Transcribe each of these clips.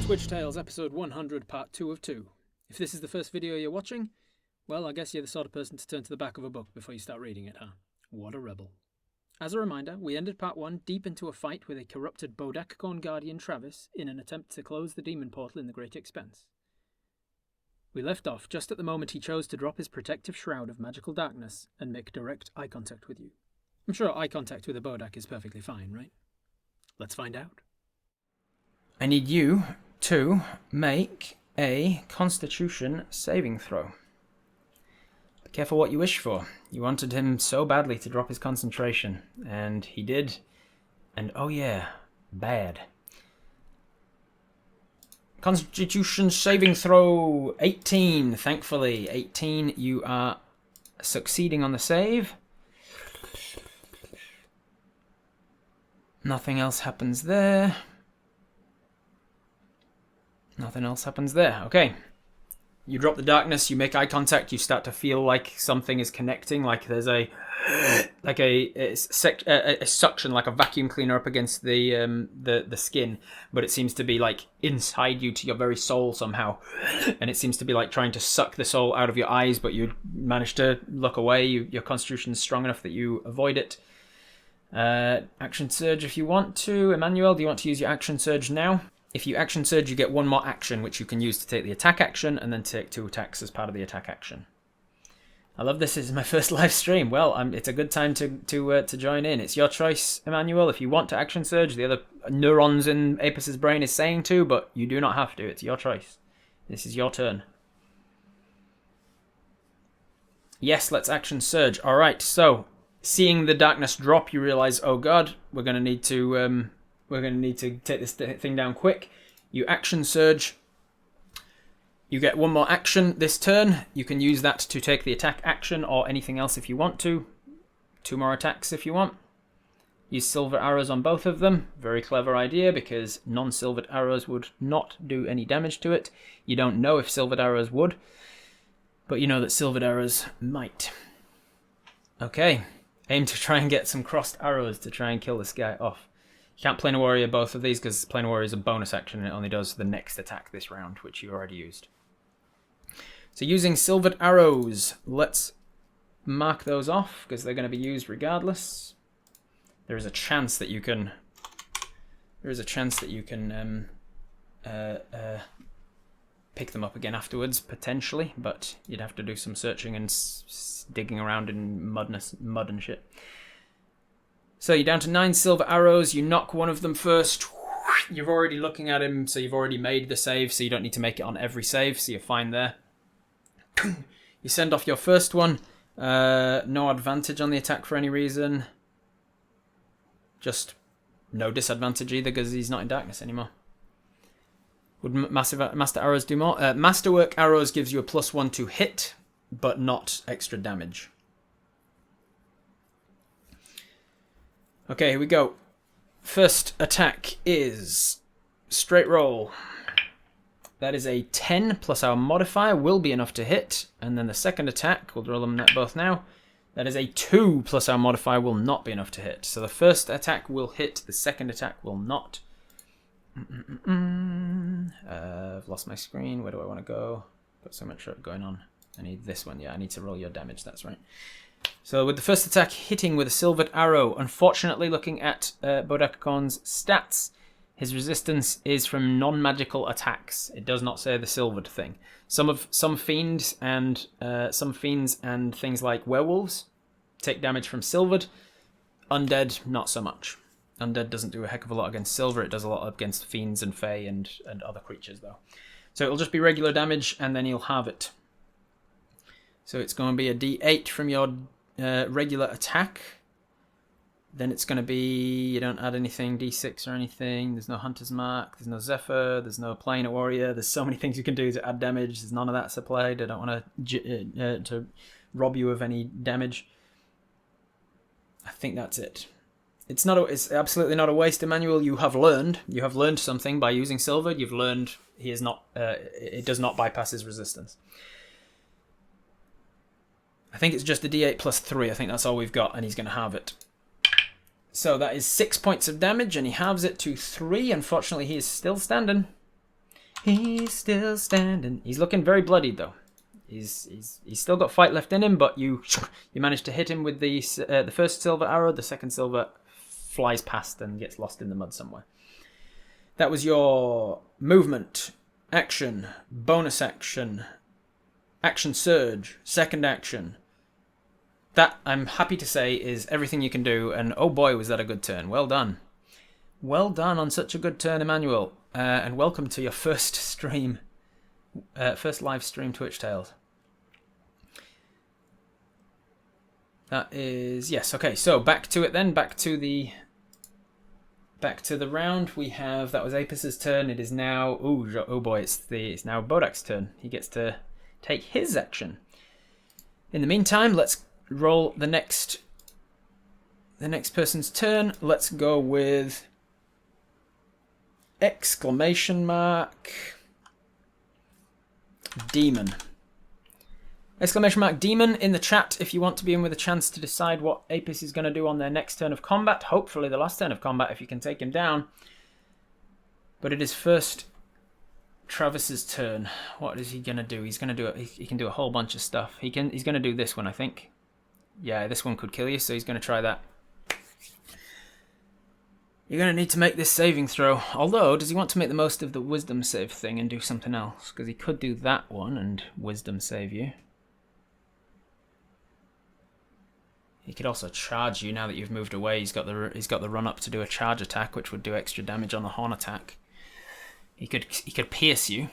Twitch Tales episode 100 part 2 of 2. If this is the first video you're watching, well, I guess you're the sort of person to turn to the back of a book before you start reading it, huh? What a rebel. As a reminder, we ended part 1 deep into a fight with a corrupted bodakicorn guardian Travis in an attempt to close the demon portal in the Great Expanse. We left off just at the moment he chose to drop his protective shroud of magical darkness and make direct eye contact with you. I'm sure eye contact with a bodak is perfectly fine, right? Let's find out. I need you to make a Constitution saving throw. Be careful what you wish for. You wanted him so badly to drop his concentration, and he did. And oh yeah, bad. Constitution saving throw 18, thankfully. 18, you are succeeding on the save. Nothing else happens there. Nothing else happens there. Okay. You drop the darkness, you make eye contact, you start to feel like something is connecting, like there's a suction, like a vacuum cleaner up against the skin, but it seems to be like inside you to your very soul somehow, and it seems to be like trying to suck the soul out of your eyes, but you manage to look away. Your constitution is strong enough that you avoid it. Action surge if you want to. Emmanuel, do you want to use your action surge now? If you action surge, you get one more action, which you can use to take the attack action, and then take 2 attacks as part of the attack action. I love this. This is my first live stream. Well, it's a good time to join in. It's your choice, Emmanuel. If you want to action surge, the other neurons in Apus's brain is saying to, but you do not have to. It's your choice. This is your turn. Yes, let's action surge. All right. So, seeing the darkness drop, you realize, oh god, we're going to need to take this thing down quick. You action surge. You get one more action this turn. You can use that to take the attack action or anything else if you want to. 2 more attacks if you want. Use silver arrows on both of them. Very clever idea because non-silvered arrows would not do any damage to it. You don't know if silvered arrows would, but you know that silvered arrows might. Okay. Aim to try and get some crossed arrows to try and kill this guy off. You can't Planar Warrior both of these because Planar Warrior is a bonus action and it only does the next attack this round, which you already used. So using silvered arrows, let's mark those off because they're going to be used regardless. There is a chance that you can. Pick them up again afterwards potentially, but you'd have to do some searching and digging around in mud and shit. So you're down to 9 silver arrows. You knock one of them first. You're already looking at him, so you've already made the save, so you don't need to make it on every save, so you're fine there. You send off your first one. No advantage on the attack for any reason. Just no disadvantage either because he's not in darkness anymore. Would Master Arrows do more? Masterwork Arrows gives you a +1 to hit, but not extra damage. Okay, here we go. First attack is straight roll. That is a 10 plus our modifier will be enough to hit. And then the second attack, we'll roll them both now. That is a 2 plus our modifier will not be enough to hit. So the first attack will hit, the second attack will not. I've lost my screen. Where do I want to go? Got so much going on. I need this one. Yeah, I need to roll your damage. That's right. So with the first attack hitting with a silvered arrow, unfortunately looking at bodakicorn's stats, his resistance is from non-magical attacks. It does not say the silvered thing. Some fiends and things like werewolves take damage from silvered. Undead, not so much. Undead doesn't do a heck of a lot against silver. It does a lot against fiends and fae and other creatures though. So it'll just be regular damage and then you'll have it. So it's going to be a d8 from your regular attack. Then it's going to be, you don't add anything, d6 or anything. There's no Hunter's Mark, there's no Zephyr, there's no Planar Warrior. There's so many things you can do to add damage. There's none of that supplied. I don't want to rob you of any damage. I think that's it. It's absolutely not a waste, Emmanuel. You have learned something by using silver. You've learned he is not. It does not bypass his resistance. I think it's just a d8 plus 3. I think that's all we've got, and he's going to have it. So that is 6 points of damage, and he halves it to 3. Unfortunately, he is still standing. He's still standing. He's looking very bloodied though. He's still got fight left in him, but you managed to hit him with the first silver arrow. The second silver flies past and gets lost in the mud somewhere. That was your movement, action, bonus action, action surge, second action. That, I'm happy to say, is everything you can do, and oh boy, was that a good turn. Well done. Well done on such a good turn, Emmanuel. And welcome to your first stream, first live stream Twitch Tales. That is, yes, okay, so back to it then, back to the round. We have, that was Apus's turn. It is now, oh boy, it's now Bodak's turn. He gets to take his action. In the meantime, let's roll the next person's turn. Let's go with exclamation mark demon. Exclamation mark demon in the chat if you want to be in with a chance to decide what Apus is going to do on their next turn of combat. Hopefully the last turn of combat if you can take him down. But it is first Travis's turn. What is he going to do? He's going to do he can do a whole bunch of stuff. He's going to do this one, I think. Yeah, this one could kill you, so he's going to try that. You're going to need to make this saving throw. Although, does he want to make the most of the wisdom save thing and do something else? Because he could do that one and wisdom save you. He could also charge you now that you've moved away. He's got the run up to do a charge attack, which would do extra damage on the horn attack. He could pierce you,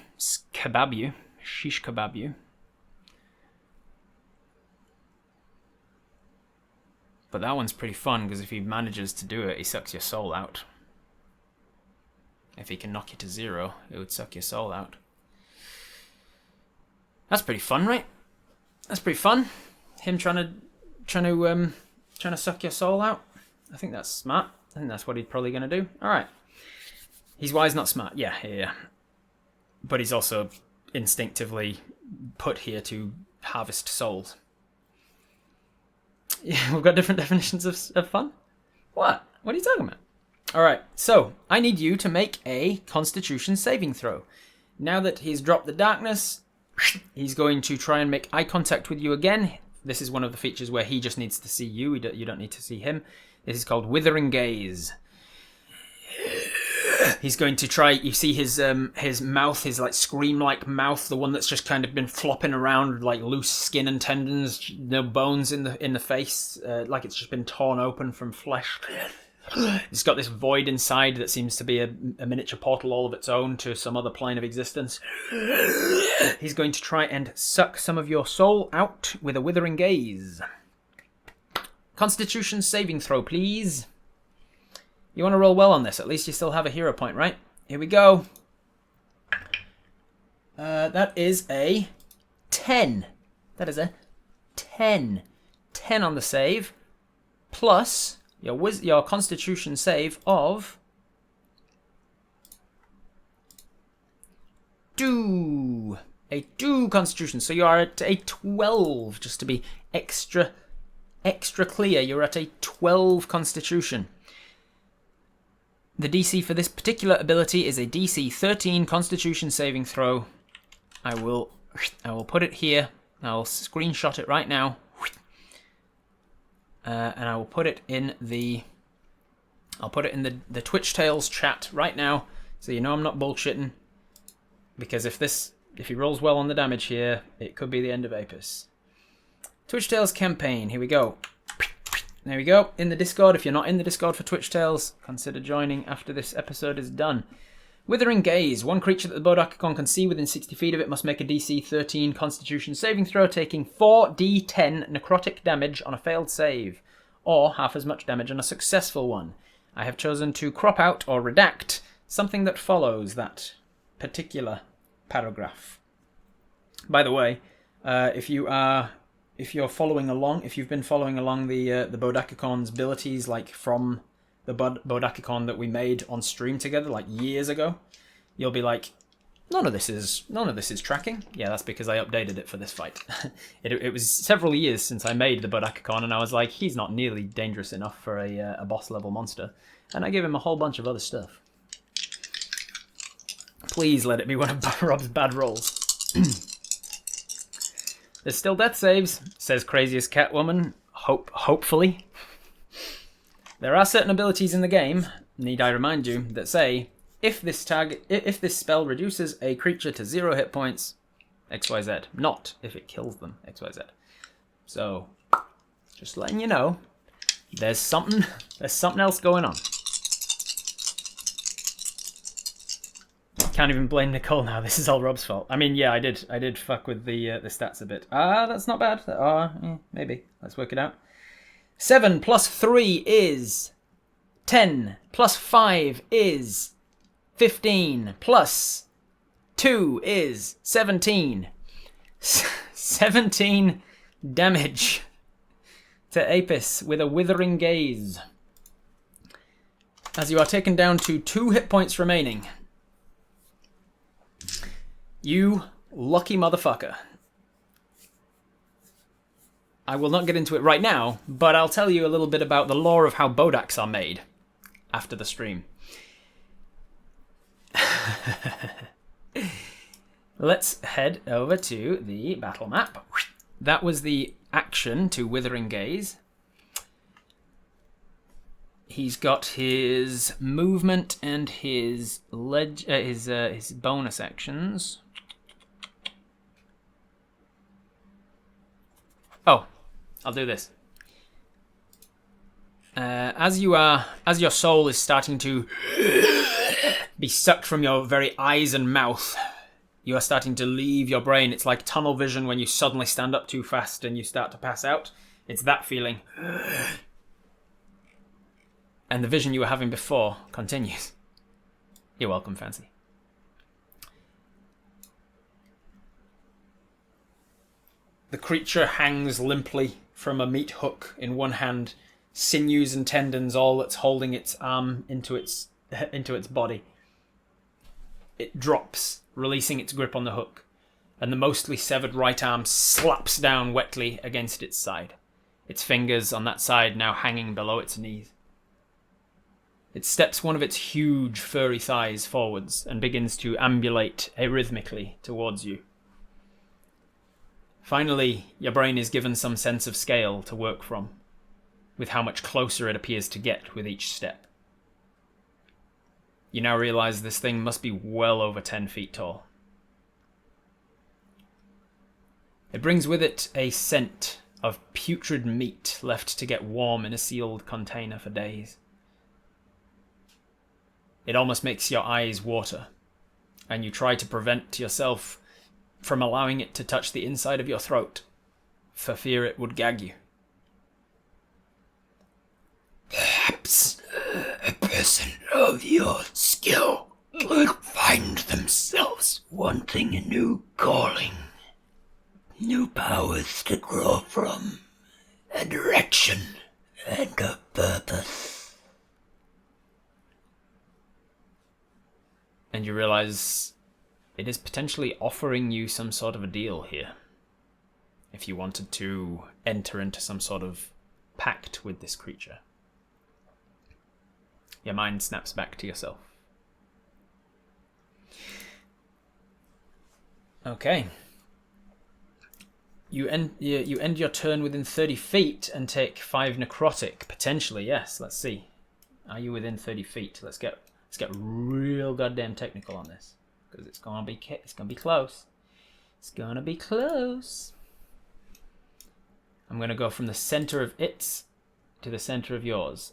kebab you, shish kebab you. But that one's pretty fun because if he manages to do it, he sucks your soul out. If he can knock you to 0, it would suck your soul out. That's pretty fun, right? That's pretty fun. Him trying to suck your soul out. I think that's smart. I think that's what he's probably going to do. All right. He's wise, not smart. Yeah. But he's also instinctively put here to harvest souls. Yeah, we've got different definitions of fun. What? What are you talking about? All right, so I need you to make a Constitution saving throw. Now that he's dropped the darkness, he's going to try and make eye contact with you again. This is one of the features where he just needs to see you. You don't need to see him. This is called withering gaze. He's going to try. You see his mouth, his like scream-like mouth, the one that's just kind of been flopping around like loose skin and tendons, no bones in the face, like it's just been torn open from flesh. It's got this void inside that seems to be a miniature portal all of its own to some other plane of existence. He's going to try and suck some of your soul out with a withering gaze. Constitution saving throw, please. You want to roll well on this. At least you still have a hero point, right? Here we go. That is a 10. That is a 10. 10 on the save. Plus your Constitution save of 2. A 2 Constitution. So you are at a 12. Just to be extra clear, you're at a 12 Constitution. The DC for this particular ability is a DC 13 Constitution saving throw. I will put it here. I'll screenshot it right now, and I will put it in the Twitch Tales chat right now, so you know I'm not bullshitting. Because if he rolls well on the damage here, it could be the end of Apus. Twitch Tales campaign. Here we go. There we go, in the Discord. If you're not in the Discord for Twitch Tales, consider joining after this episode is done. Withering Gaze. One creature that the bodakicorn can see within 60 feet of it must make a DC 13 Constitution saving throw, taking 4d10 necrotic damage on a failed save, or half as much damage on a successful one. I have chosen to crop out or redact something that follows that particular paragraph. By the way, if you're following along, if you've been following along the bodakicorn's abilities, like from the bodakicorn that we made on stream together, like years ago, you'll be like, none of this is tracking. Yeah, that's because I updated it for this fight. It was several years since I made the bodakicorn, and I was like, he's not nearly dangerous enough for a boss level monster, and I gave him a whole bunch of other stuff. Please let it be one of Rob's bad rolls. There's still death saves, says Craziest Catwoman. Hopefully. There are certain abilities in the game, need I remind you, that say, if this spell reduces a creature to 0 hit points, XYZ. Not if it kills them, XYZ. So, just letting you know, there's something else going on. Can't even blame Nicole now. This is all Rob's fault. I mean, yeah, I did fuck with the stats a bit. That's not bad. Maybe. Let's work it out. 7 plus 3 is 10. Plus 5 is 15. Plus 2 is 17. 17 damage to Apus with a withering gaze. As you are taken down to 2 hit points remaining. You lucky motherfucker. I will not get into it right now, but I'll tell you a little bit about the lore of how bodaks are made after the stream. Let's head over to the battle map. That was the action to Withering Gaze. He's got his movement and his bonus actions. Oh, I'll do this. As your soul is starting to be sucked from your very eyes and mouth, you are starting to leave your brain. It's like tunnel vision when you suddenly stand up too fast and you start to pass out. It's that feeling. And the vision you were having before continues. You're welcome, Fancy. The creature hangs limply from a meat hook in one hand, sinews and tendons all that's holding its arm into its body. It drops, releasing its grip on the hook, and the mostly severed right arm slaps down wetly against its side, its fingers on that side now hanging below its knees. It steps one of its huge furry thighs forwards and begins to ambulate arrhythmically towards you. Finally, your brain is given some sense of scale to work from, with how much closer it appears to get with each step. You now realize this thing must be well over 10 feet tall. It brings with it a scent of putrid meat left to get warm in a sealed container for days. It almost makes your eyes water, and you try to prevent yourself from allowing it to touch the inside of your throat, for fear it would gag you. Perhaps a person of your skill could find themselves wanting a new calling, new powers to grow from, a direction and a purpose. And you realize it is potentially offering you some sort of a deal here. If you wanted to enter into some sort of pact with this creature. Your mind snaps back to yourself. Okay. You end your turn within 30 feet and take 5 necrotic. Potentially, yes. Let's see. Are you within 30 feet? Let's get real goddamn technical on this, because it's gonna be close. It's gonna be close. I'm gonna go from the center of its to the center of yours.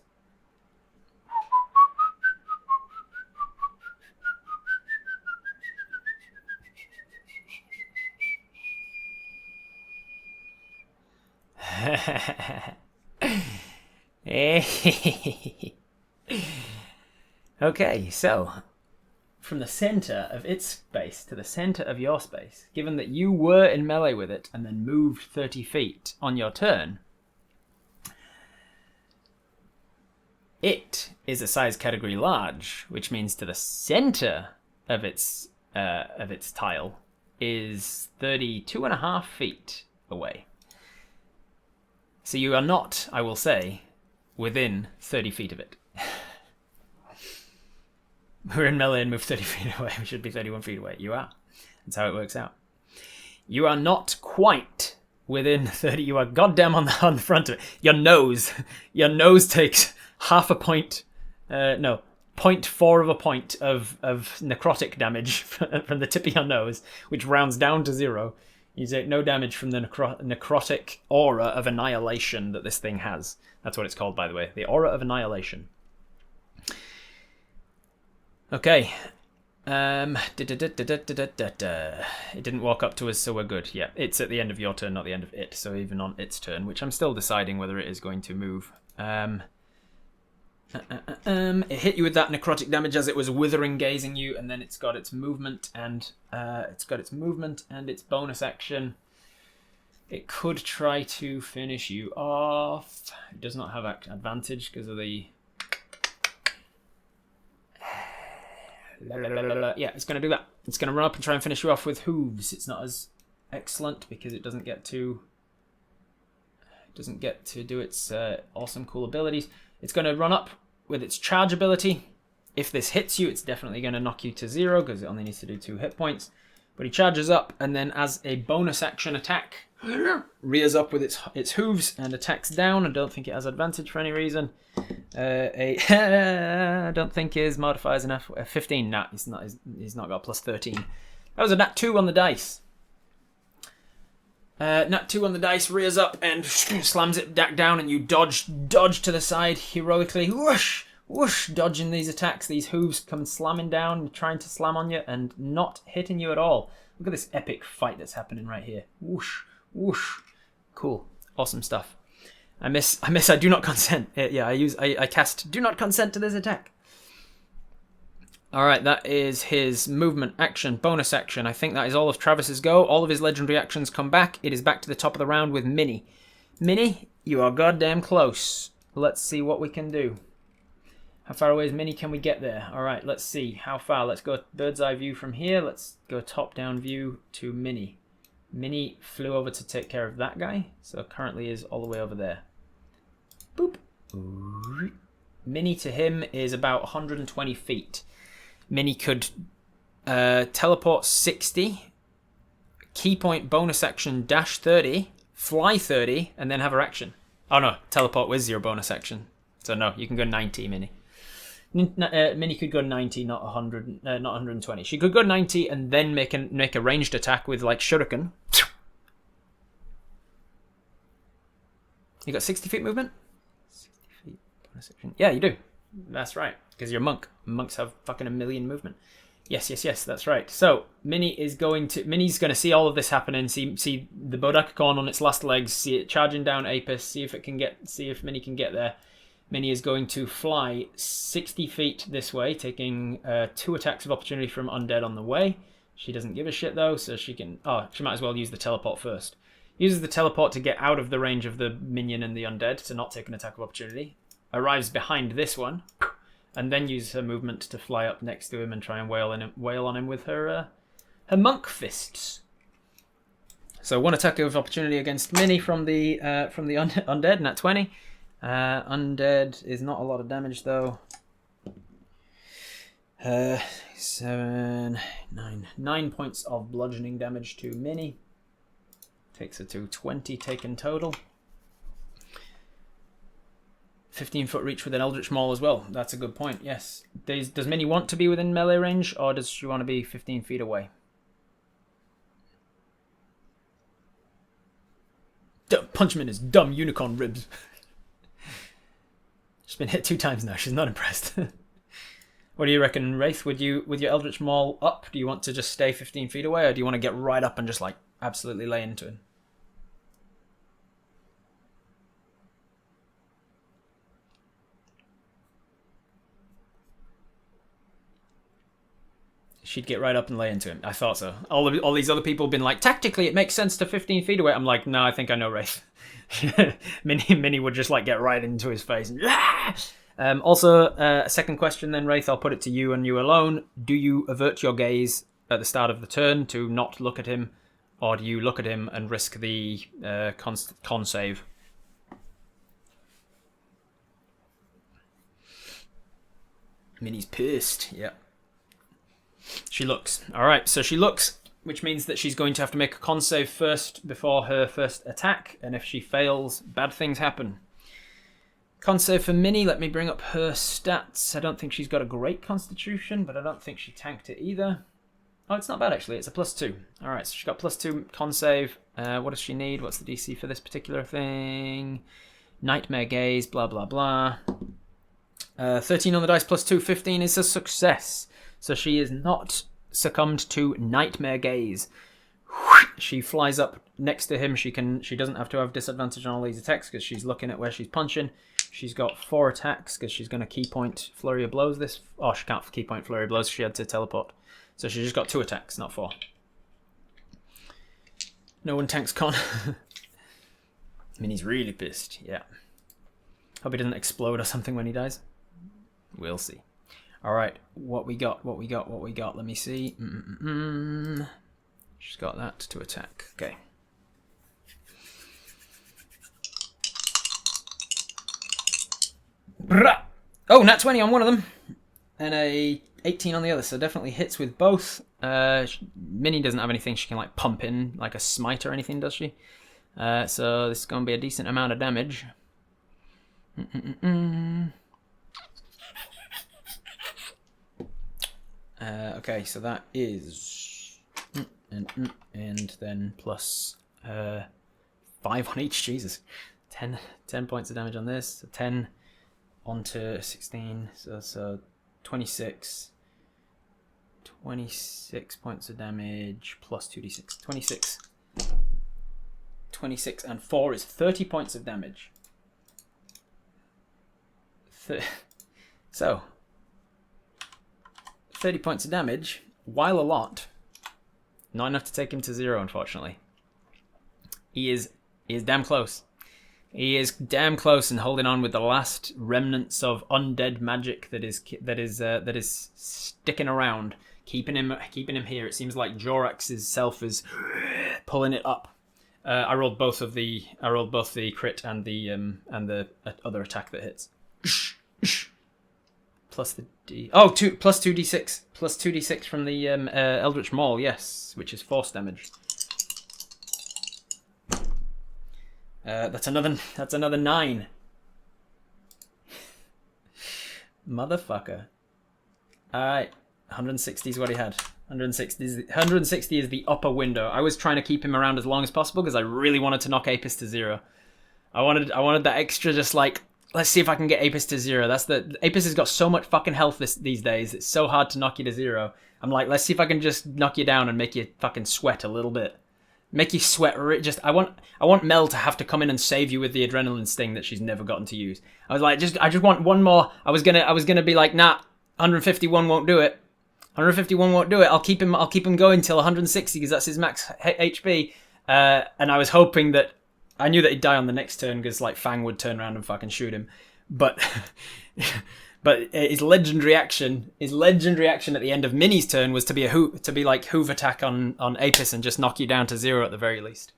Okay, so from the center of its space to the center of your space, given that you were in melee with it and then moved 30 feet on your turn, it is a size category large, which means to the center of its tile is 32.5 feet away. So you are not, I will say, within 30 feet of it. We're in melee and move 30 feet away. We should be 31 feet away. You are. That's how it works out. You are not quite within 30. You are goddamn on the front of it. Your nose takes half a point. No, 0.4 of a point of necrotic damage from the tip of your nose, which rounds down to 0. You take no damage from the necrotic aura of annihilation that this thing has. That's what it's called, by the way. The aura of annihilation. Okay. It didn't walk up to us, so we're good. Yeah, it's at the end of your turn, not the end of it. So even on its turn, which I'm still deciding whether it is going to move. It hit you with that necrotic damage as it was withering, gazing you, and then it's got its movement and its bonus action. It could try to finish you off. It does not have advantage because of the. Yeah, it's going to do that. It's going to run up and try and finish you off with hooves. It's not as excellent because it doesn't get to do its awesome cool abilities. It's going to run up with its charge ability. If this hits you, it's definitely going to knock you to 0 because it only needs to do 2 hit points. But he charges up and then as a bonus action attack, rears up with its hooves and attacks down. I don't think it has advantage for any reason. I don't think his modifier is enough. 15. Nah, he's not got plus 13. That was a nat 2 on the dice. Nat 2 on the dice, rears up and slams it back down, and you dodge to the side heroically. Whoosh, whoosh, dodging these attacks. These hooves come slamming down, trying to slam on you, and not hitting you at all. Look at this epic fight that's happening right here. Whoosh, whoosh. Cool, awesome stuff. I miss. I do not consent. Yeah, I cast do not consent to this attack. All right, that is his movement, action, bonus action. I think that is all of Travis's go. All of his legendary actions come back. It is back to the top of the round with Minnie. Minnie, you are goddamn close. Let's see what we can do. How far away is Minnie? Can we get there? All right, let's see. How far? Let's go bird's eye view from here. Let's go top-down view to Minnie. Minnie flew over to take care of that guy, so currently is all the way over there. Boop. Minnie to him is about 120 feet. Minnie could teleport 60, key point bonus action dash 30, fly 30, and then have her action. Oh no, teleport with 0 bonus action. So no, you can go 90, Minnie. Minnie could go 90, not 100, not 120. She could go 90 and then make a ranged attack with like shuriken. You got 60 feet movement? 60 feet bonus action. Yeah, you do. That's right, because you're a monk. Monks have fucking 1 million movement. Yes, that's right. So Minnie's going to see all of this happening. See the bodakicorn on its last legs. See it charging down Apus. See if Minnie can get there. Minnie is going to fly 60 feet this way, taking 2 attacks of opportunity from undead on the way. She doesn't give a shit though, so she can. Oh, she might as well use the teleport first. Uses the teleport to get out of the range of the minion and the undead to not take an attack of opportunity. Arrives behind this one, and then uses her movement to fly up next to him and try and wail on him with her monk fists. So 1 attack of opportunity against Minnie from the undead, nat 20. Undead is not a lot of damage though. 7, 9. 9 points of bludgeoning damage to Minnie. Takes her to 20 taken total. 15-foot reach with an Eldritch Maul as well. That's a good point, yes. Does Minnie want to be within melee range, or does she want to be 15 feet away? Punch him in his dumb unicorn ribs. She's been hit 2 times now. She's not impressed. What do you reckon, Wraith? With your Eldritch Maul up, do you want to just stay 15 feet away, or do you want to get right up and just like absolutely lay into him? She'd get right up and lay into him. I thought so. All these other people have been like, tactically it makes sense to 15 feet away. I'm like, no, I think I know Wraith. Minnie would just like get right into his face. Also, a second question then, Wraith, I'll put it to you and you alone. Do you avert your gaze at the start of the turn to not look at him, or do you look at him and risk the con save? Minnie's pissed, yeah. She looks. All right, so she looks, which means that she's going to have to make a con save first before her first attack, and if she fails, bad things happen. Con save for Minnie. Let me bring up her stats. I don't think she's got a great constitution, but I don't think she tanked it either. Oh, it's not bad actually. It's a +2. All right, so she's got +2 con save. What does she need? What's the DC for this particular thing? Nightmare Gaze, blah, blah, blah. 13 on the dice +2, 15 is a success. So she is not succumbed to Nightmare Gaze. She flies up next to him. She doesn't have to have disadvantage on all these attacks because she's looking at where she's punching. She's got 4 attacks because she's going to key point Flurry of Blows this. Oh, she can't key point Flurry of Blows. She had to teleport. So she's just got 2 attacks, not 4. No one tanks con. Minnie's really pissed. Yeah. Hope he doesn't explode or something when he dies. We'll see. All right, what we got? Let me see. She's got that to attack. Okay. Oh, nat 20 on one of them, and a 18 on the other. So definitely hits with both. Minnie doesn't have anything she can like pump in, like a smite or anything, does she? So this is going to be a decent amount of damage. Okay, so that is and then plus 5 on each. Jesus, 10 points of damage on this. So 10 onto 16. So 26 points of damage plus 2d6. 26 and 4 is 30 points of damage. So 30 points of damage, while a lot, not enough to take him to 0, unfortunately. He is damn close. He is damn close and holding on with the last remnants of undead magic that is sticking around, keeping him here. It seems like Jorax's self is pulling it up. I rolled both the crit and the other attack that hits. Plus the plus 2d6 from the Eldritch Maul, yes, which is force damage. That's another 9. Motherfucker. Alright, 160 is what he had. 160 is the upper window. I was trying to keep him around as long as possible because I really wanted to knock Apus to 0. I wanted that extra, just like, let's see if I can get Apus to 0. Apus has got so much fucking health these days. It's so hard to knock you to 0. I'm like, let's see if I can just knock you down and make you fucking sweat a little bit. Make you sweat. I want Mel to have to come in and save you with the adrenaline sting that she's never gotten to use. I was like, I just want one more. I was gonna be like, nah, 151 won't do it. 151 won't do it. I'll keep him going till 160 because that's his max HP. And I was hoping that. I knew that he'd die on the next turn because like Fang would turn around and fucking shoot him, but his legendary action at the end of Minnie's turn was to be like hoof attack on Apus and just knock you down to 0 at the very least.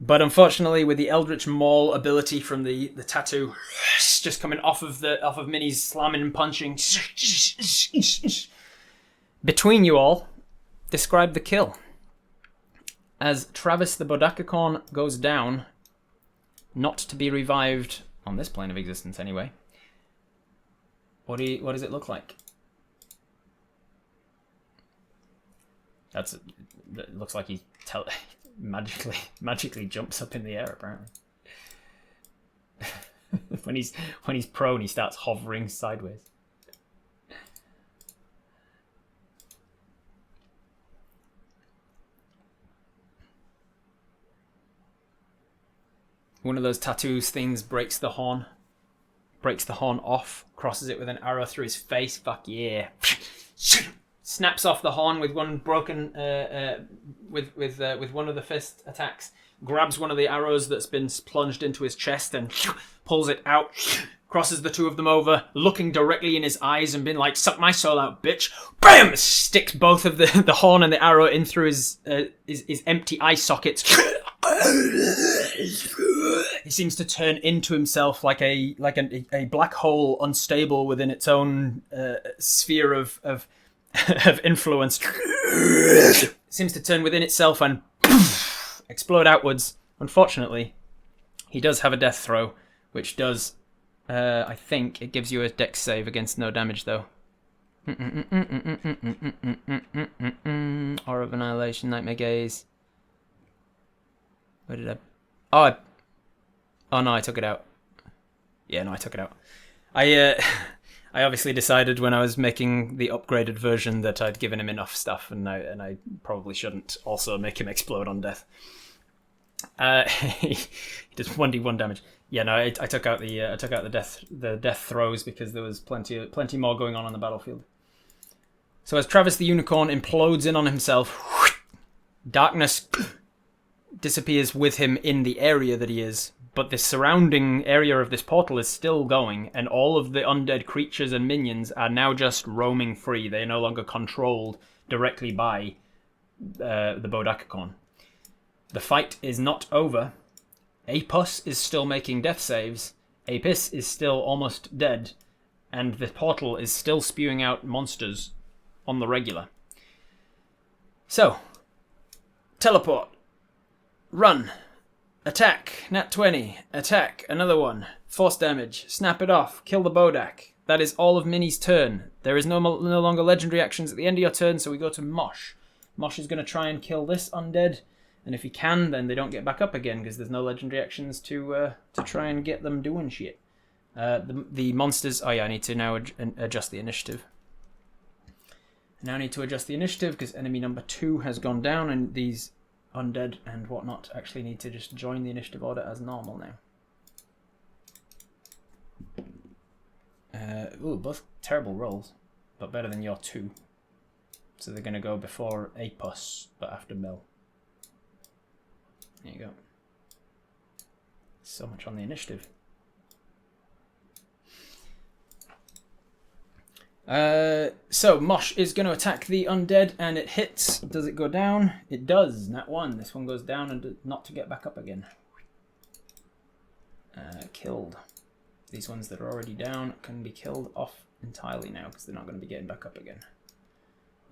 But unfortunately, with the Eldritch Maul ability from the tattoo just coming off of Minnie's slamming and punching, between you all, describe the kill. As Travis the bodakicorn goes down, not to be revived on this plane of existence anyway. What does it look like? It looks like he magically jumps up in the air apparently. when he's prone, he starts hovering sideways. One of those tattoos things breaks the horn off, crosses it with an arrow through his face. Fuck yeah! Snaps off the horn with one broken, with one of the fist attacks. Grabs one of the arrows that's been plunged into his chest and pulls it out. Crosses the two of them over, looking directly in his eyes and being like, "Suck my soul out, bitch!" Bam! Sticks both of the horn and the arrow in through his empty eye sockets. He seems to turn into himself like a black hole, unstable within its own sphere of of influence seems to turn within itself and explode outwards. Unfortunately, he does have a death throw, which does, I think, it gives you a dex save against no damage, though. Aura of Annihilation, Nightmare Gaze. Where did I... Oh no, I took it out. Yeah, no, I took it out. I obviously decided when I was making the upgraded version that I'd given him enough stuff, and I probably shouldn't also make him explode on death. He does 1d1 damage. Yeah, no, I took out the death throws because there was plenty more going on the battlefield. So as Travis the Unicorn implodes in on himself, darkness disappears with him in the area that he is, but the surrounding area of this portal is still going, and all of the undead creatures and minions are now just roaming free. They are no longer controlled directly by the bodakicorn. The fight is not over. Apus is still making death saves. Apus is still almost dead, and the portal is still spewing out monsters on the regular. So, teleport, run, attack, nat 20, attack, another one, force damage, snap it off, kill the bodak. That is all of Minnie's turn. There is no longer legendary actions at the end of your turn, so we go to Mosh. Mosh is going to try and kill this undead, and if he can, then they don't get back up again, because there's no legendary actions to try and get them doing shit. The monsters... Oh yeah, I need to now adjust the initiative. I now need to adjust the initiative, because enemy number 2 has gone down, and these undead and whatnot actually need to just join the initiative order as normal now. Ooh, both terrible rolls, but better than your 2. So they're going to go before Apus, but after Mel. There you go. So much on the initiative. So Mosh is going to attack the undead, and it hits. Does it go down? It does. Nat 1. This one goes down and not to get back up again. Killed. These ones that are already down can be killed off entirely now because they're not going to be getting back up again.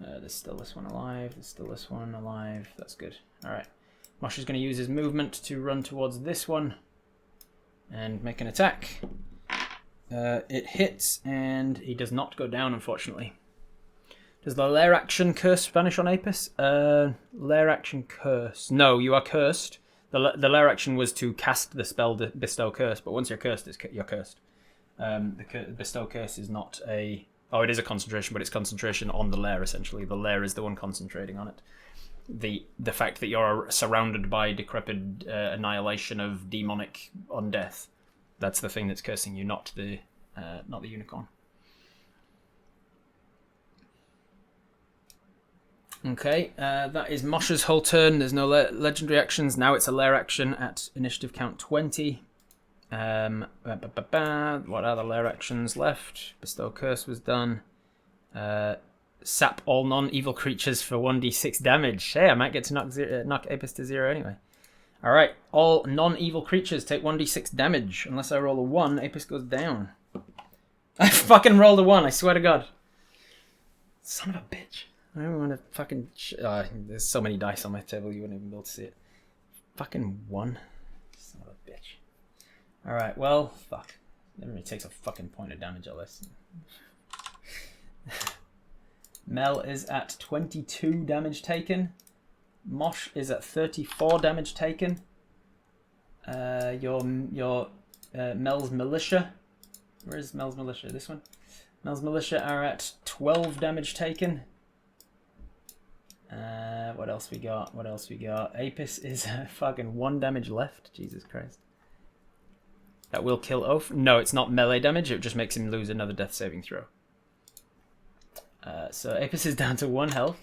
There's still this one alive. There's still this one alive. That's good. Alright. Mosh is going to use his movement to run towards this one and make an attack. It hits, and he does not go down, unfortunately. Does the lair action curse vanish on Apus? Lair action curse. No, you are cursed. The lair action was to cast the spell Bestow Curse, but once you're cursed, you're cursed. The Bestow Curse is not a... Oh, it is a concentration, but it's concentration on the lair, essentially. The lair is the one concentrating on it. The fact that you're surrounded by decrepit annihilation of demonic undeath, that's the thing that's cursing you, not the unicorn. Okay, that is Mosh's whole turn. There's no legendary actions. Now it's a lair action at initiative count 20. What are the lair actions left? Bestow Curse was done. Sap all non-evil creatures for 1d6 damage. Hey, I might get to knock Apus to 0 anyway. Alright, all non-evil creatures take 1d6 damage. Unless I roll a 1, Apus goes down. I fucking rolled a 1, I swear to God. Son of a bitch. I don't want to fucking... there's so many dice on my table you wouldn't even be able to see it. Fucking 1. Son of a bitch. Alright, well, fuck. It really takes a fucking point of damage at least. Mel is at 22 damage taken. Mosh is at 34 damage taken. Your Mel's Militia. Where is Mel's Militia? This one? Mel's Militia are at 12 damage taken. What else we got? Apus is fucking 1 damage left. Jesus Christ. That will kill Oath. No, it's not melee damage. It just makes him lose another death saving throw. So Apus is down to 1 health.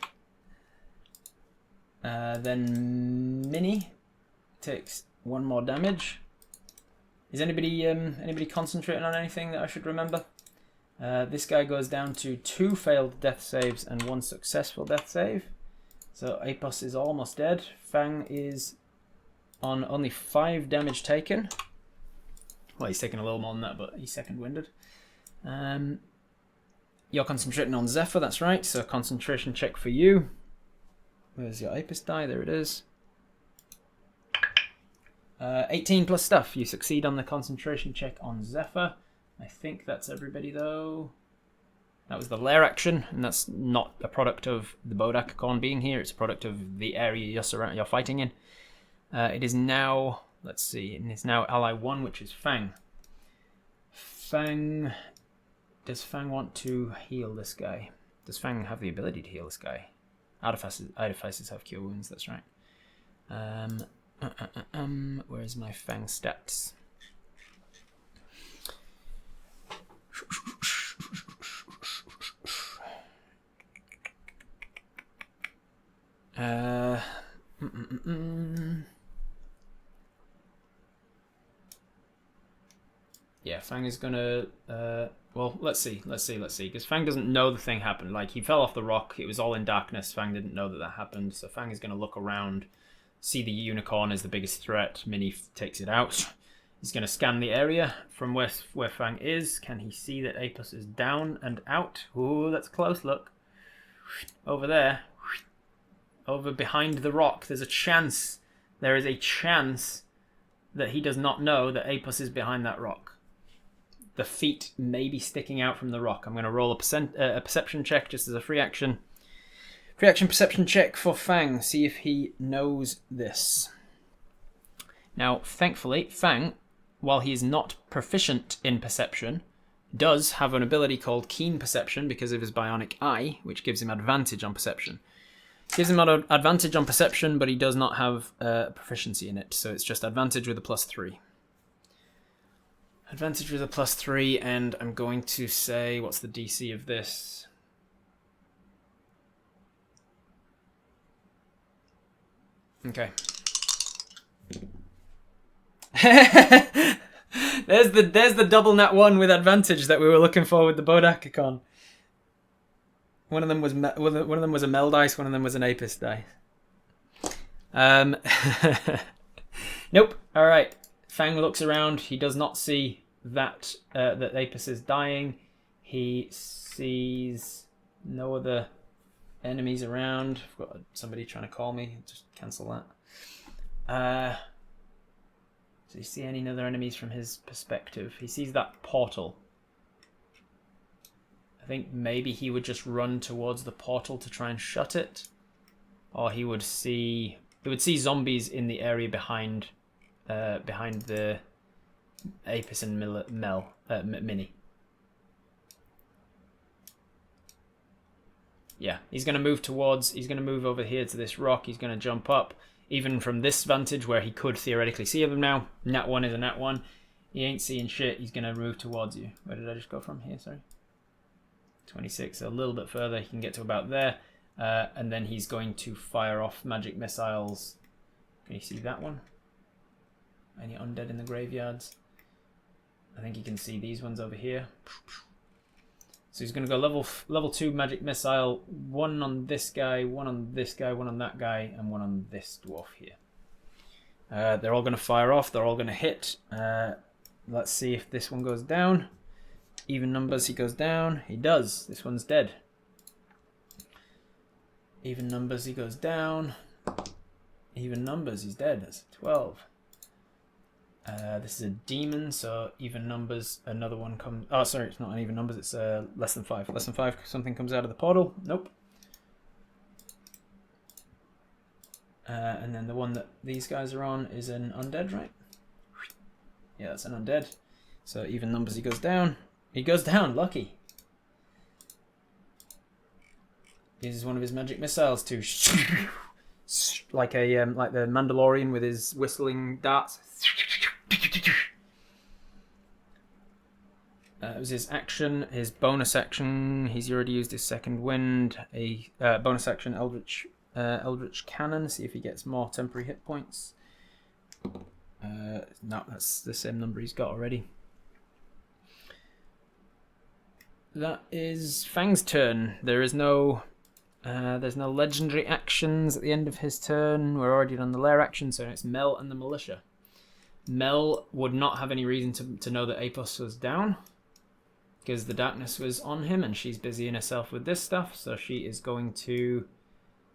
Then Minnie takes 1 more damage. Is anybody concentrating on anything that I should remember? This guy goes down to 2 failed death saves and 1 successful death save. So Apus is almost dead. Fang is on only 5 damage taken. Well, he's taken a little more than that, but he's second winded. You're concentrating on Zephyr, that's right. So concentration check for you. Where's your Apus die? There it is. 18 plus stuff. You succeed on the concentration check on Zephyr. I think that's everybody though. That was the lair action, and that's not a product of the bodakicorn being here. It's a product of the area you're fighting in. It is now, let's see, it is now ally 1, which is Fang. Fang, does Fang want to heal this guy? Does Fang have the ability to heal this guy? Artificers have cure wounds, that's right. Where's my Fang stats? Yeah, Fang is gonna. Well, let's see, because Fang doesn't know the thing happened. Like, he fell off the rock, it was all in darkness. Fang didn't know that happened, so Fang is gonna look around, see the unicorn as the biggest threat. Minnie takes it out. He's gonna scan the area from where Fang is. Can he see that Apus is down and out? Ooh, that's a close look. Over there. Over behind the rock, there's a chance. There is a chance that he does not know that Apus is behind that rock. The feet may be sticking out from the rock. I'm going to roll a perception check just as a free action. Free action perception check for Fang. See if he knows this. Now, thankfully, Fang, while he is not proficient in perception, does have an ability called Keen Perception because of his bionic eye, which gives him advantage on perception. Gives him an advantage on perception, but he does not have proficiency in it, so it's just advantage with a +3. Advantage with a +3, and I'm going to say, what's the DC of this? Okay. there's the double nat 1 with advantage that we were looking for with the Bodakicon. One of them was a Mel dice, one of them was an Apus dice. Nope. All right. Fang looks around. He does not see that that Apus is dying. He sees no other enemies around. I've got somebody trying to call me. Just cancel that. Does he see any other enemies from his perspective? He sees that portal. I think maybe he would just run towards the portal to try and shut it, or he would see zombies in the area behind the Apus and Minnie. Yeah, he's going to move over here to this rock. He's going to jump up, even from this vantage where he could theoretically see them now. Nat 1 is a nat 1. He ain't seeing shit. He's going to move towards you. Where did I just go from here? Sorry. 26, so a little bit further. He can get to about there. And then he's going to fire off magic missiles. Can you see that one? Any undead in the graveyards? I think you can see these ones over here. So he's going to go level 2 magic missile. One on this guy, one on this guy, one on that guy, and one on this dwarf here. They're all going to fire off. They're all going to hit. Let's see if this one goes down. Even numbers, he goes down. He does. This one's dead. Even numbers, he goes down. Even numbers, he's dead. That's 12. This is a demon, so even numbers, another one comes... Oh, sorry, it's not an even numbers, it's less than 5. Less than 5, something comes out of the portal. Nope. And then the one that these guys are on is an undead, right? Yeah, that's an undead. So even numbers, he goes down. He goes down, lucky. Uses one of his magic missiles to... like the Mandalorian with his whistling darts. It was his action, his bonus action. He's already used his second wind. A bonus action, Eldritch Cannon. See if he gets more temporary hit points. No, that's the same number he's got already. That is Fang's turn. There's no legendary actions at the end of his turn. We're already on the lair action, so it's Mel and the militia. Mel would not have any reason to know that Apus was down. because the darkness was on him and she's busying herself with this stuff. So she is going to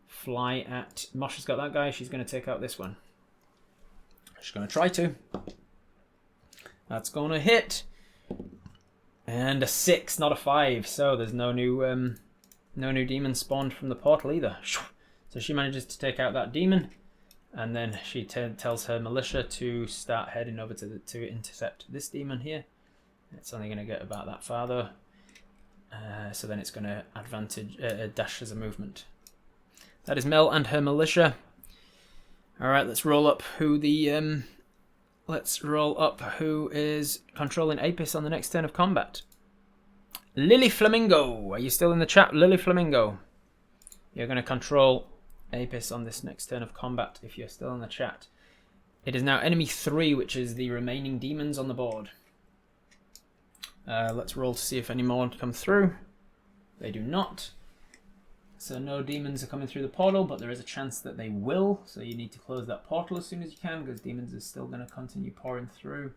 fly at... Mosh has got that guy. She's going to take out this one. She's going to try to. That's going to hit. And a 6, not a 5. So there's no new demon spawned from the portal either. So she manages to take out that demon. And then she tells her militia to start heading over to intercept this demon here. It's only going to get about that far though. So then it's going to dash as a movement. That is Mel and her militia. Alright, let's roll up who is controlling Apus on the next turn of combat. Lily Flamingo. Are you still in the chat, Lily Flamingo? You're going to control Apus on this next turn of combat if you're still in the chat. It is now enemy 3, which is the remaining demons on the board. Let's roll to see if any more come through. They do not. So no demons are coming through the portal, but there is a chance that they will. So you need to close that portal as soon as you can, because demons are still going to continue pouring through.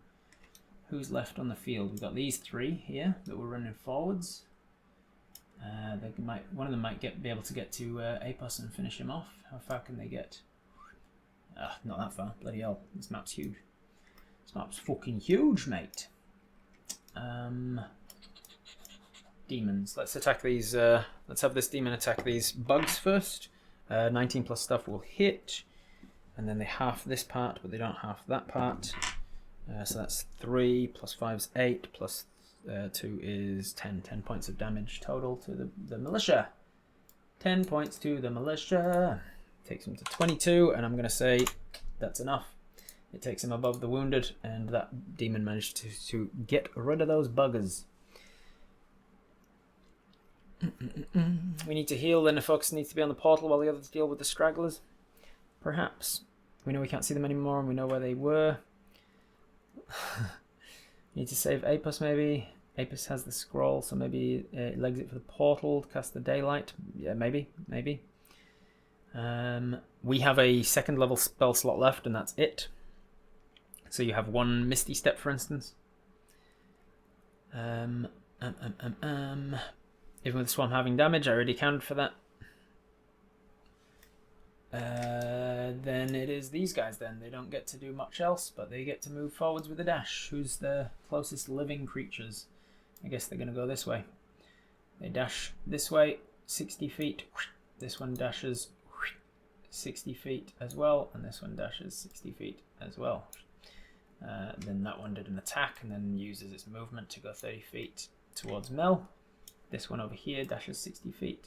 Who's left on the field? We've got these 3 here that were running forwards. One of them might be able to get to Apus and finish him off. How far can they get? Not that far. Bloody hell. This map's huge. This map's fucking huge, mate. Demons. Let's attack these. Let's have this demon attack these bugs first. 19 plus stuff will hit. And then they half this part, but they don't half that part. So that's 3 plus 5 is 8 plus 2 is 10. 10 points of damage total to the militia. 10 points to the militia. Takes him to 22, and I'm going to say that's enough. It takes him above the wounded, and that demon managed to get rid of those buggers. We need to heal, then the folks need to be on the portal while the others deal with the stragglers. Perhaps. We know we can't see them anymore, and we know where they were. Need to save Apus maybe. Apus has the scroll, so maybe it legs it for the portal to cast the daylight. Yeah, maybe. We have a 2nd level spell slot left, and that's it. So you have 1 Misty Step, for instance. Even with the Swarm having damage, I already accounted for that. Then it is these guys then. They don't get to do much else, but they get to move forwards with a dash. Who's the closest living creatures? I guess they're going to go this way. They dash this way, 60 feet. This one dashes 60 feet as well, and this one dashes 60 feet as well. Then that one did an attack and then uses its movement to go 30 feet towards Mel. This one over here dashes 60 feet.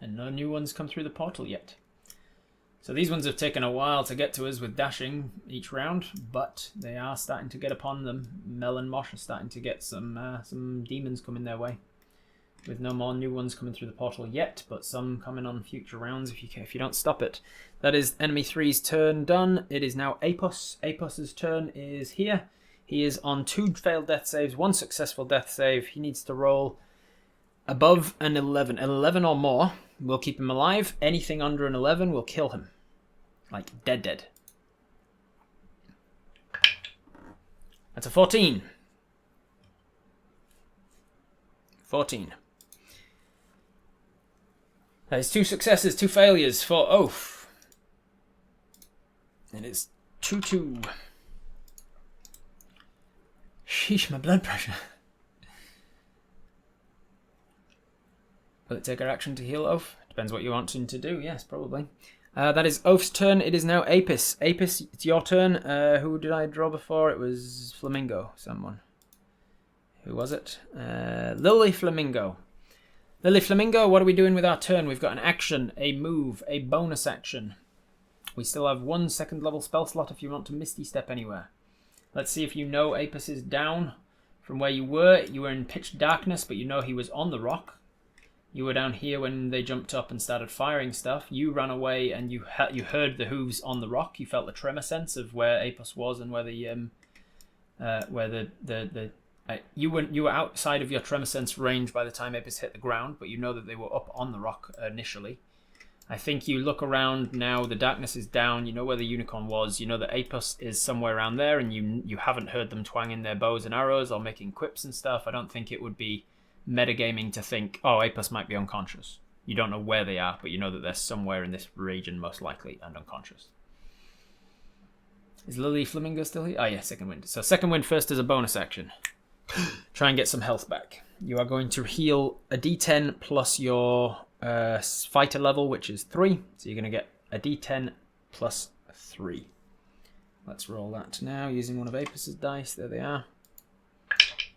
And no new ones come through the portal yet. So these ones have taken a while to get to us with dashing each round, but they are starting to get upon them. Mel and Mosh are starting to get some demons coming their way. With no more new ones coming through the portal yet, but some coming on future rounds if you don't stop it. That is enemy 3's turn done. It is now Apus. Apus's turn is here. He is on 2 failed death saves, 1 successful death save. He needs to roll above an 11. 11 or more will keep him alive. Anything under an 11 will kill him. Like dead. That's a 14. 14. That is 2 successes, 2 failures for Oath. It is 2-2. Sheesh, my blood pressure. Will it take our action to heal Oath? Depends what you want him to do, yes, probably. That is Oath's turn. It is now Apus. Apus, it's your turn. Who did I draw before? It was Flamingo, someone. Who was it? Lily Flamingo. Lily Flamingo, what are we doing with our turn? We've got an action, a move, a bonus action. We still have 1 2nd level spell slot if you want to Misty Step anywhere. Let's see if you know Apus is down from where you were. You were in pitch darkness, but you know he was on the rock. You were down here when they jumped up and started firing stuff. You ran away and you heard the hooves on the rock. You felt the tremor sense of where Apus was and where you were outside of your tremor sense range by the time Apus hit the ground, but you know that they were up on the rock initially. I think you look around now, the darkness is down, you know where the unicorn was, you know that Apus is somewhere around there, and you haven't heard them twanging their bows and arrows or making quips and stuff. I don't think it would be metagaming to think, oh, Apus might be unconscious. You don't know where they are, but you know that they're somewhere in this region, most likely, and unconscious. Is Lily Flamingo still here? Oh yeah, second wind. So second wind first is a bonus action. Try and get some health back. You are going to heal a d10 plus your fighter level, which is 3. So you're going to get a d10 plus 3. Let's roll that now using one of Apus's dice. There they are.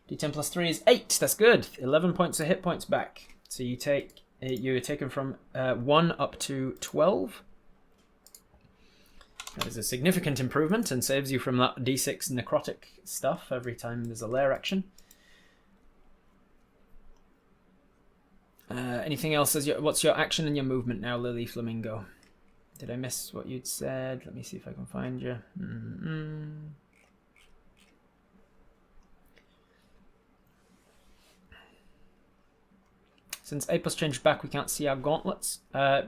d10 plus 3 is 8. That's good. 11 points of hit points back. So you're taken from 1 up to 12. That is a significant improvement and saves you from that d6 necrotic stuff every time there's a lair action. Anything else? What's your action and your movement now, Lily Flamingo? Did I miss what you'd said? Let me see if I can find you. Since Apus changed back, we can't see our gauntlets.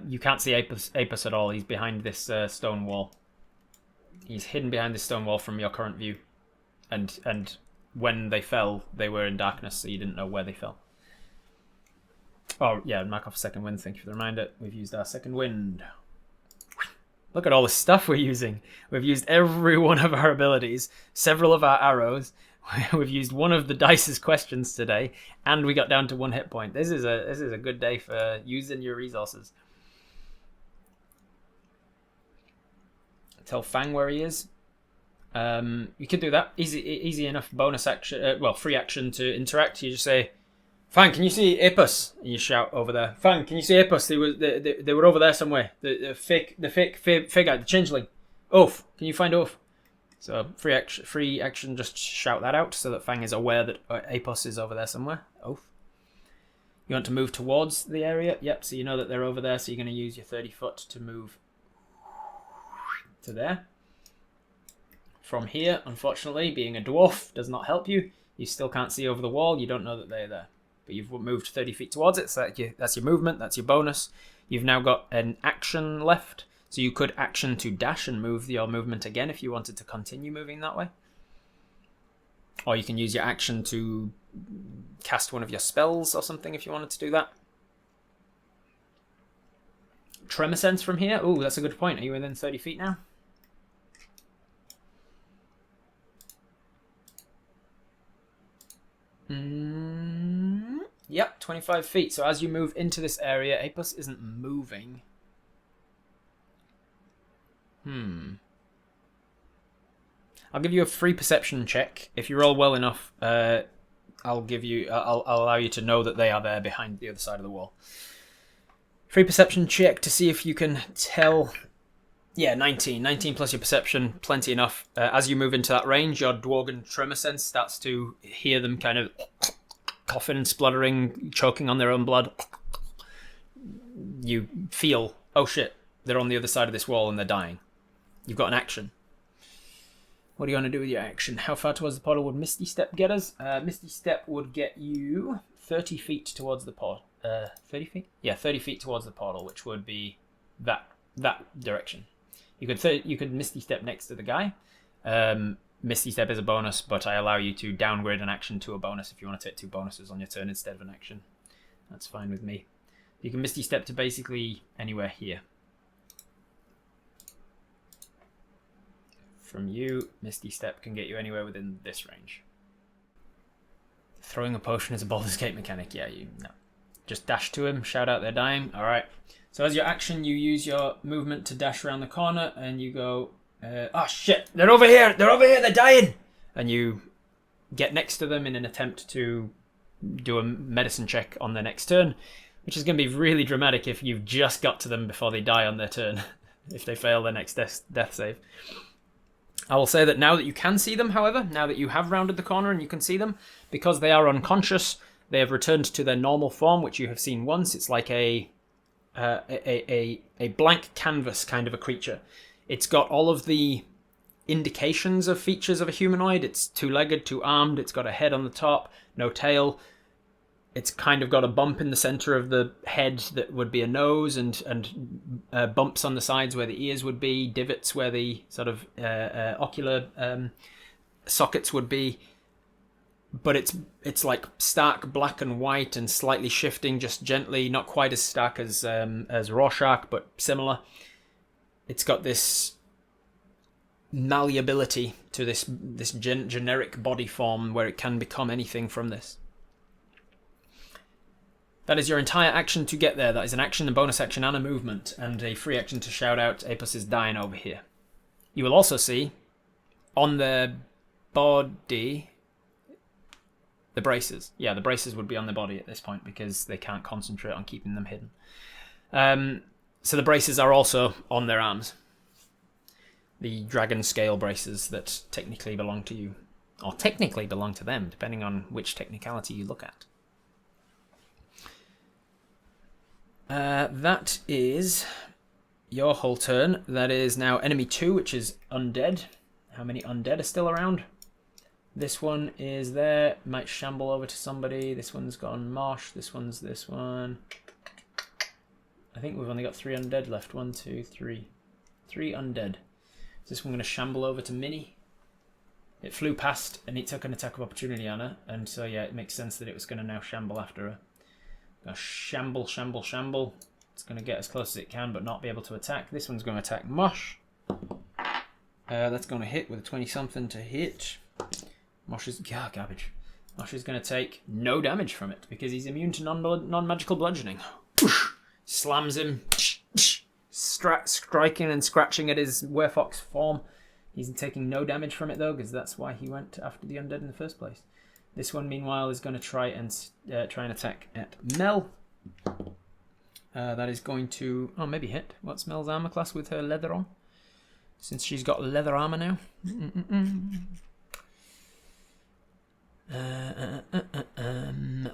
You can't see Apus at all. He's behind this stone wall. He's hidden behind this stone wall from your current view. And when they fell, they were in darkness, so you didn't know where they fell. Oh, yeah, mark off second wind. Thank you for the reminder. We've used our second wind. Look at all the stuff we're using. We've used every one of our abilities, several of our arrows. We've used one of the dice's questions today, and we got down to 1 hit point. This is a good day for using your resources. Tell Fang where he is. You could do that. Easy enough bonus action. Free action to interact. You just say, Fang, can you see Apus? And you shout over there. Fang, can you see Apus? They were over there somewhere. The fake figure, the changeling. Oaf, can you find Oaf? So free action, just shout that out so that Fang is aware that Apus is over there somewhere. Oaf. You want to move towards the area? Yep, so you know that they're over there, so you're going to use your 30 foot to move to there. From here, unfortunately, being a dwarf does not help you. You still can't see over the wall. You don't know that they're there. But you've moved 30 feet towards it, so that's your movement, that's your bonus. You've now got an action left, so you could action to dash and move your movement again if you wanted to continue moving that way. Or you can use your action to cast one of your spells or something if you wanted to do that. Tremor sense from here? Oh, that's a good point. Are you within 30 feet now? Yep, 25 feet. So as you move into this area, Apus isn't moving. I'll give you a free perception check. If you roll well enough, I'll allow you to know that they are there behind the other side of the wall. Free perception check to see if you can tell. Yeah, 19. 19 plus your perception, plenty enough. As you move into that range, your Dworgen tremor sense starts to hear them kind of coughing and spluttering, choking on their own blood. You feel, oh shit, they're on the other side of this wall and they're dying. You've got an action. What do you want to do with your action? How far towards the portal would Misty Step get us? Misty Step would get you 30 feet towards the portal. 30 feet? Yeah, 30 feet towards the portal, which would be that direction. You could Misty Step next to the guy. Misty Step is a bonus, but I allow you to downgrade an action to a bonus if you want to take 2 bonuses on your turn instead of an action. That's fine with me. You can Misty Step to basically anywhere here. From you, Misty Step can get you anywhere within this range. Throwing a potion is a Baldur's Gate mechanic. Yeah, no. Just dash to him, shout out they're dying. Alright. So as your action, you use your movement to dash around the corner, and you go, oh shit, they're over here, they're dying! And you get next to them in an attempt to do a medicine check on their next turn, which is going to be really dramatic if you've just got to them before they die on their turn, if they fail their next death save. I will say that now that you can see them, however, now that you have rounded the corner and you can see them, because they are unconscious, they have returned to their normal form, which you have seen once. It's like a blank canvas kind of a creature. It's got all of the indications of features of a humanoid. It's 2-legged, 2-armed. It's got a head on the top, no tail. It's kind of got a bump in the center of the head that would be a nose, and bumps on the sides where the ears would be, divots where the sort of ocular sockets would be. But it's like stark black and white and slightly shifting, just gently, not quite as stark as Rorschach, but similar. It's got this malleability to this generic body form where it can become anything from this. That is your entire action to get there. That is an action, a bonus action, and a movement, and a free action to shout out Apus is dying over here. You will also see on the body the braces. Yeah, the braces would be on the body at this point because they can't concentrate on keeping them hidden. So the braces are also on their arms. The dragon scale braces that technically belong to you, or technically belong to them, depending on which technicality you look at. That is your whole turn. That is now enemy 2, which is undead. How many undead are still around? This one is there. Might shamble over to somebody. This one's gone mosh. This one's this one. I think we've only got 3 undead left. 1, 2, 3. 3 undead. Is this one going to shamble over to Minnie? It flew past and it took an attack of opportunity on her. And so, yeah, it makes sense that it was going to now shamble after her. Shamble, shamble, shamble. It's going to get as close as it can, but not be able to attack. This one's going to attack Mosh. That's going to hit with a 20-something to hit. Mosh is... Yeah, garbage. Mosh is going to take no damage from it, because he's immune to non-magical bludgeoning. Slams him. Striking and scratching at his werewolf form. He's taking no damage from it, though, because that's why he went after the undead in the first place. This one, meanwhile, is going to try and attack at Mel. That is going to... Oh, maybe hit. What's Mel's armor class with her leather on? Since she's got leather armor now.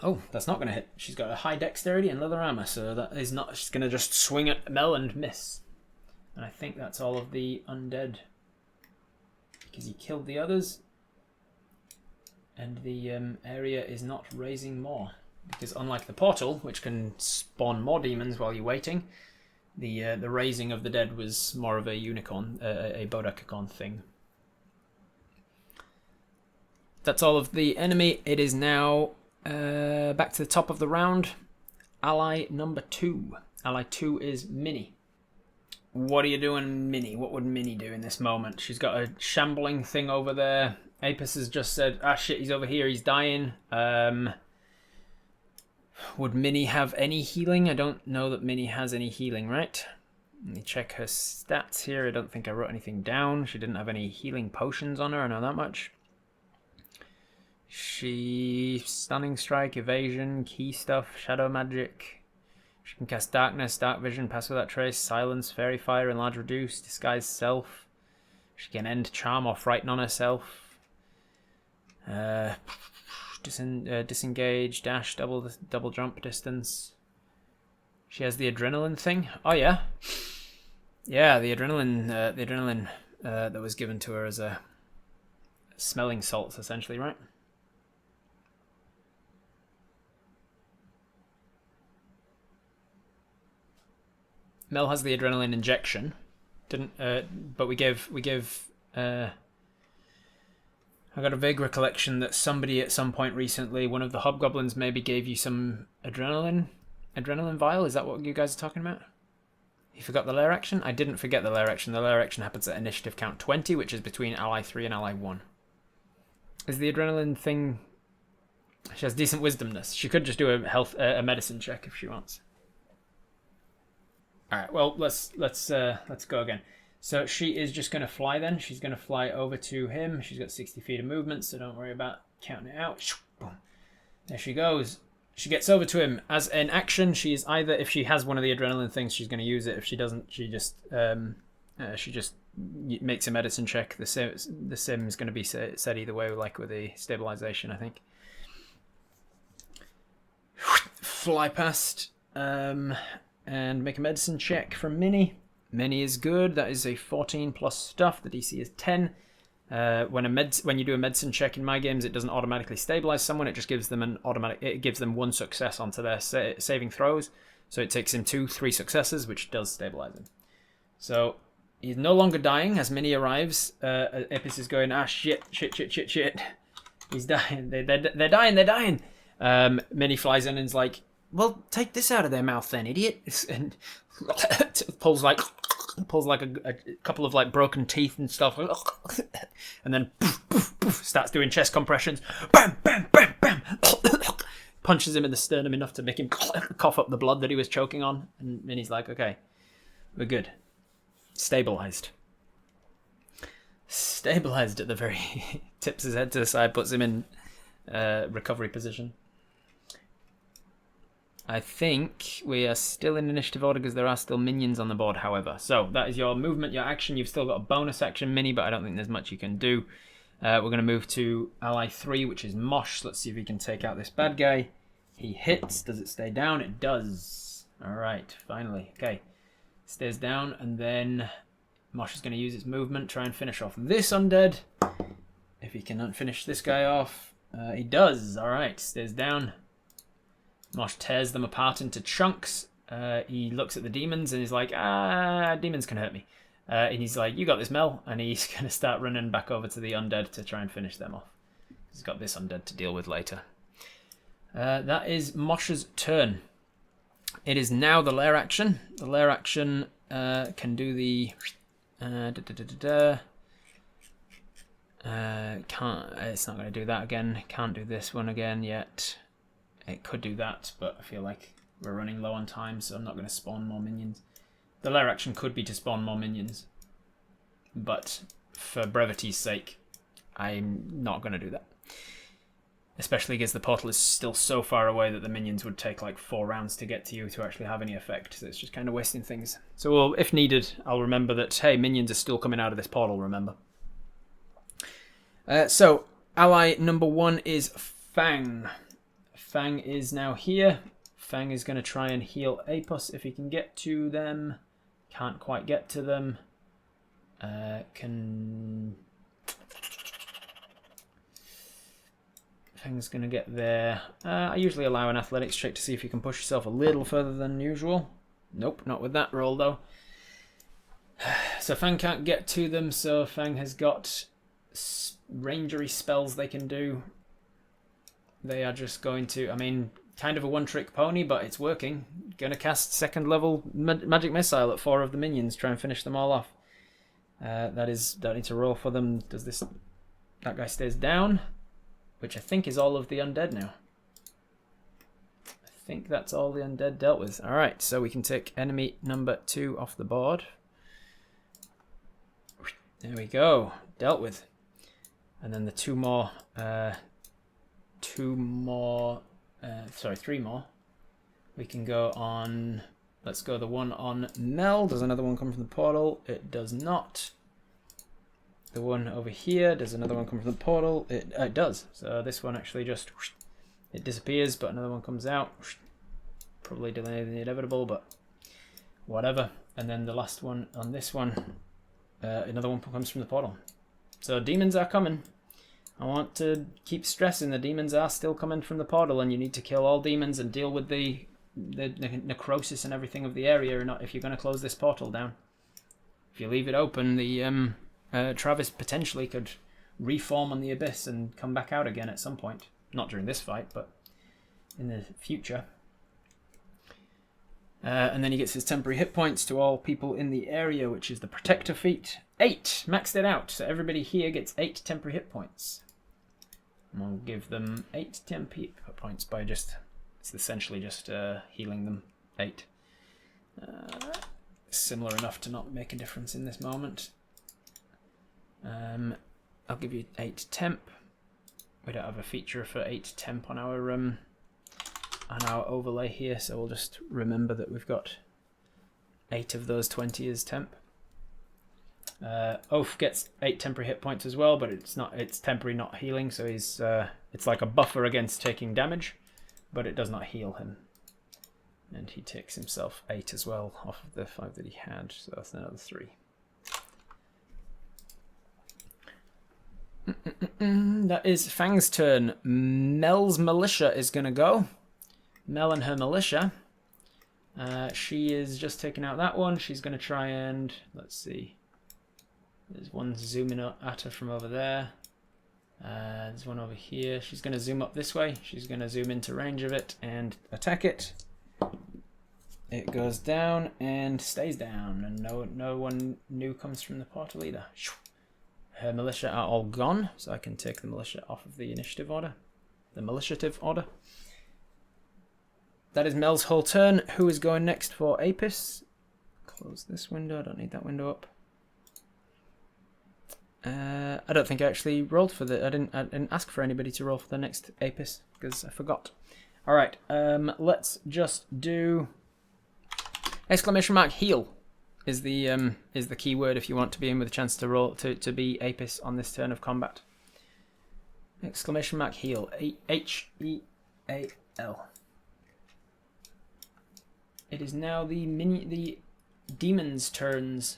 Oh, that's not going to hit. She's got a high dexterity and leather armor, so that is not... She's going to just swing at Mel and miss. And I think that's all of the undead. Because he killed the others. And the area is not raising more. Because unlike the portal, which can spawn more demons while you're waiting, the raising of the dead was more of a unicorn, a bodakicorn thing. That's all of the enemy. It is now back to the top of the round. Ally number 2. Ally 2 is Minnie. What are you doing, Minnie? What would Minnie do in this moment? She's got a shambling thing over there. Apus has just said, ah shit, he's over here, he's dying. Would Minnie have any healing? I don't know that Minnie has any healing, right? Let me check her stats here. I don't think I wrote anything down. She didn't have any healing potions on her, I know that much. She... Stunning Strike, Evasion, Key Stuff, Shadow Magic. She can cast Darkness, Dark Vision, Pass Without Trace, Silence, Fairy Fire, Enlarge Reduce, Disguise Self. She can end Charm or Frighten on herself. Disengage, dash, double jump distance. She has the adrenaline thing. Oh yeah, yeah, the adrenaline that was given to her as a smelling salts, essentially, right? Mel has the adrenaline injection. Didn't, but we gave. I got a vague recollection that somebody at some point recently, one of the hobgoblins maybe gave you some adrenaline vial. Is that what you guys are talking about? You forgot the lair action? I didn't forget the lair action. The lair action happens at initiative count 20, which is between ally 3 and ally 1. Is the adrenaline thing... She has decent wisdomness. She could just do a medicine check if she wants. Alright, well, let's go again. So she is just going to fly then. She's going to fly over to him. She's got 60 feet of movement, so don't worry about counting it out. There she goes. She gets over to him. As an action, she is either, if she has one of the adrenaline things, she's going to use it. If she doesn't, she just makes a medicine check. The sim is going to be set either way, like with the stabilization, I think. Fly past and make a medicine check from Minnie. Minnie is good. That is a 14 plus stuff. The DC is 10. When you do a medicine check in my games, it doesn't automatically stabilize someone. It just gives them it gives them one success onto their saving throws. So it takes him 2-3 successes, which does stabilize him. So he's no longer dying as Minnie arrives. Apus is going, shit. He's dying. They're dying. Minnie flies in and's like, well, take this out of their mouth then, idiot. And pulls like a couple of like broken teeth and stuff. And then starts doing chest compressions. Bam, bam, bam, bam. Punches him in the sternum enough to make him cough up the blood that he was choking on. And Minnie's like, okay, we're good. Stabilized at the very... tips his head to the side, puts him in recovery position. I think we are still in initiative order because there are still minions on the board, however. So that is your movement, your action. You've still got a bonus action, Minnie, but I don't think there's much you can do. We're going to move to ally 3, which is Mosh. Let's see if he can take out this bad guy. He hits. Does it stay down? It does. All right, finally. Okay. Stays down, and then Mosh is going to use its movement, try and finish off this undead. If he can finish this guy off, he does. All right, stays down. Mosh tears them apart into chunks. He looks at the demons and he's like, demons can hurt me. And he's like, you got this, Mel. And he's going to start running back over to the undead to try and finish them off. He's got this undead to deal with later. That is Mosh's turn. It is now the lair action. The lair action can do the... it's not going to do that again. Can't do this one again yet. It could do that, but I feel like we're running low on time, so I'm not going to spawn more minions. The lair action could be to spawn more minions, but for brevity's sake, I'm not going to do that. Especially because the portal is still so far away that the minions would take like 4 rounds to get to you to actually have any effect, so it's just kind of wasting things. So if needed, I'll remember that, hey, minions are still coming out of this portal, remember. So, ally number 1 is Fang. Fang is now here. Fang is going to try and heal Apus if he can get to them. Can't quite get to them. Fang's going to get there. I usually allow an athletics check to see if you can push yourself a little further than usual. Nope, not with that roll though. So Fang can't get to them, so Fang has got rangery spells they can do. They are just going to, I mean, kind of a one-trick pony, but it's working. Going to cast 2nd level magic missile at 4 of the minions, try and finish them all off. Don't need to roll for them. That guy stays down, which I think is all of the undead now. I think that's all the undead dealt with. All right, so we can take enemy number 2 off the board. There we go, dealt with. And then the 3 more. We can go on, let's go the one on Mel. Does another one come from the portal? It does not. The one over here, does another one come from the portal? It does. So this one actually just, it disappears, but another one comes out. Probably delaying the inevitable, but whatever. And then the last one on this one, another one comes from the portal. So demons are coming. I want to keep stressing the demons are still coming from the portal, and you need to kill all demons and deal with the necrosis and everything of the area, or not if you're going to close this portal down. If you leave it open, the Travis potentially could reform on the abyss and come back out again at some point. Not during this fight, but in the future. And then he gets his temporary hit points to all people in the area, which is the protector feat. 8! Maxed it out, so everybody here gets 8 temporary hit points. And we'll give them 8 temporary hit points by just, it's essentially just healing them 8. Similar enough to not make a difference in this moment. I'll give you 8 temp. We don't have a feature for 8 temp on our overlay here, so we'll just remember that we've got 8 of those 20 as temp. Oath gets 8 temporary hit points as well, but it's temporary, not healing, so he's it's like a buffer against taking damage, but it does not heal him. And he takes himself 8 as well off of the 5 that he had, so that's another 3. That is Fang's turn. Mel's militia is going to go. Mel and her militia. She is just taking out that one. She's going to try and... Let's see. There's one zooming at her from over there. There's one over here. She's going to zoom up this way. She's going to zoom into range of it and attack it. It goes down and stays down. And no one new comes from the portal either. Her militia are all gone, so I can take the militia off of the initiative order. The militiative order. That is Mel's whole turn. Who is going next for Apus? Close this window. I don't need that window up. I don't think I actually rolled for the... I didn't ask for anybody to roll for the next Apus, because I forgot. Alright, let's just do... Exclamation mark heal is the key word if you want to be in with a chance to roll to be Apus on this turn of combat. Exclamation mark heal. H-E-A-L. It is now the demons' turns.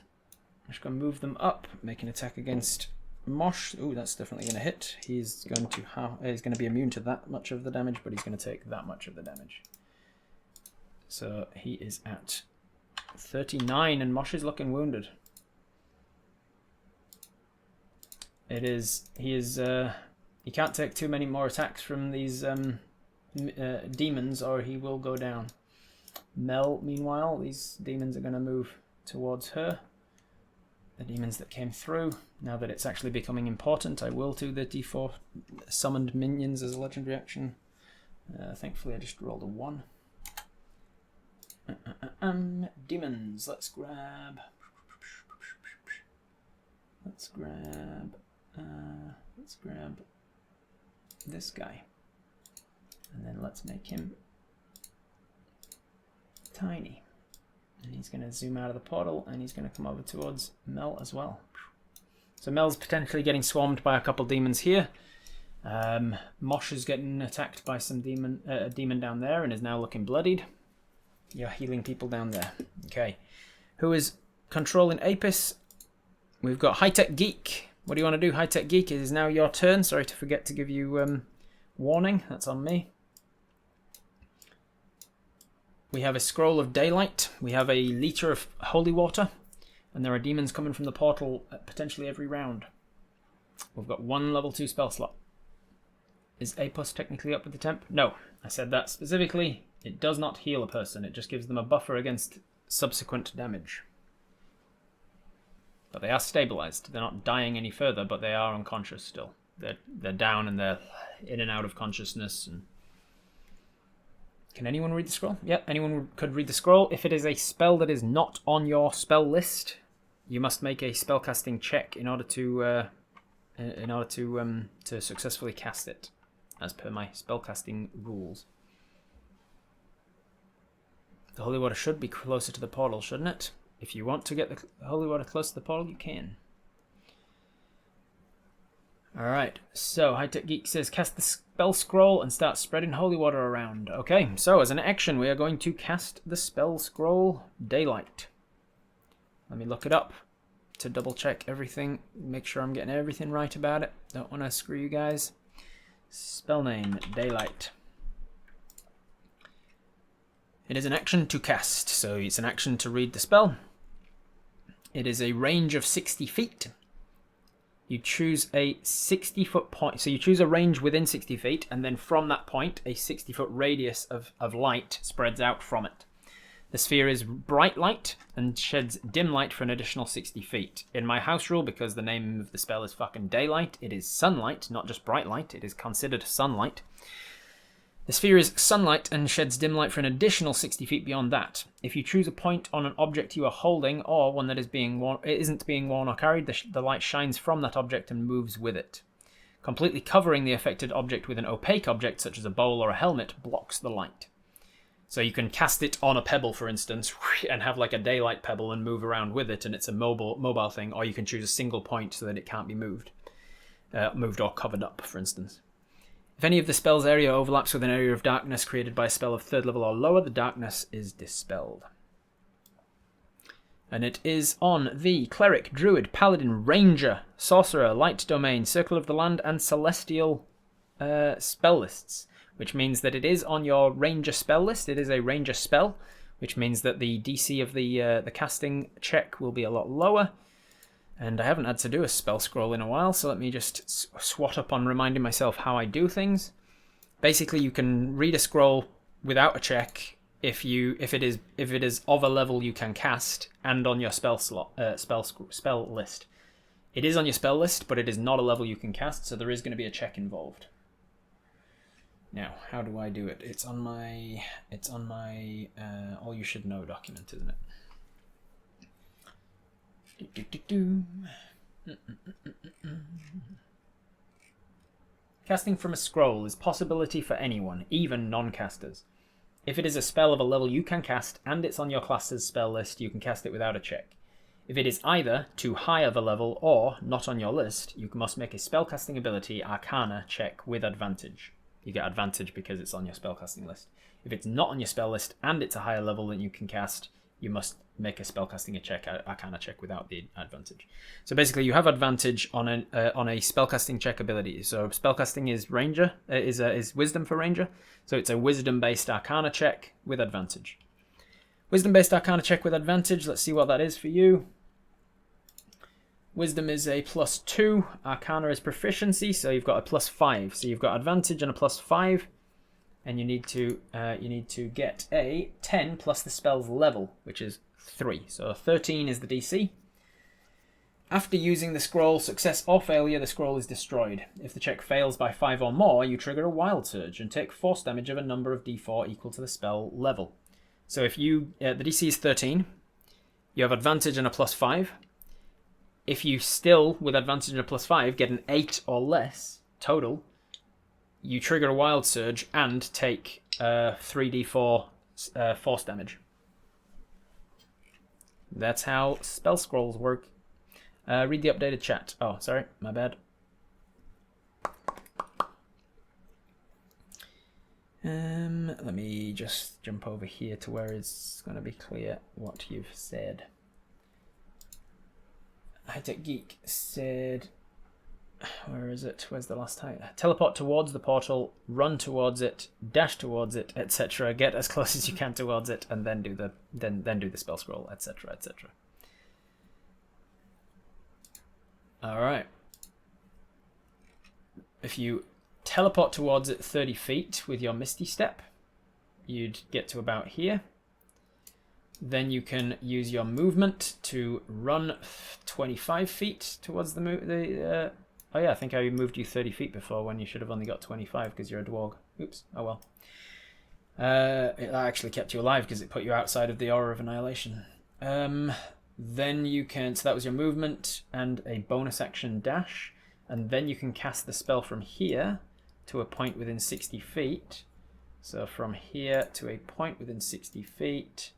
I'm just going to move them up, make an attack against Mosh. Ooh, that's definitely going to hit. He's going to be immune to that much of the damage, but he's going to take that much of the damage. So he is at 39, and Mosh is looking wounded. He can't take too many more attacks from these demons, or he will go down. Mel, meanwhile, these demons are going to move towards her. The demons that came through. Now that it's actually becoming important, I will do the D4 summoned minions as a legendary action. Thankfully, I just rolled a 1. Demons. Let's grab this guy, and then let's make him tiny. And he's going to zoom out of the portal, and he's going to come over towards Mel as well. So Mel's potentially getting swarmed by a couple demons here. Mosh is getting attacked by some demon down there and is now looking bloodied. You're healing people down there. Okay. Who is controlling Apus? We've got High Tech Geek. What do you want to do, High Tech Geek? It is now your turn. Sorry to forget to give you warning. That's on me. We have a scroll of daylight. We have a liter of holy water. And there are demons coming from the portal potentially every round. We've got 1 level 2 spell slot. Is Apus technically up with the temp? No. I said that specifically. It does not heal a person. It just gives them a buffer against subsequent damage. But they are stabilized. They're not dying any further, but they are unconscious still. They're down and they're in and out of consciousness. And can anyone read the scroll? Yep, anyone could read the scroll. If it is a spell that is not on your spell list, you must make a spellcasting check in order to successfully cast it, as per my spellcasting rules. The holy water should be closer to the portal, shouldn't it? If you want to get the holy water close to the portal, you can. Alright, so High Tech Geek says cast the spell scroll and start spreading holy water around. Okay, so as an action we are going to cast the spell scroll Daylight. Let me look it up to double check everything, make sure I'm getting everything right about it. Don't want to screw you guys. Spell name Daylight. It is an action to cast, so it's an action to read the spell. It is a range of 60 feet. You choose a 60-foot point, so you choose a range within 60 feet, and then from that point, a 60-foot radius of light spreads out from it. The sphere is bright light and sheds dim light for an additional 60 feet. In my house rule, because the name of the spell is fucking Daylight, it is sunlight, not just bright light. It is considered sunlight. The sphere is sunlight and sheds dim light for an additional 60 feet beyond that. If you choose a point on an object you are holding, or one that is isn't being worn or carried, the light shines from that object and moves with it. Completely covering the affected object with an opaque object, such as a bowl or a helmet, blocks the light. So you can cast it on a pebble, for instance, and have like a daylight pebble and move around with it, and it's a mobile thing, or you can choose a single point so that it can't be moved or covered up, for instance. If any of the spell's area overlaps with an area of darkness created by a spell of 3rd level or lower, the darkness is dispelled. And it is on the Cleric, Druid, Paladin, Ranger, Sorcerer, Light Domain, Circle of the Land, and Celestial spell lists. Which means that it is on your Ranger spell list. It is a Ranger spell, which means that the DC of the casting check will be a lot lower. And I haven't had to do a spell scroll in a while, so let me just swat up on reminding myself how I do things. Basically, you can read a scroll without a check if it is of a level you can cast and on your spell list. It is on your spell list, but it is not a level you can cast, so there is going to be a check involved. Now, how do I do it? It's on my all you should know document, isn't it? Casting from a scroll is possibility for anyone, even non-casters. If it is a spell of a level you can cast and it's on your class's spell list, you can cast it without a check. If it is either too high of a level or not on your list, you must make a spellcasting ability Arcana check with advantage. You get advantage because it's on your spellcasting list. If it's not on your spell list and it's a higher level than you can cast, you must make a spellcasting Arcana check without the advantage. So basically, you have advantage on a spellcasting check ability. So spellcasting is Ranger is Wisdom for Ranger. So it's a Wisdom-based Arcana check with advantage. Wisdom-based Arcana check with advantage. Let's see what that is for you. Wisdom is a +2. Arcana is proficiency, so you've got a +5. So you've got advantage and a +5. And you need to get a 10 plus the spell's level, which is 3. So 13 is the DC. After using the scroll, success or failure, the scroll is destroyed. If the check fails by 5 or more, you trigger a Wild Surge and take force damage of a number of d4 equal to the spell level. So if the DC is 13, you have advantage and a +5. If you still, with advantage and a +5, get an 8 or less total, you trigger a Wild Surge and take 3d4 force damage. That's how spell scrolls work. Read the updated chat. Oh, sorry, my bad. Let me just jump over here to where it's going to be clear what you've said. High-Tech Geek said... Where is it? Where's the last time? Teleport towards the portal, run towards it, dash towards it, etc. Get as close as you can towards it, and then do the spell scroll, etc., etc. All right. If you teleport towards it 30 feet with your Misty Step, you'd get to about here. Then you can use your movement to run 25 feet towards oh yeah, I think I moved you 30 feet before when you should have only got 25 because you're a dwarg. Oops, oh well. It actually kept you alive because it put you outside of the Aura of Annihilation. Then you can, so that was your movement and a bonus action dash. And then you can cast the spell from here to a point within 60 feet. So from here to a point within 60 feet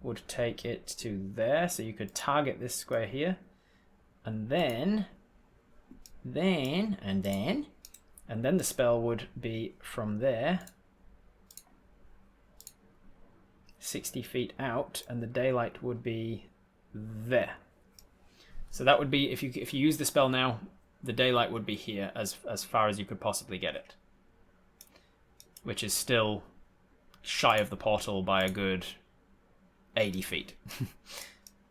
would take it to there. So you could target this square here. And then the spell would be from there 60 feet out, and the daylight would be there. So that would be, if you use the spell now, the daylight would be here as far as you could possibly get it, which is still shy of the portal by a good 80 feet.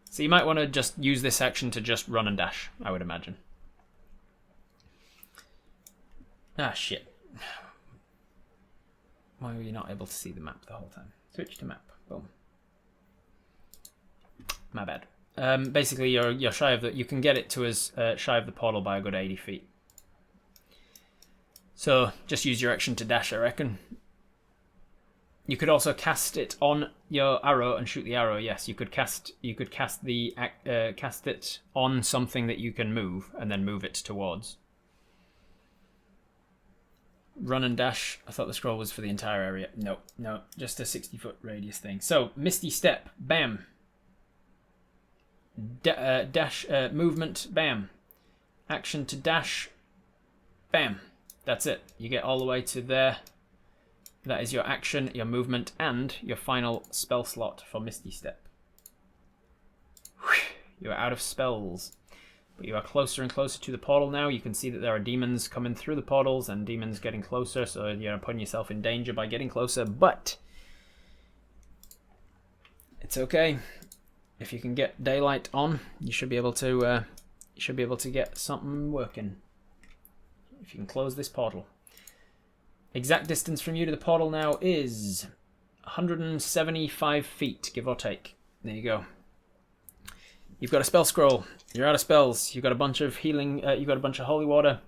So you might want to just use this action to just run and dash, I would imagine. Ah, shit. Why were you not able to see the map the whole time? Switch to map. Boom. My bad. Basically, you're shy of the... You can get it to as shy of the portal by a good 80 feet. So, just use your action to dash, I reckon. You could also cast it on your arrow and shoot the arrow. Yes, you could cast it on something that you can move and then move it towards. Run and dash. I thought the scroll was for the entire area. No, just a 60-foot radius thing. So, Misty Step, bam. Dash, movement, bam. Action to dash, bam. That's it. You get all the way to there. That is your action, your movement, and your final spell slot for Misty Step. You are out of spells. But you are closer and closer to the portal now. You can see that there are demons coming through the portals and demons getting closer, so you're putting yourself in danger by getting closer, but it's okay. If you can get daylight on, you should be able to get something working. If you can close this portal. Exact distance from you to the portal now is 175 feet, give or take. There you go. You've got a spell scroll. You're out of spells. You've got a bunch of healing. You've got a bunch of holy water.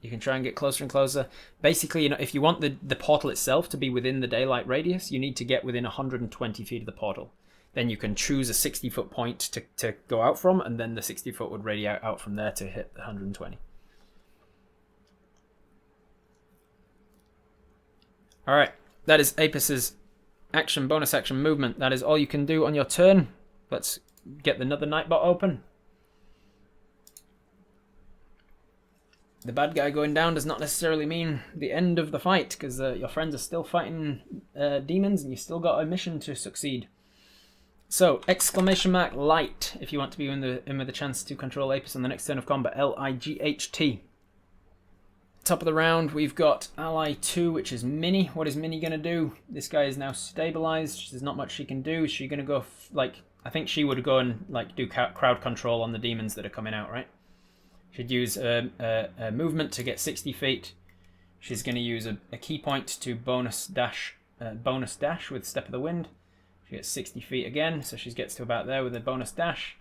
You can try and get closer and closer. Basically, if you want the portal itself to be within the daylight radius, you need to get within 120 feet of the portal. Then you can choose a 60-foot point to go out from, and then the 60-foot would radiate out from there to hit the 120. All right, that is Apus's action, bonus action, movement. That is all you can do on your turn. Let's get another Nightbot open. The bad guy going down does not necessarily mean the end of the fight, because your friends are still fighting demons, and you've still got a mission to succeed. So, !light if you want to be in with a chance to control Apus on the next turn of combat. L-I-G-H-T. Top of the round, we've got ally 2, which is Minnie. What is Minnie going to do? This guy is now stabilized. There's not much she can do. Is she going to go, I think she would go and do crowd control on the demons that are coming out, right? She'd use a movement to get 60 feet. She's going to use a key point to bonus dash with Step of the Wind. She gets 60 feet again, so she gets to about there with a bonus dash.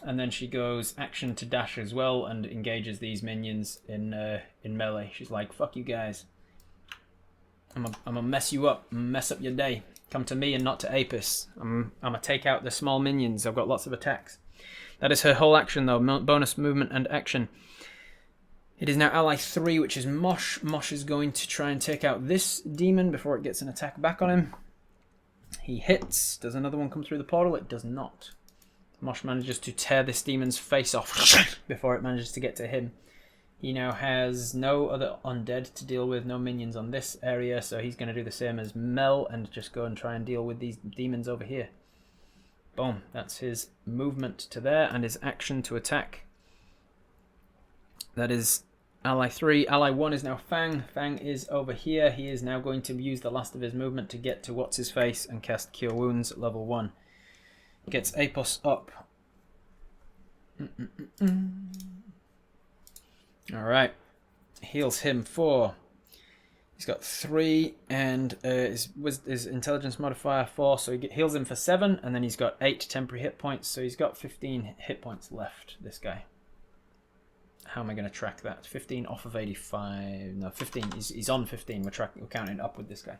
And then she goes action to dash as well and engages these minions in melee. She's like, fuck you guys. I'm gonna mess you up, mess up your day. Come to me and not to Apus. I'm gonna take out the small minions. I've got lots of attacks. That is her whole action though, bonus movement and action. It is now ally 3, which is Mosh. Mosh is going to try and take out this demon before it gets an attack back on him. He hits. Does another one come through the portal? It does not. Mosh manages to tear this demon's face off before it manages to get to him. He now has no other undead to deal with, no minions on this area, so he's going to do the same as Mel and just go and try and deal with these demons over here. Boom, that's his movement to there and his action to attack. That is ally 3. Ally 1 is now Fang. Fang is over here. He is now going to use the last of his movement to get to What's-His-Face and cast Cure Wounds at level 1. Gets Apus up. Alright. Heals him 4. He's got 3 and his intelligence modifier 4, so he heals him for 7, and then he's got 8 temporary hit points, so he's got 15 hit points left, this guy. How am I going to track that? 15 off of 85. No, 15. He's on 15. We're counting up with this guy.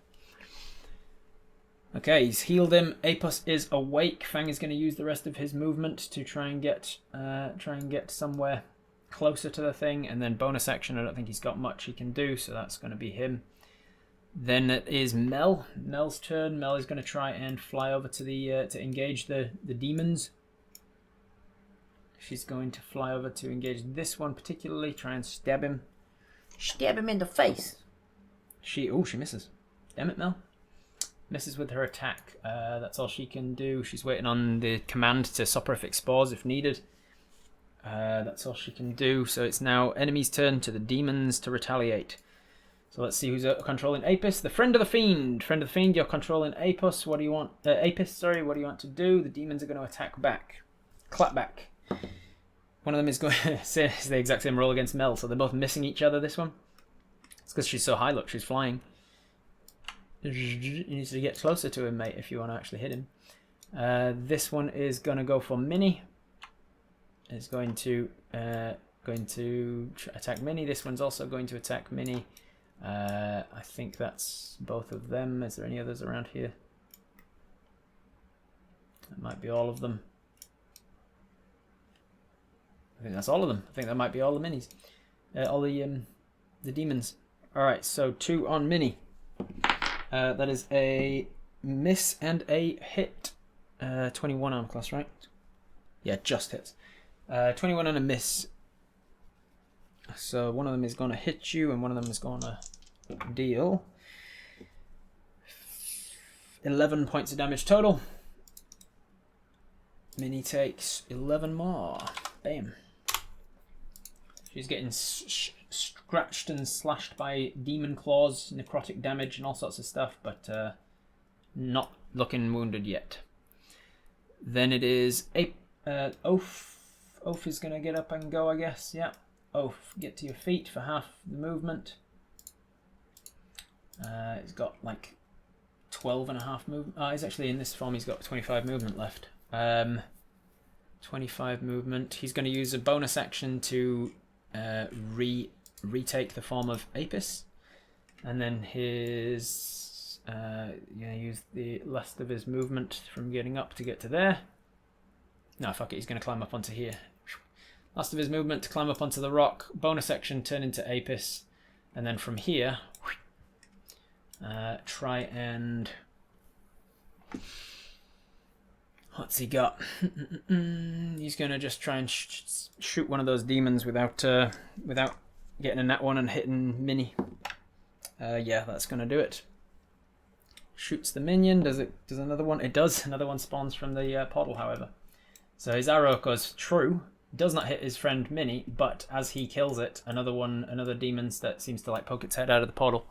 Okay, he's healed him. Apus is awake. Fang is going to use the rest of his movement to try and get somewhere closer to the thing, and then bonus action. I don't think he's got much he can do, so that's going to be him. Then it is Mel. Mel's turn. Mel is going to try and fly over to the to engage the demons. She's going to fly over to engage this one particularly. Try and stab him. Stab him in the face. She misses. Damn it, Mel. Misses with her attack. That's all she can do. She's waiting on the command to soporific spores if needed. That's all she can do. So it's now enemy's turn to the demons to retaliate. So let's see who's controlling Apus. The friend of the fiend. Friend of the fiend, you're controlling Apus. What do you want? Apus, sorry. What do you want to do? The demons are going to attack back. Clap back. One of them is going to say it's the exact same roll against Mel, so they're both missing each other. This one. It's because she's so high. Look, she's flying. You need to get closer to him, mate, if you want to actually hit him. This one is going to go for Minnie. It's going to attack Minnie. This one's also going to attack Minnie. I think that's both of them. Is there any others around here? That might be all of them. I think that's all of them. I think that might be all the minis. All the demons. Alright, so 2 on Minnie. That is a miss and a hit. 21 arm class, right? Yeah, just hits. 21 and a miss. So one of them is going to hit you and one of them is going to deal 11 points of damage total. Minnie takes 11 more. Bam. She's getting scratched and slashed by demon claws, necrotic damage, and all sorts of stuff, but not looking wounded yet. Then it is Oaf. Oaf is going to get up and go, I guess. Yeah. Oaf, get to your feet for half the movement. He's got like 12.5 movement. Oh, he's actually in this form, he's got 25 movement left. 25 movement. He's going to use a bonus action to retake the form of Apus. And then his... use the last of his movement from getting up to get to there. No, fuck it, he's going to climb up onto here. Last of his movement to climb up onto the rock. Bonus action, turn into Apus. And then from here, try and... What's he got? He's going to just try and shoot one of those demons without getting a nat one and hitting Minnie. Yeah, that's going to do it. Shoots the minion. Does another one? It does. Another one spawns from the portal, however. So his arrow goes true. Does not hit his friend Minnie, but as he kills it, another demon that seems to like poke its head out of the portal.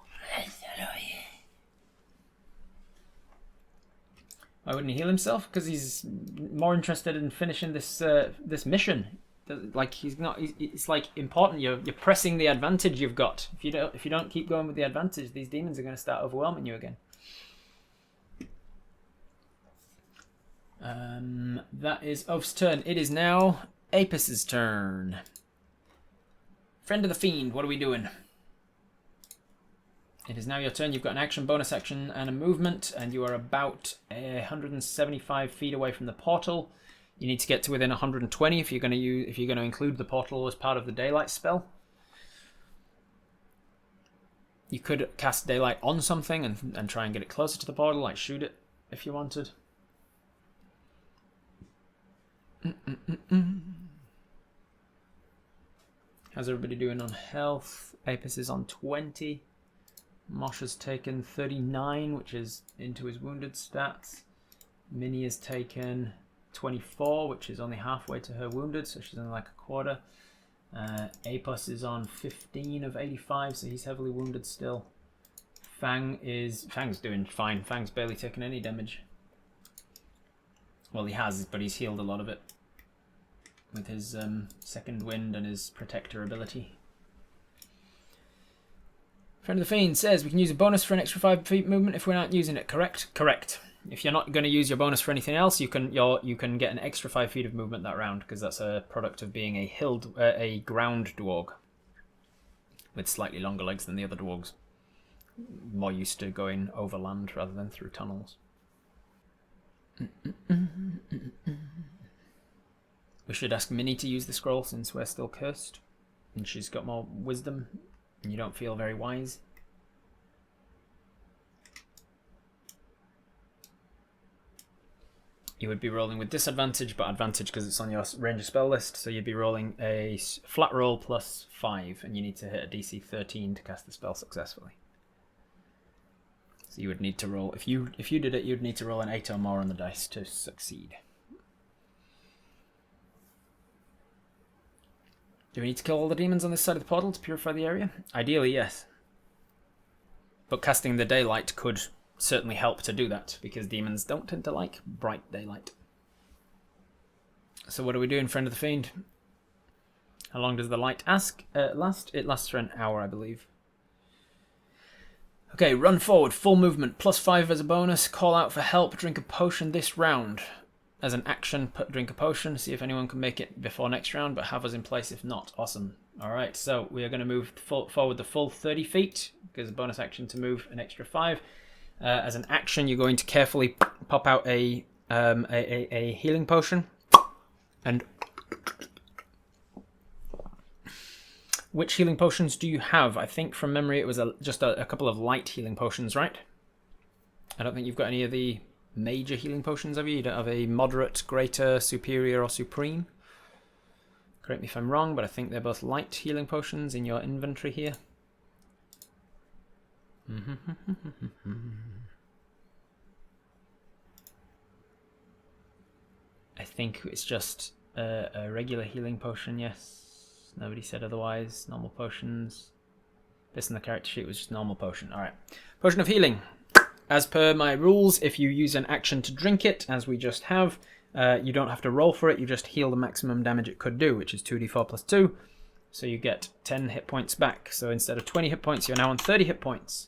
Why wouldn't he heal himself? Because he's more interested in finishing this this mission. Like he's not. It's like important. You're pressing the advantage you've got. If you don't keep going with the advantage, these demons are going to start overwhelming you again. That is Oaf's turn. It is now Apus's turn. Friend of the Fiend, what are we doing? It is now your turn. You've got an action, bonus action, and a movement, and you are about 175 feet away from the portal. You need to get to within 120 if you're going to include the portal as part of the daylight spell. You could cast daylight on something and try and get it closer to the portal, like shoot it if you wanted. How's everybody doing on health? Apus is on 20. Mosh has taken 39, which is into his wounded stats. Minnie has taken 24, which is only halfway to her wounded, so she's only like a quarter. Apus is on 15 of 85, so he's heavily wounded still. Fang's doing fine. Fang's barely taken any damage. Well, he has, but he's healed a lot of it with his second wind and his protector ability. Friend of the Fiend says we can use a bonus for an extra 5 feet movement if we're not using it. Correct? Correct. If you're not going to use your bonus for anything else, you can get an extra 5 feet of movement that round, because that's a product of being a ground dwarg with slightly longer legs than the other dwargs. More used to going overland rather than through tunnels. We should ask Minnie to use the scroll since we're still cursed and she's got more wisdom and you don't feel very wise. You would be rolling with disadvantage, but advantage because it's on your ranger spell list, so you'd be rolling a flat roll plus 5 and you need to hit a DC 13 to cast the spell successfully. So you would need to roll, if you did it, you'd need to roll an 8 or more on the dice to succeed. Do we need to kill all the demons on this side of the portal to purify the area? Ideally, yes. But casting the daylight could certainly help to do that, because demons don't tend to like bright daylight. So what are we doing, Friend of the Fiend? How long does the light last? It lasts for an hour, I believe. Okay, run forward, full movement, plus 5 as a bonus, call out for help, drink a potion this round. As an action, drink a potion, see if anyone can make it before next round, but have us in place if not. Awesome. Alright, so we are going to move forward the full 30 feet, because a bonus action to move an extra 5. As an action, you're going to carefully pop out a healing potion. And which healing potions do you have? I think from memory it was just a couple of light healing potions, right? I don't think you've got any of the major healing potions, have you? You don't have a moderate, greater, superior, or supreme? Correct me if I'm wrong, but I think they're both light healing potions in your inventory here. I think it's just a regular healing potion, yes. Nobody said otherwise. Normal potions. This in the character sheet was just normal potion. Alright. Potion of healing. As per my rules, if you use an action to drink it, as we just have, you don't have to roll for it, you just heal the maximum damage it could do, which is 2d4 plus 2. So you get 10 hit points back. So instead of 20 hit points, you're now on 30 hit points.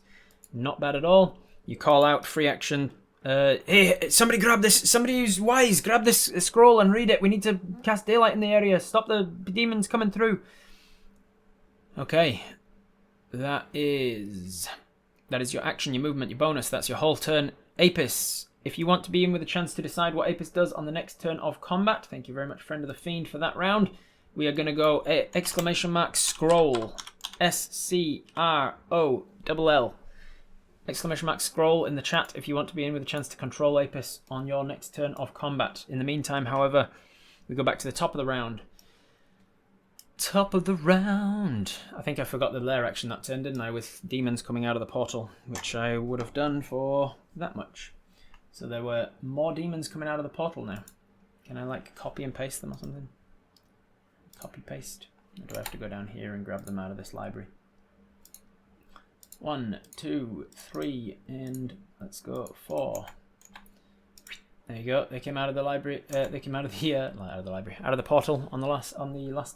Not bad at all. You call out free action. Hey, somebody grab this. Somebody who's wise, grab this scroll and read it. We need to cast daylight in the area. Stop the demons coming through. Okay. That is your action, your movement, your bonus. That's your whole turn. Apus. If you want to be in with a chance to decide what Apus does on the next turn of combat, thank you very much, Friend of the Fiend, for that round. We are going to go !scroll. SCROLL. !scroll in the chat if you want to be in with a chance to control Apus on your next turn of combat. In the meantime, however, we go back to the top of the round. Top of the round. I think I forgot the lair action that turn, didn't I? With demons coming out of the portal, which I would have done for that much. So there were more demons coming out of the portal now. Can I like copy and paste them or something? Copy paste. Or do I have to go down here and grab them out of this library? 1, 2, 3, and let's go 4. There you go. They came out of the library. They came out of the portal on the last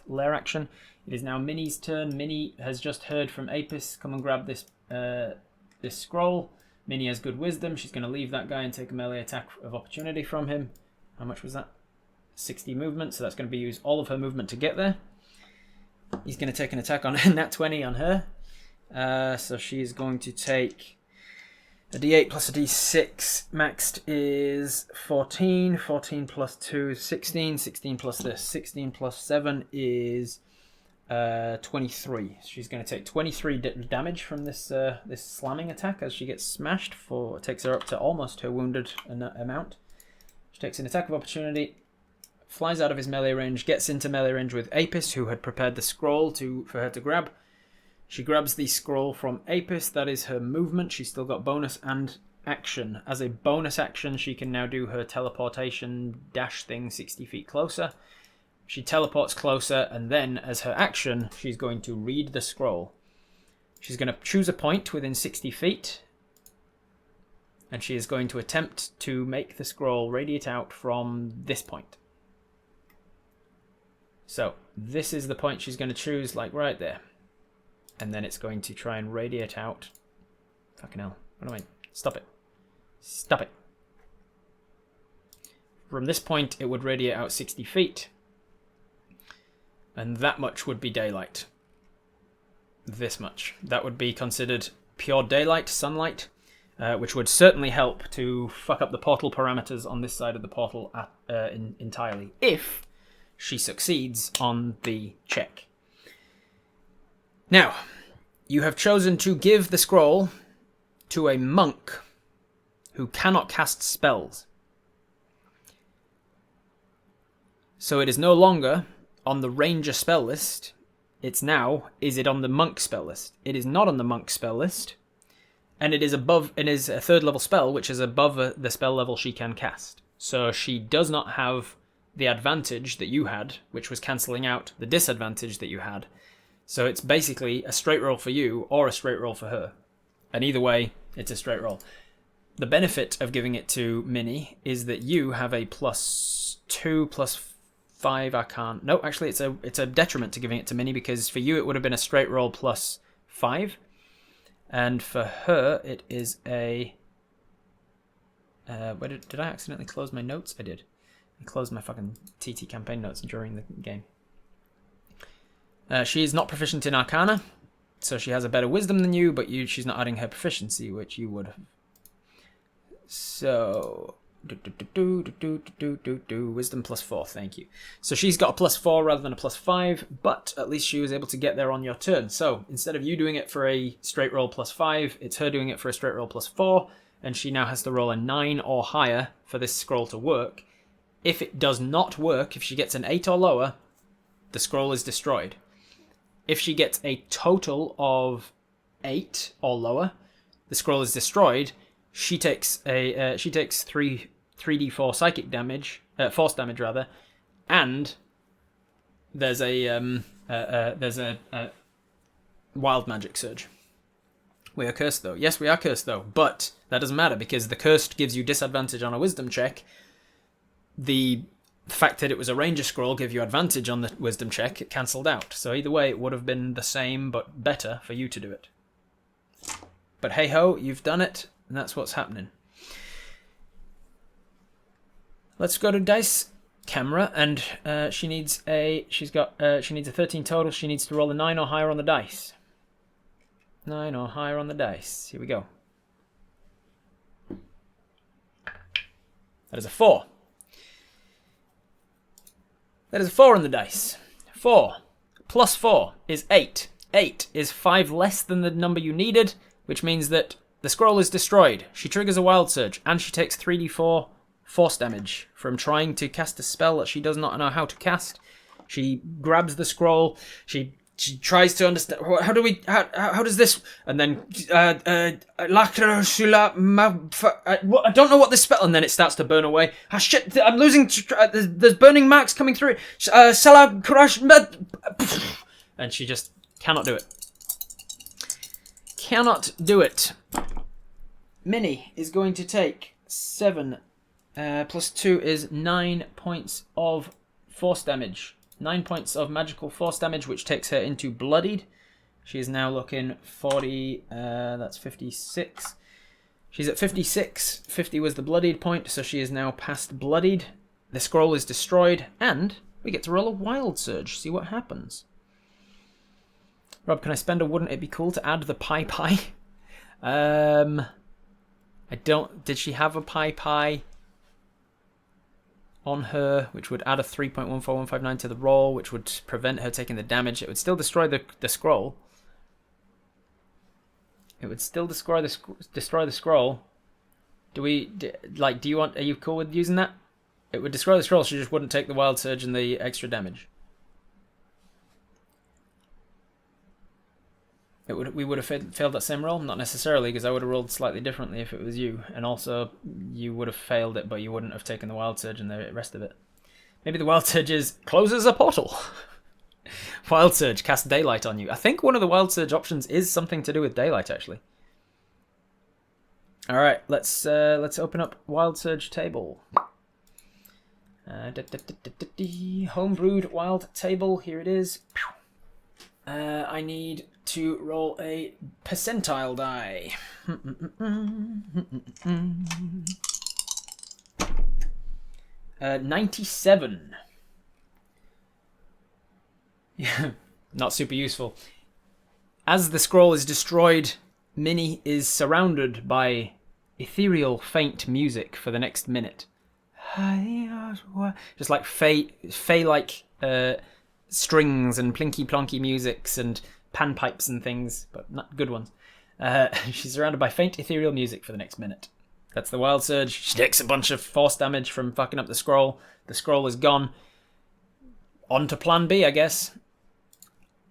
lair action. It is now Minnie's turn. Minnie has just heard from Apus. Come and grab this this scroll. Minnie has good wisdom. She's going to leave that guy and take a melee attack of opportunity from him. How much was that? 60 movement. So that's going to be use all of her movement to get there. He's going to take an attack on nat 20 on her. So she's going to take a d8 plus a d6. Maxed is 14. 14 plus 2 is 16. 16 plus this. 16 plus 7 is 23. She's going to take 23 damage from this this slamming attack as she gets smashed. It takes her up to almost her wounded amount. She takes an attack of opportunity, flies out of his melee range, gets into melee range with Apus, who had prepared the scroll for her to grab. She grabs the scroll from Apus. That is her movement. She's still got bonus and action. As a bonus action, she can now do her teleportation dash thing 60 feet closer. She teleports closer, and then as her action, she's going to read the scroll. She's going to choose a point within 60 feet, and she is going to attempt to make the scroll radiate out from this point. So this is the point she's going to choose, like right there. And then it's going to try and radiate out. Fucking hell. What do I mean? Stop it. Stop it. From this point, it would radiate out 60 feet. And that much would be daylight. This much. That would be considered pure daylight, sunlight, which would certainly help to fuck up the portal parameters on this side of the portal entirely, if she succeeds on the check. Now, you have chosen to give the scroll to a monk who cannot cast spells. So it is no longer on the ranger spell list. It's now, is it on the monk spell list? It is not on the monk spell list. And it is above, it is a third level spell, which is above the spell level she can cast. So she does not have the advantage that you had, which was cancelling out the disadvantage that you had. So it's basically a straight roll for you or a straight roll for her. And either way, it's a straight roll. The benefit of giving it to Minnie is that you have a +2, +5, I can't... No, actually, it's a detriment to giving it to Minnie, because for you it would have been a straight roll +5. And for her, it is a... did I accidentally close my notes? I did. I closed my fucking TT campaign notes during the game. She is not proficient in Arcana, so she has a better wisdom than you, but she's not adding her proficiency, which you would have. So, wisdom +4, thank you. So she's got a +4 rather than a +5, but at least she was able to get there on your turn. So instead of you doing it for a straight roll +5, it's her doing it for a straight roll +4, and she now has to roll a 9 or higher for this scroll to work. If it does not work, if she gets an 8 or lower, the scroll is destroyed. If she gets a total of 8 or lower, the scroll is destroyed. She takes 3 3d4 psychic damage, force damage rather, and there's a wild magic surge. We are cursed though. Yes, we are cursed though, but that doesn't matter because the cursed gives you disadvantage on a wisdom check. The fact that it was a ranger scroll gave you advantage on the wisdom check. It cancelled out. So either way, it would have been the same but better for you to do it. But hey ho, you've done it, and that's what's happening. Let's go to dice camera, and she needs a 13 total. She needs to roll a 9 or higher on the dice. 9 or higher on the dice. Here we go. That is a 4. That is a 4 on the dice. 4 plus 4 is 8. 8 is 5 less than the number you needed, which means that the scroll is destroyed. She triggers a wild surge, and she takes 3d4 force damage from trying to cast a spell that she does not know how to cast. She grabs the scroll. She tries to understand how does this, and then I don't know what this spell, and then it starts to burn away. Ah shit, I'm losing. There's burning marks coming through it. And she just cannot do it. Cannot do it. Minnie is going to take 7 plus 2 is 9 points of force damage. 9 points of magical force damage, which takes her into bloodied. She is now looking 40, that's 56. She's at 56. 50 was the bloodied point, so she is now past bloodied. The scroll is destroyed, and we get to roll a wild surge, see what happens. Rob, can I spend a wouldn't it be cool to add the pie? I don't... Did she have a pie on her, which would add a 3.14159 to the roll, which would prevent her taking the damage? It would still destroy the scroll. It would still destroy the scroll. Do you want... Are you cool with using that? It would destroy the scroll, she just wouldn't take the wild surge and the extra damage. We would have failed that same roll? Not necessarily, because I would have rolled slightly differently if it was you. And also, you would have failed it, but you wouldn't have taken the wild surge and the rest of it. Maybe the wild surge is closes a portal. Wild surge, cast daylight on you. I think one of the wild surge options is something to do with daylight, actually. Alright, let's open up wild surge table. Homebrewed wild table, here it is. I need to roll a percentile die. 97. Yeah, not super useful. As the scroll is destroyed, Minnie is surrounded by ethereal, faint music for the next minute. Just like Fey-like strings and plinky-plonky musics and panpipes and things, but not good ones. She's surrounded by faint ethereal music for the next minute. That's the wild surge. She takes a bunch of force damage from fucking up the scroll. The scroll is gone. On to plan B, I guess.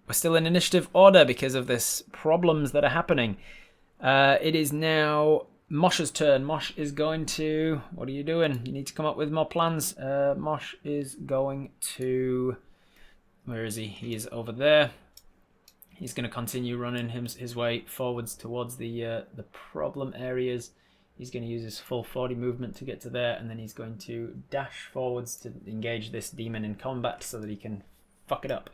We're still in initiative order because of this problems that are happening. It is now Mosh's turn. Mosh is going to... What are you doing? You need to come up with more plans. Mosh is going to... Where is he? He is over there. He's going to continue running his way forwards towards the problem areas. He's going to use his full 40 movement to get to there, and then he's going to dash forwards to engage this demon in combat so that he can fuck it up.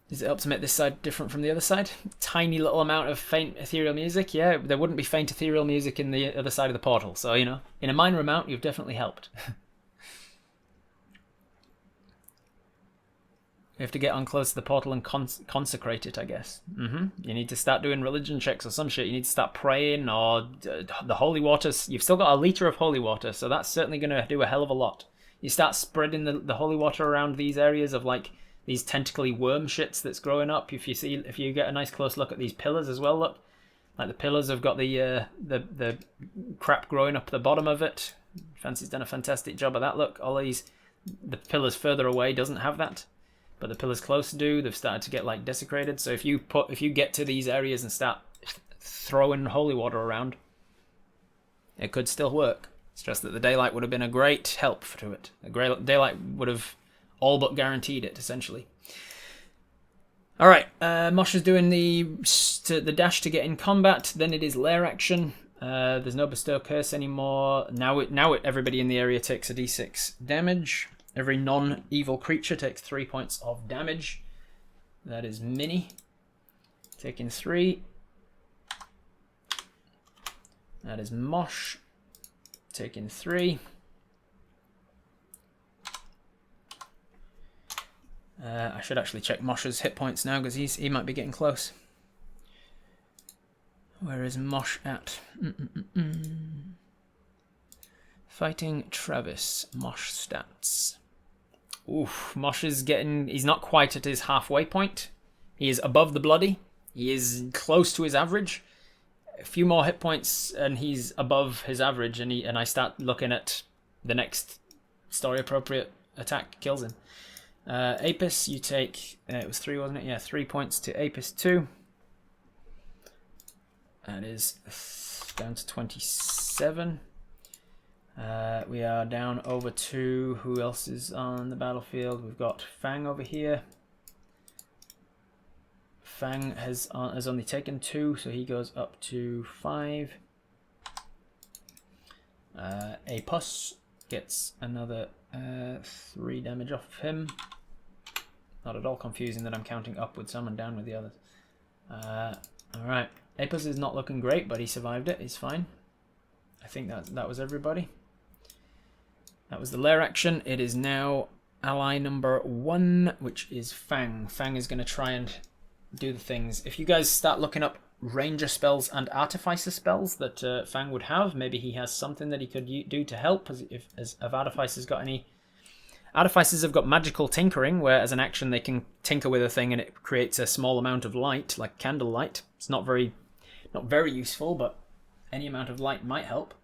Does it help to make this side different from the other side? Tiny little amount of faint ethereal music. Yeah, there wouldn't be faint ethereal music in the other side of the portal. So, you know, in a minor amount, you've definitely helped. You have to get on close to the portal and consecrate it, I guess. You need to start doing religion checks or some shit. You need to start praying, or the holy water. You've still got a liter of holy water, so that's certainly going to do a hell of a lot. You start spreading the holy water around these areas of like these tentacly worm shits that's growing up. If you get a nice close look at these pillars as well, look, like the pillars have got the crap growing up the bottom of it. Fancy's done a fantastic job of that. Look, all the pillars further away doesn't have that. But the pillars close do. They've started to get like desecrated. So if you get to these areas and start throwing holy water around, It could still work. It's just that the daylight would have been a great help to it. Daylight would have all but guaranteed it, essentially. All right, Mosh is doing the dash to get in combat. Then it is lair action. There's no bestow curse anymore. Now everybody in the area takes a d6 damage. Every non-evil creature takes 3 points of damage. That is Minnie taking 3. That is Mosh taking 3. I should actually check Mosh's hit points now because he might be getting close. Where is Mosh at? Fighting Travis. Mosh stats. Oof, Mosh is getting... He's not quite at his halfway point. He is above the bloody. He is close to his average. A few more hit points and he's above his average, and I start looking at the next story appropriate attack kills him. Apus, you take... it was 3, wasn't it? Yeah, 3 points to Apus 2. That is down to 27. We are down over to... Who else is on the battlefield? We've got Fang over here. Fang has only taken 2, so he goes up to 5. Apus gets another 3 damage off of him. Not at all confusing that I'm counting up with some and down with the others. Alright, Apus is not looking great, but he survived it. He's fine. I think that was everybody. That was the lair action. It is now ally number 1, which is Fang. Fang is going to try and do the things. If you guys start looking up ranger spells and artificer spells that Fang would have, maybe he has something that he could do to help. If artificers got any... Artificers have got magical tinkering, where as an action they can tinker with a thing and it creates a small amount of light, like candle light. It's not very useful, but any amount of light might help.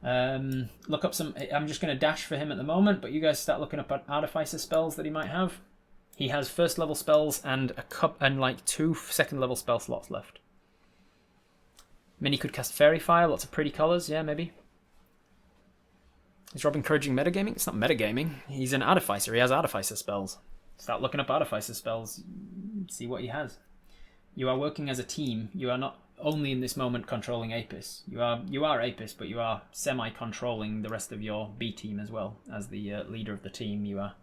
Look up some... I'm just going to dash for him at the moment, but you guys start looking up at artificer spells that he might have. He has first level spells and like 2 second level spell slots left. Minnie could cast Fairy Fire, lots of pretty colours, yeah, maybe. Is Rob encouraging metagaming? It's not metagaming. He's an artificer, he has artificer spells. Start looking up artificer spells, see what he has. You are working as a team. You are not only in this moment controlling Apus. You are Apus, but you are semi-controlling the rest of your BeeTeam as well. As the leader of the team, you are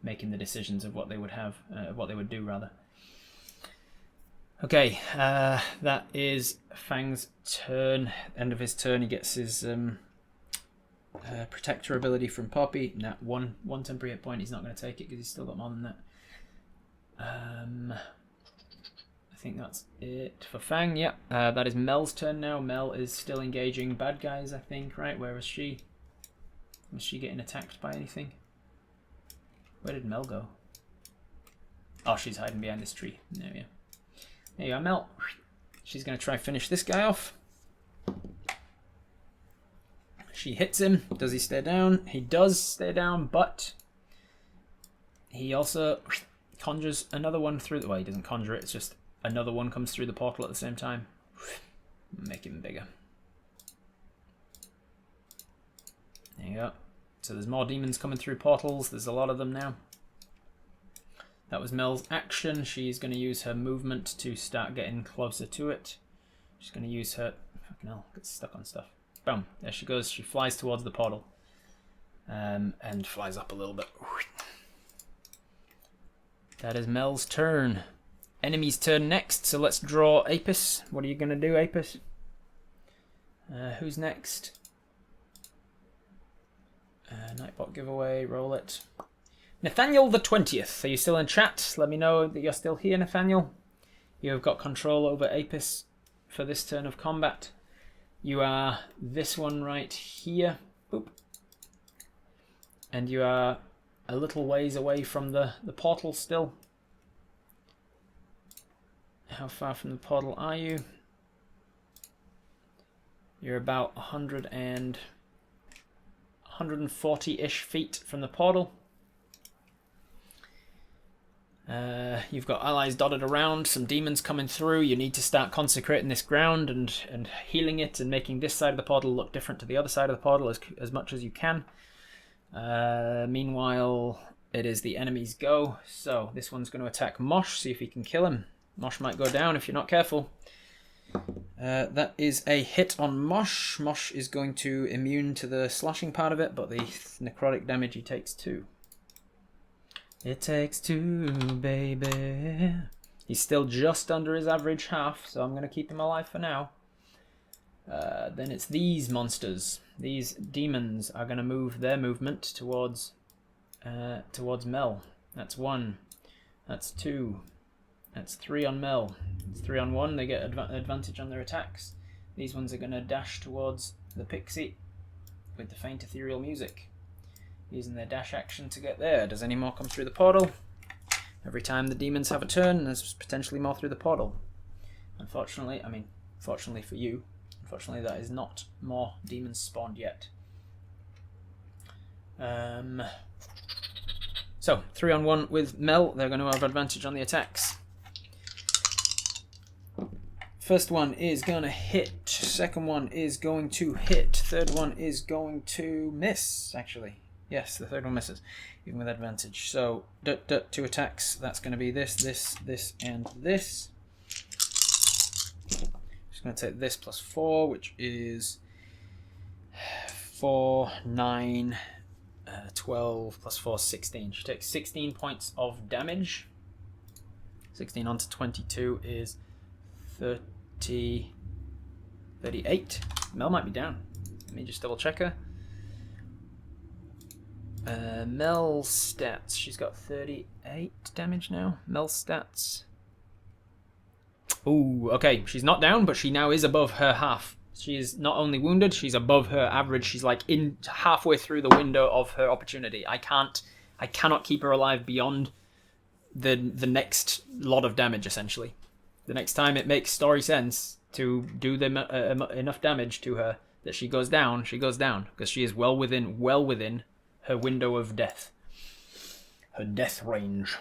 making the decisions of what they would have, what they would do rather. Okay, that is Fang's turn. End of his turn, he gets his protector ability from Poppy. Nah, one temporary hit point. He's not going to take it because he's still got more than that. I think that's it for Fang. Yep, that is Mel's turn now. Mel is still engaging bad guys, I think. Right, where was she? Was she getting attacked by anything? Where did Mel go? Oh, she's hiding behind this tree. There we are. There you are, Mel. She's going to try and finish this guy off. She hits him. Does he stay down? He does stay down, but he also conjures another one through the... Well, he doesn't conjure it. It's just another one comes through the portal at the same time. Make him bigger. There you go. So there's more demons coming through portals. There's a lot of them now. That was Mel's action. She's going to use her movement to start getting closer to it. She's going to use her... Fucking hell, gets stuck on stuff. Boom. There she goes. She flies towards the portal. And flies up a little bit. That is Mel's turn. Enemy's turn next. So let's draw Apus. What are you going to do, Apus? Who's next? Nightbot giveaway, roll it. Nathaniel the 20th. Are you still in chat? Let me know that you're still here, Nathaniel. You have got control over Apus for this turn of combat. You are this one right here. Boop. And you are a little ways away from the portal still. How far from the portal are you? You're about 140-ish feet from the portal. You've got allies dotted around, some demons coming through. You need to start consecrating this ground and healing it and making this side of the portal look different to the other side of the portal as much as you can. Meanwhile, it is the enemy's go. So this one's going to attack Mosh, see if he can kill him. Mosh might go down if you're not careful. That is a hit on Mosh. Mosh is going to immune to the slashing part of it, but the necrotic damage he takes 2. It takes 2, baby. He's still just under his average half, so I'm going to keep him alive for now. Then it's these monsters. These demons are going to move their movement towards Mel. That's 1. That's 2. That's 3 on Mel. It's 3 on 1. They get advantage on their attacks. These ones are going to dash towards the pixie with the faint ethereal music, using their dash action to get there. Does any more come through the portal? Every time the demons have a turn, there's potentially more through the portal. Unfortunately, fortunately for you, unfortunately that is not more demons spawned yet. So, 3 on 1 with Mel. They're going to have advantage on the attacks. First one is going to hit. Second one is going to hit. Third one is going to miss, actually. Yes, the third one misses, even with advantage. So, 2 attacks. That's going to be this, and this. Just going to take this plus 4, which is 4, 9, 12, plus 4, 16. She takes 16 points of damage. 16 onto 22 is 38. Mel might be down. Let me just double check her. Mel stats. She's got 38 damage now. Mel stats. Ooh, okay. She's not down, but she now is above her half. She is not only wounded, she's above her average. She's like in halfway through the window of her opportunity. I cannot keep her alive beyond the next lot of damage, essentially. The next time it makes story sense to do enough damage to her that she goes down, because she is well within her window of death. Her death range.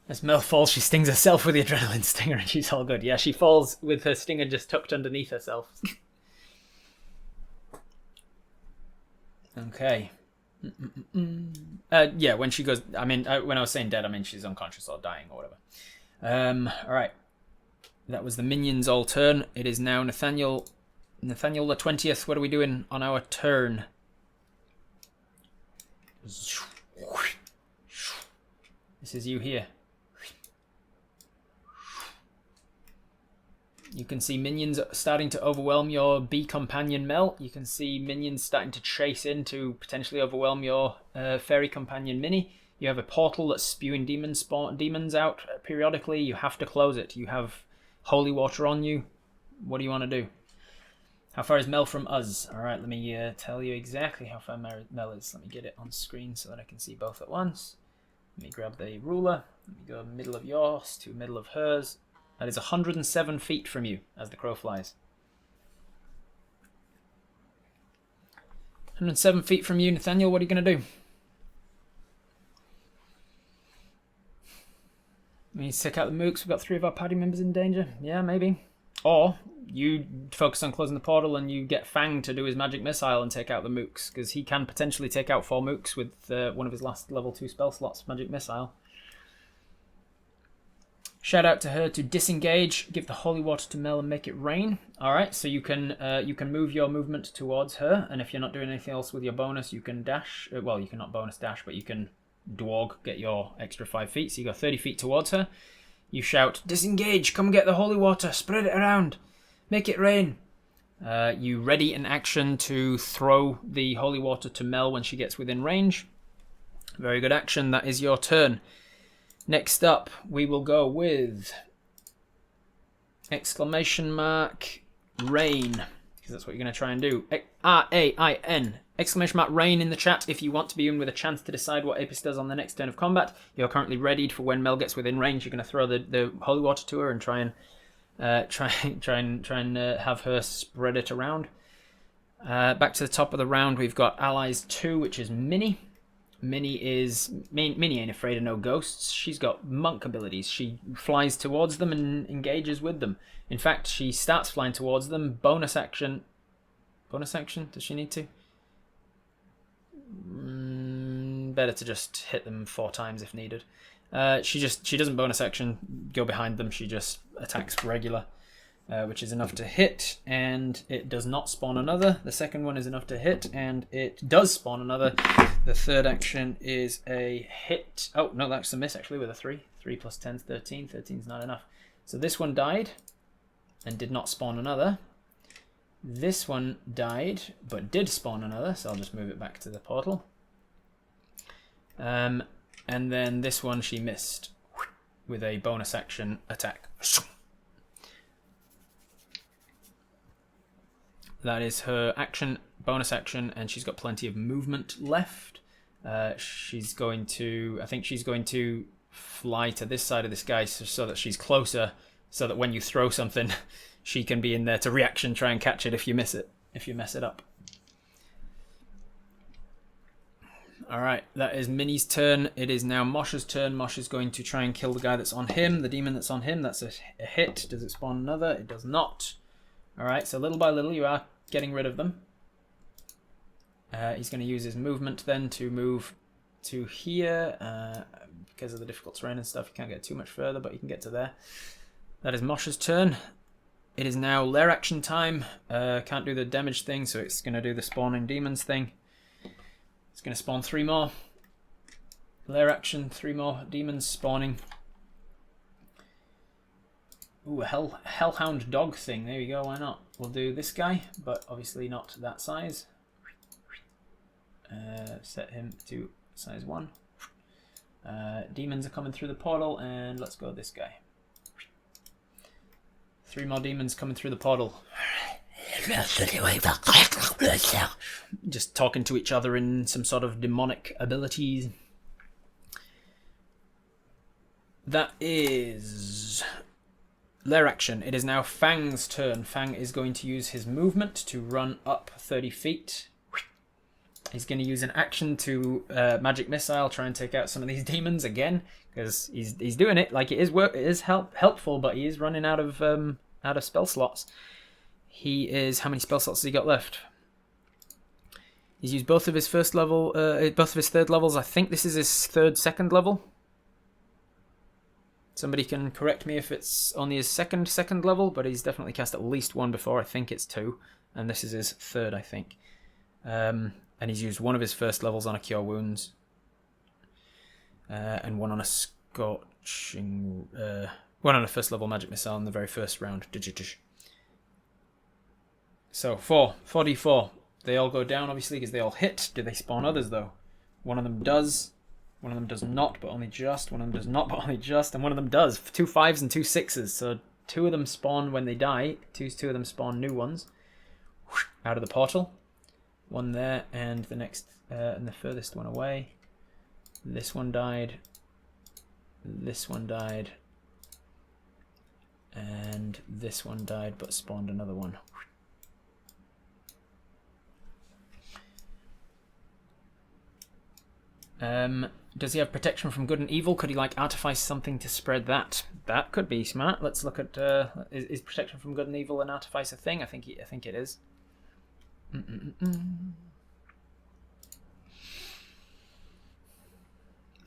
As Mel falls, she stings herself with the adrenaline stinger and she's all good. Yeah, she falls with her stinger just tucked underneath herself. Okay. Yeah, when she goes... when I was saying dead, I mean she's unconscious or dying or whatever. Alright. That was the minions all turn. It is now Nathaniel the 20th. What are we doing on our turn? This is you here. You can see minions starting to overwhelm your bee companion Mel. You can see minions starting to chase in to potentially overwhelm your fairy companion Minnie. You have a portal that's spewing demons out periodically. You have to close it. You have holy water on you. What do you want to do? How far is Mel from us? Alright, let me tell you exactly how far Mel is. Let me get it on screen so that I can see both at once. Let me grab the ruler. Let me go middle of yours to middle of hers. That is 107 feet from you as the crow flies. 107 feet from you, Nathaniel. What are you going to do? We need to take out the mooks. We've got 3 of our party members in danger. Yeah, maybe. Or you focus on closing the portal and you get Fang to do his magic missile and take out the mooks, because he can potentially take out 4 mooks with one of his last level 2 spell slots, magic missile. Shout out to her to disengage, give the holy water to Mel and make it rain. Alright, so you can move your movement towards her, and if you're not doing anything else with your bonus, you can dash. Well, you cannot bonus dash, but you can dwarg, get your extra 5 feet. So you go 30 feet towards her. You shout, disengage, come get the holy water, spread it around, make it rain. You ready an action to throw the holy water to Mel when she gets within range. Very good action, that is your turn. Next up, we will go with exclamation mark rain, because that's what you're going to try and do. R-A-I-N. Exclamation mark rain in the chat if you want to be in with a chance to decide what Apus does on the next turn of combat. You're currently readied for when Mel gets within range. You're going to throw the holy water to her and try and have her spread it around. Back to the top of the round, we've got allies 2, which is Minnie. Minnie ain't afraid of no ghosts. She's got monk abilities. She flies towards them and engages with them. In fact, she starts flying towards them. Bonus action. Bonus action? Does she need to? Better to just hit them 4 times if needed. She doesn't bonus action go behind them. She just attacks regular, which is enough to hit, and it does not spawn another. The second one is enough to hit, and it does spawn another. The third action is a hit. Oh no, that's a miss actually with a 3. 3 plus 10 is 13. 13 is not enough. So this one died and did not spawn another. This one died but did spawn another, so I'll just move it back to the portal. And then this one she missed with a bonus action attack. That is her action, bonus action, and she's got plenty of movement left. She's going to, I think she's going to fly to this side of this guy so that she's closer, so that when you throw something, she can be in there to reaction, try and catch it if you miss it, if you mess it up. Alright, that is Minnie's turn. It is now Mosh's turn. Mosh is going to try and kill the guy that's on him, the demon that's on him. That's a hit. Does it spawn another? It does not. Alright, so little by little you are getting rid of them. He's going to use his movement then to move to here. Because of the difficult terrain and stuff, you can't get too much further, but you can get to there. That is Mosh's turn. It is now lair action time. Can't do the damage thing, so it's going to do the spawning demons thing. It's going to spawn 3 more. Lair action, 3 more demons spawning. Ooh, a hellhound dog thing. There you go, why not? We'll do this guy, but obviously not that size. Set him to size 1. Demons are coming through the portal, and let's go this guy. 3 more demons coming through the portal. Just talking to each other in some sort of demonic abilities. That is lair action. It is now Fang's turn. Fang is going to use his movement to run up 30 feet. He's going to use an action to magic missile, try and take out some of these demons again, because he's doing it like it is helpful, but he is running out of spell slots. He is, how many spell slots has he got left? He's used both of his first level, both of his third levels. I think this is his second level. Somebody can correct me if it's only his second level, but he's definitely cast at least 1 before. I think it's 2, and this is his third, I think. And he's used 1 of his first levels on a Cure Wounds, and 1 on a Scorching, 1 on a first level Magic Missile in the very first round. So 4d4. They all go down, obviously, because they all hit. Do they spawn others, though? One of them does. One of them does not, but only just. One of them does not, but only just. And one of them does. 2 5s and 2 6s. So 2 of them spawn when they die. Two of them spawn new ones. Out of the portal. 1 there, and the next, and the furthest one away. This one died. This one died. And this one died, but spawned another one. Does he have protection from good and evil? Could he like artifice something to spread that? That could be smart. Let's look at is protection from good and evil and artifice a thing? I think it is.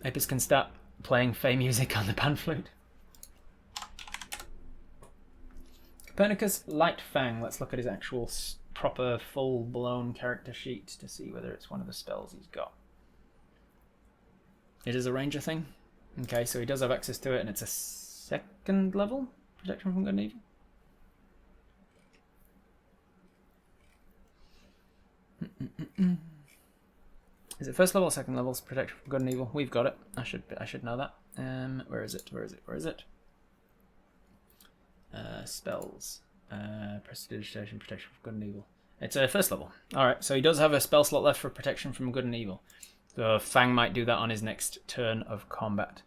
Apus can start playing Fey music on the pan flute. Copernicus Light Fang. Let's look at his actual proper full-blown character sheet to see whether it's one of the spells he's got. It is a ranger thing. Okay, so he does have access to it, and it's a 2nd level protection from good and evil. Is it 1st level or 2nd level protection from good and evil? We've got it. I should know that. Where is it? Spells. Prestidigitation, protection from good and evil. It's a 1st level. Alright, so he does have a spell slot left for protection from good and evil. So Fang might do that on his next turn of combat.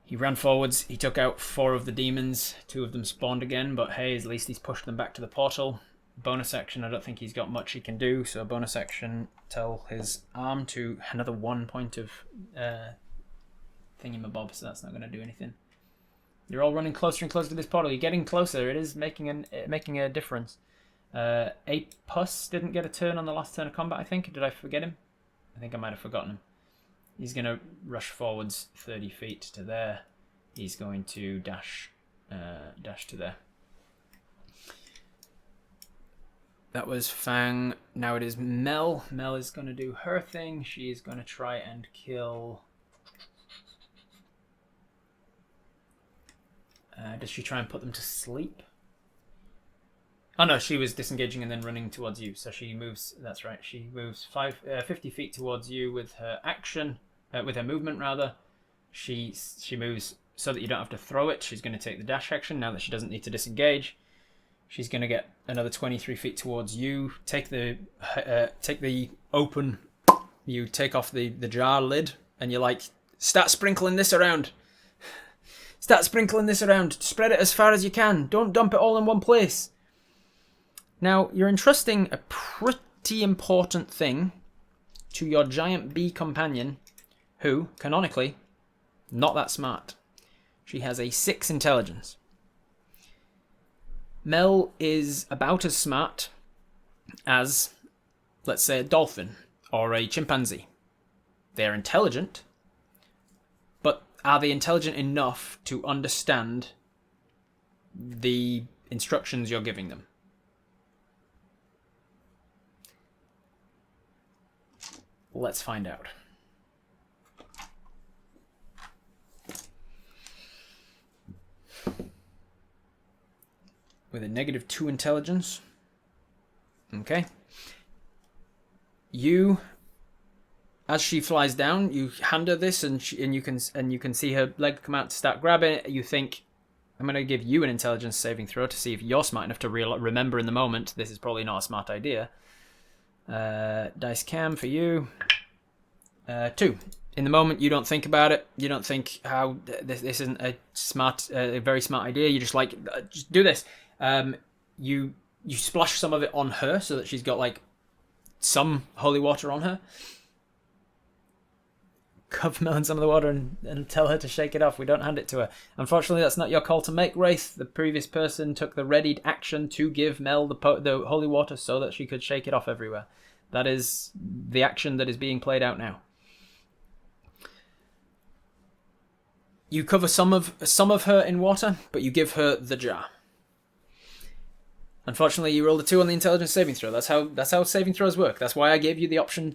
He ran forwards, he took out 4 of the demons, 2 of them spawned again, but hey, at least he's pushed them back to the portal. Bonus action, I don't think he's got much he can do, so bonus action, tell his arm to another 1 point of thingamabob, so that's not going to do anything. You're all running closer and closer to this portal. You're getting closer. It is making a difference. Apus didn't get a turn on the last turn of combat, I think. Did I forget him? I think I might have forgotten him. He's going to rush forwards 30 feet to there. He's going to dash to there. That was Fang. Now it is Mel. Mel is going to do her thing. She is going to try and kill... does she try and put them to sleep? Oh no, she was disengaging and then running towards you. So she moves, that's right, she moves 50 feet towards you with her action, with her movement rather. She moves so that you don't have to throw it. She's going to take the dash action now that she doesn't need to disengage. She's going to get another 23 feet towards you. Take the open, you take off the jar lid and you're like, start sprinkling this around. Start sprinkling this around. Spread it as far as you can. Don't dump it all in one place. Now, you're entrusting a pretty important thing to your giant bee companion, who, canonically, not that smart. She has a 6 intelligence. Mel is about as smart as, let's say, a dolphin or a chimpanzee. They're intelligent, but are they intelligent enough to understand the instructions you're giving them? Let's find out. With a -2 intelligence. Okay. You, as she flies down, you hand her this, and you can see her leg come out to start grabbing it. You think, I'm going to give you an intelligence saving throw to see if you're smart enough to remember in the moment. This is probably not a smart idea. Dice cam for you. 2. In the moment, you don't think about it. You don't think how this isn't a very smart idea. You just like, just do this. You splash some of it on her so that she's got like some holy water on her. Cover Mel in some of the water and tell her to shake it off. We don't hand it to her. Unfortunately, that's not your call to make, Wraith. The previous person took the readied action to give Mel the holy water so that she could shake it off everywhere. That is the action that is being played out now. You cover some of her in water, but you give her the jar. Unfortunately, you rolled a 2 on the intelligence saving throw. That's how saving throws work. That's why I gave you the option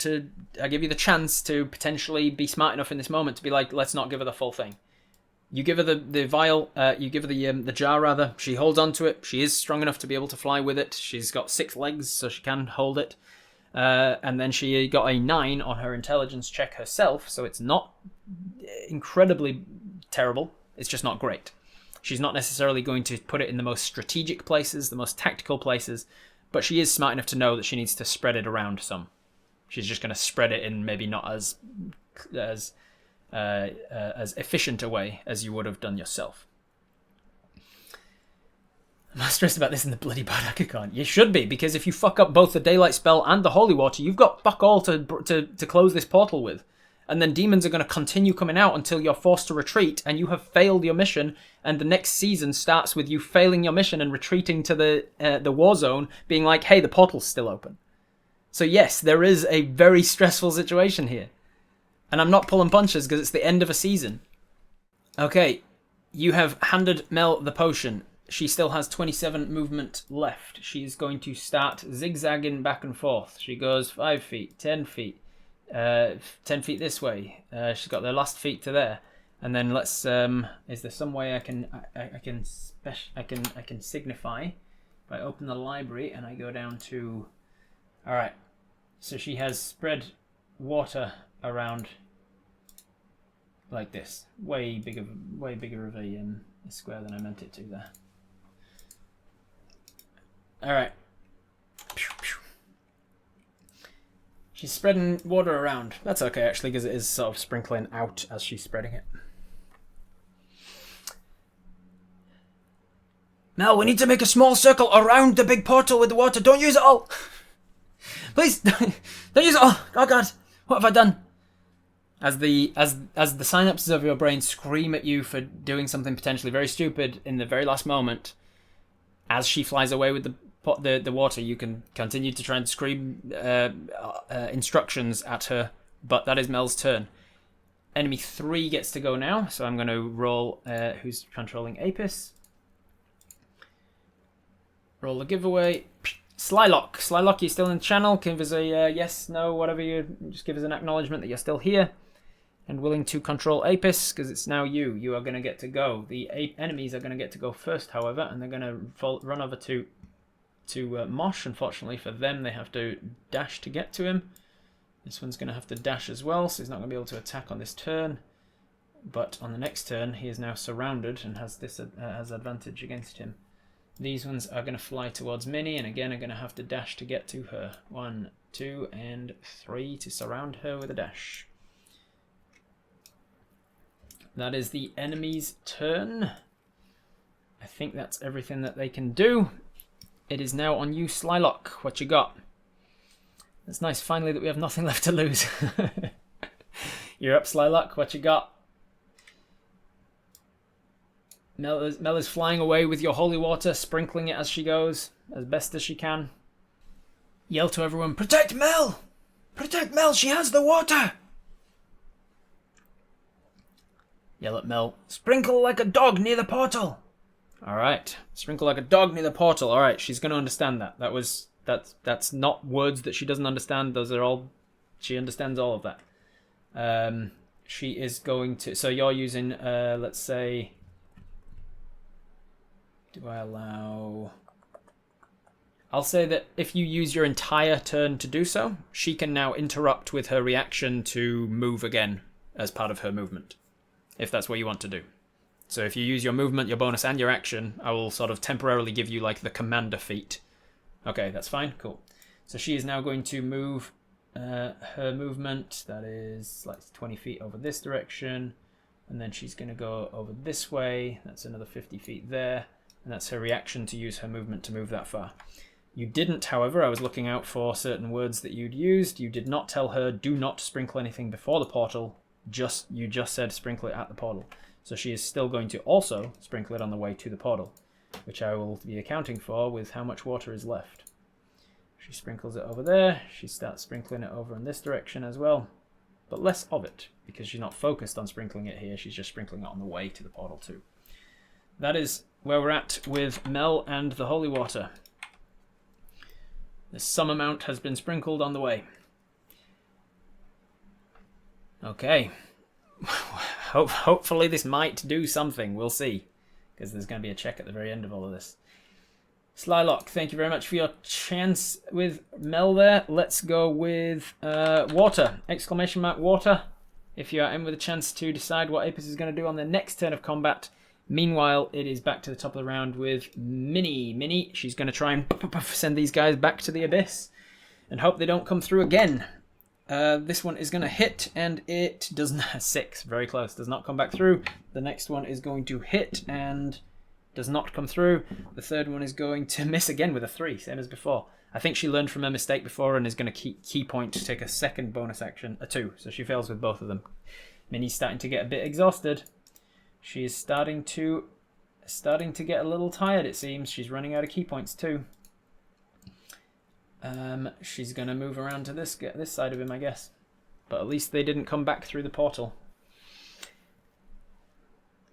I gave you the chance to potentially be smart enough in this moment to be like, let's not give her the full thing. You give her the vial. You give her the jar rather. She holds onto it. She is strong enough to be able to fly with it. She's got 6 legs, so she can hold it. And then she got a 9 on her intelligence check herself, so it's not incredibly terrible. It's just not great. She's not necessarily going to put it in the most strategic places, the most tactical places, but she is smart enough to know that she needs to spread it around some. She's just going to spread it in maybe not as efficient a way as you would have done yourself. I'm not stressed about this in the bloody bodakicorn. You should be, because if you fuck up both the daylight spell and the holy water, you've got fuck all to close this portal with. And then demons are going to continue coming out until you're forced to retreat and you have failed your mission, and the next season starts with you failing your mission and retreating to the war zone, being like, hey, the portal's still open. So yes, there is a very stressful situation here. And I'm not pulling punches because it's the end of a season. Okay, you have handed Mel the potion. She still has 27 movement left. She is going to start zigzagging back and forth. She goes 5 feet, 10 feet. 10 feet this way. She's got the last feet to there, and then let's. Is there some way I can signify? If I open the library and I go down to. All right. So she has spread water around like this. Way bigger of a square than I meant it to there. All right. She's spreading water around. That's okay, actually, because it is sort of sprinkling out as she's spreading it. Mel, we need to make a small circle around the big portal with the water. Don't use it all. Please, don't use it all. Oh God, what have I done? As the synapses of your brain scream at you for doing something potentially very stupid in the very last moment, as she flies away with the water, you can continue to try and scream instructions at her. But that is Mel's turn. Enemy 3 gets to go now, so I'm going to roll who's controlling Apus. Roll the giveaway. Slylock. Slylock, you're still in the channel. Give us a yes, no, whatever you... Just give us an acknowledgement that you're still here and willing to control Apus, because it's now you. You are going to get to go. The enemies are going to get to go first, however, and they're going to run over to Mosh. Unfortunately for them, they have to dash to get to him. This one's going to have to dash as well, so he's not going to be able to attack on this turn. But on the next turn, he is now surrounded and has advantage against him. These ones are going to fly towards Minnie, and again are going to have to dash to get to her. 1, 2, and 3 to surround her with a dash. That is the enemy's turn. I think that's everything that they can do. It is now on you, Slylock. What you got? It's nice finally that we have nothing left to lose. You're up, Slylock. What you got? Mel is flying away with your holy water, sprinkling it as she goes, as best as she can. Yell to everyone, protect Mel! Protect Mel, she has the water! Yell at Mel, sprinkle like a dog near the portal! Alright, sprinkle like a dog near the portal. Alright, she's going to understand that. That's not words that she doesn't understand. Those are all... She understands all of that. She is going to... So you're using, let's say... Do I allow... I'll say that if you use your entire turn to do so, she can now interrupt with her reaction to move again as part of her movement, if that's what you want to do. So if you use your movement, your bonus, and your action, I will sort of temporarily give you like the commander feat. Okay, that's fine. Cool. So she is now going to move her movement. That is like 20 feet over this direction. And then she's going to go over this way. That's another 50 feet there. And that's her reaction to use her movement to move that far. You didn't, however, I was looking out for certain words that you'd used. You did not tell her, do not sprinkle anything before the portal. You just said sprinkle it at the portal. So she is still going to also sprinkle it on the way to the portal, which I will be accounting for with how much water is left. She sprinkles it over there. She starts sprinkling it over in this direction as well, but less of it, because she's not focused on sprinkling it here. She's just sprinkling it on the way to the portal too. That is where we're at with Mel and the holy water. Some amount has been sprinkled on the way. Okay. Hopefully this might do something. We'll see, because there's going to be a check at the very end of all of this. Slylock, thank you very much for your chance with Mel there. Let's go with water. Exclamation mark water. If you are in with a chance to decide what Apus is going to do on the next turn of combat. Meanwhile, it is back to the top of the round with Minnie. Minnie, she's going to try and send these guys back to the abyss and hope they don't come through again. This one is going to hit, and it does not... 6, very close, does not come back through. The next one is going to hit and does not come through. The third one is going to miss again with a 3, same as before. I think she learned from her mistake before and is going to key point to take a second bonus action, a 2, so she fails with both of them. Minnie's starting to get a bit exhausted. She is starting to get a little tired, it seems. She's running out of key points too. She's going to move around to this side of him, I guess. But at least they didn't come back through the portal.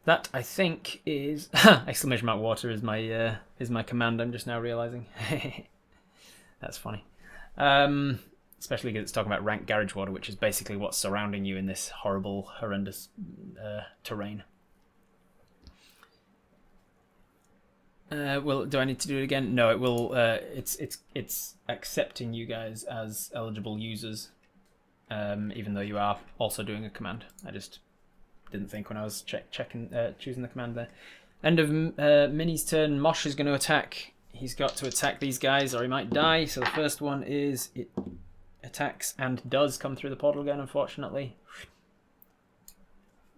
That, I think, is... exclamation mark water is my command, I'm just now realising. That's funny. Especially because it's talking about rank garage water, which is basically what's surrounding you in this horrible, horrendous terrain. Well, do I need to do it again? No, it will. It's accepting you guys as eligible users, even though you are also doing a command. I just didn't think when I was choosing the command there. End of Minnie's turn. Mosh is going to attack. He's got to attack these guys, or he might die. So the first one is it attacks and does come through the portal again, unfortunately.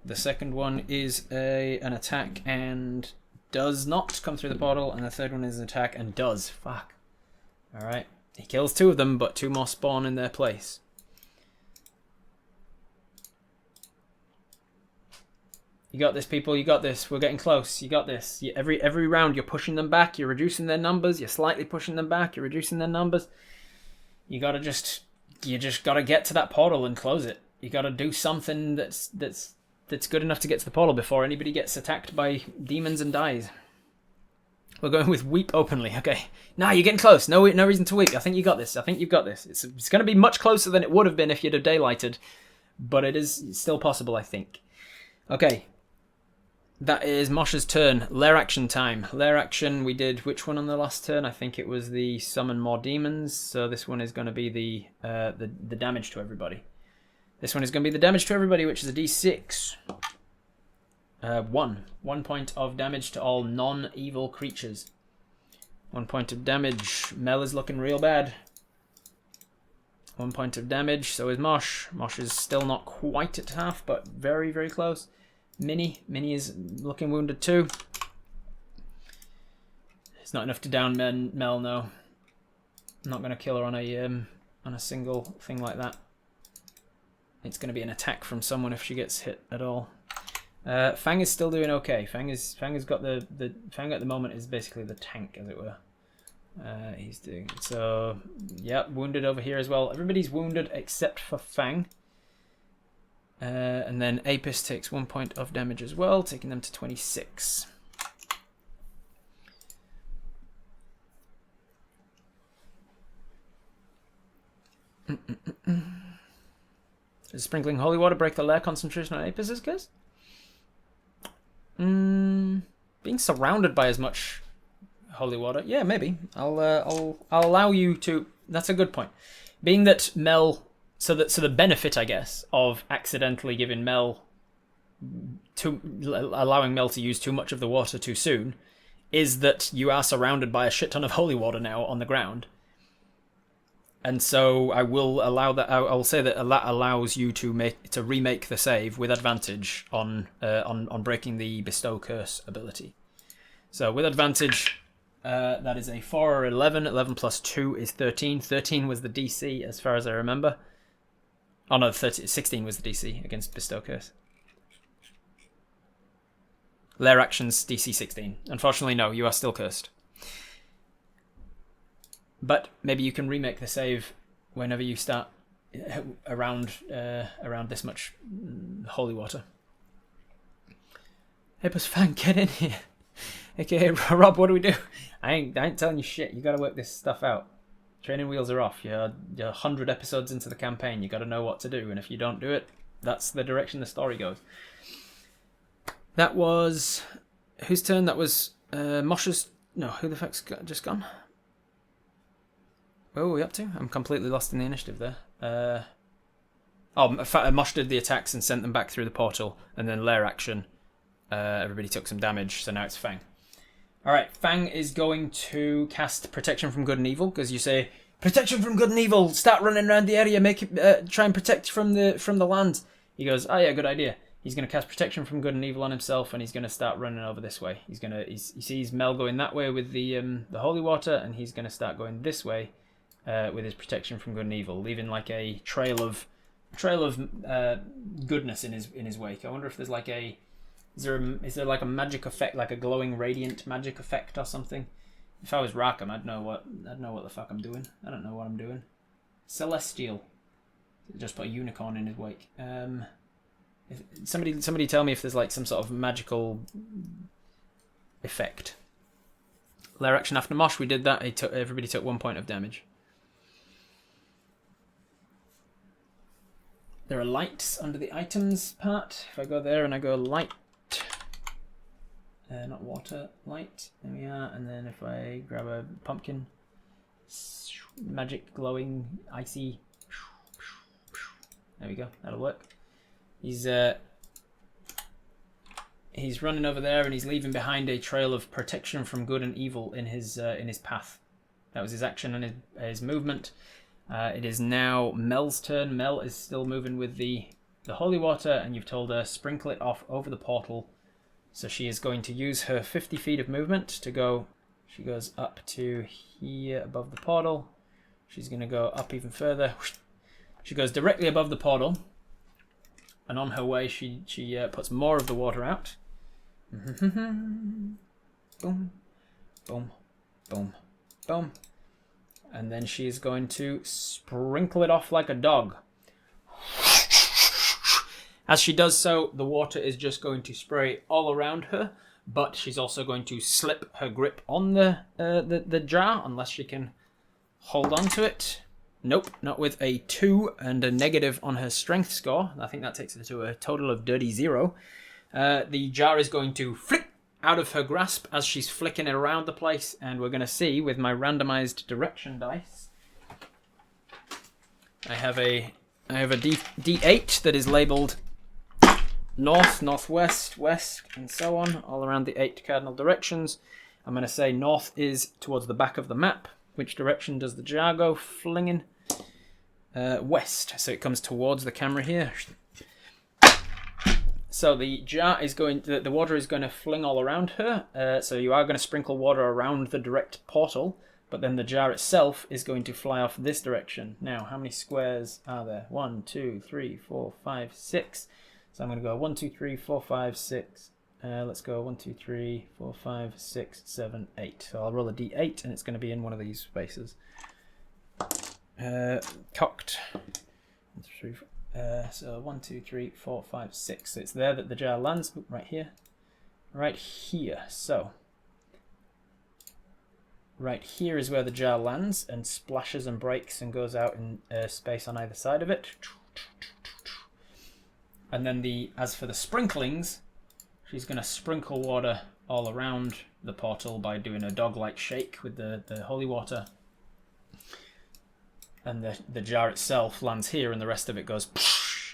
The second one is an attack and does not come through the portal, and the third one is an attack and does. Fuck. Alright. He kills 2 of them, but 2 more spawn in their place. You got this, people. You got this. We're getting close. You got this. Every round, you're pushing them back. You're reducing their numbers. You're slightly pushing them back. You're reducing their numbers. You just gotta get to that portal and close it. You gotta do something that's good enough to get to the portal before anybody gets attacked by demons and dies. We're going with weep openly. Okay. Nah, you're getting close. No reason to weep. I think you got this. I think you've got this. It's going to be much closer than it would have been if you'd have daylighted, but it's still possible, I think. Okay. That is Mosh's turn. Lair action time. Lair action, we did which one on the last turn? I think it was the summon more demons. So this one is going to be the damage to everybody. This one is going to be the damage to everybody, which is a D6. 1 point of damage to all non-evil creatures. 1 point of damage. Mel is looking real bad. 1 point of damage. So is Mosh. Mosh is still not quite at half, but very, very close. Minnie is looking wounded too. It's not enough to down Mel, no. I'm not going to kill her on a single thing like that. It's going to be an attack from someone if she gets hit at all. Fang is still doing okay. Fang has got Fang at the moment is basically the tank, as it were. He's doing so. Yeah, wounded over here as well. Everybody's wounded except for Fang. And then Apus takes 1 point of damage as well, taking them to 26. Does sprinkling holy water break the lair concentration on Apus's case? Being surrounded by as much holy water, yeah, maybe. I'll allow you to. That's a good point. Being that Mel. So the benefit, I guess, of accidentally giving Mel allowing Mel to use too much of the water too soon is that you are surrounded by a shit ton of holy water now on the ground. And so I will allow that. I will say that allows you to remake the save with advantage on breaking the bestow curse ability. So with advantage, that is a 4 or 11. 11 plus 2 is 13. 13 was the DC as far as I remember. Oh no, 16 was the DC against bestow curse. Lair actions DC 16. Unfortunately, no, you are still cursed. But maybe you can remake the save whenever you start around this much holy water. Apus, Fang, get in here. Okay, Rob, what do we do? I ain't telling you shit. You gotta work this stuff out. Training wheels are off. You're 100 episodes into the campaign. You gotta know what to do, and if you don't do it, that's the direction the story goes. That was whose turn? That was Mosh's. No, who the fuck's just gone? What were we up to? I'm completely lost in the initiative there. Mosh did the attacks and sent them back through the portal, and then lair action. Everybody took some damage, so now it's Fang. Alright, Fang is going to cast Protection from Good and Evil, because you say, Protection from Good and Evil, start running around the area, make it, try and protect from the land. He goes, oh yeah, good idea. He's going to cast Protection from Good and Evil on himself, and he's going to start running over this way. He sees Mel going that way with the holy water, and he's going to start going this way with his Protection from Good and Evil, leaving like a trail of goodness in his wake. I wonder if there's like a is there like a magic effect, like a glowing radiant magic effect or something? If I was Rackham, I'd know what the fuck I'm doing. I don't know what I'm doing. Celestial. Just put a unicorn in his wake. Somebody tell me if there's like some sort of magical effect. Lair action after Mosh, we did that. Everybody took 1 point of damage. There are lights under the items part. If I go there and I go light, not water, light, there we are. And then if I grab a pumpkin, magic, glowing, icy, there we go, that'll work. He's running over there and he's leaving behind a trail of protection from good and evil in his path. That was his action and his movement. It is now Mel's turn. Mel is still moving with the holy water, and you've told her sprinkle it off over the portal So she is going to use her 50 feet of movement to go. She goes up to here above the portal. She's going to go up even further. She goes directly above the portal. And on her way, she puts more of the water out. Boom, boom, boom, boom. And then she's going to sprinkle it off like a dog. As she does so, the water is just going to spray all around her, but she's also going to slip her grip on the jar, unless she can hold on to it. Nope, not with a 2 and a negative on her strength score. I think that takes her to a total of dirty 0. The jar is going to flick out of her grasp as she's flicking it around the place, and we're going to see with my randomized direction dice. I have a D8 that is labeled north, northwest, west, and so on, all around the 8 cardinal directions. I'm going to say north is towards the back of the map. Which direction does the jar go flinging? West, so it comes towards the camera here. So the jar is going, the water is going to fling all around her. So you are going to sprinkle water around the direct portal, but then the jar itself is going to fly off this direction. Now, how many squares are there? 1, 2, 3, 4, 5, 6. So I'm going to go 1, 2, 3, 4, 5, 6. Let's go 1, 2, 3, 4, 5, 6, 7, 8. So I'll roll a d8 and it's going to be in one of these spaces. Cocked. 1, 2, 3, 4. So 1, 2, 3, 4, 5, 6. So it's there that the jar lands. Right here. Right here. So right here is where the jar lands and splashes and breaks and goes out in space on either side of it. And then as for the sprinklings, she's going to sprinkle water all around the portal by doing a dog-like shake with the holy water. And the jar itself lands here and the rest of it goes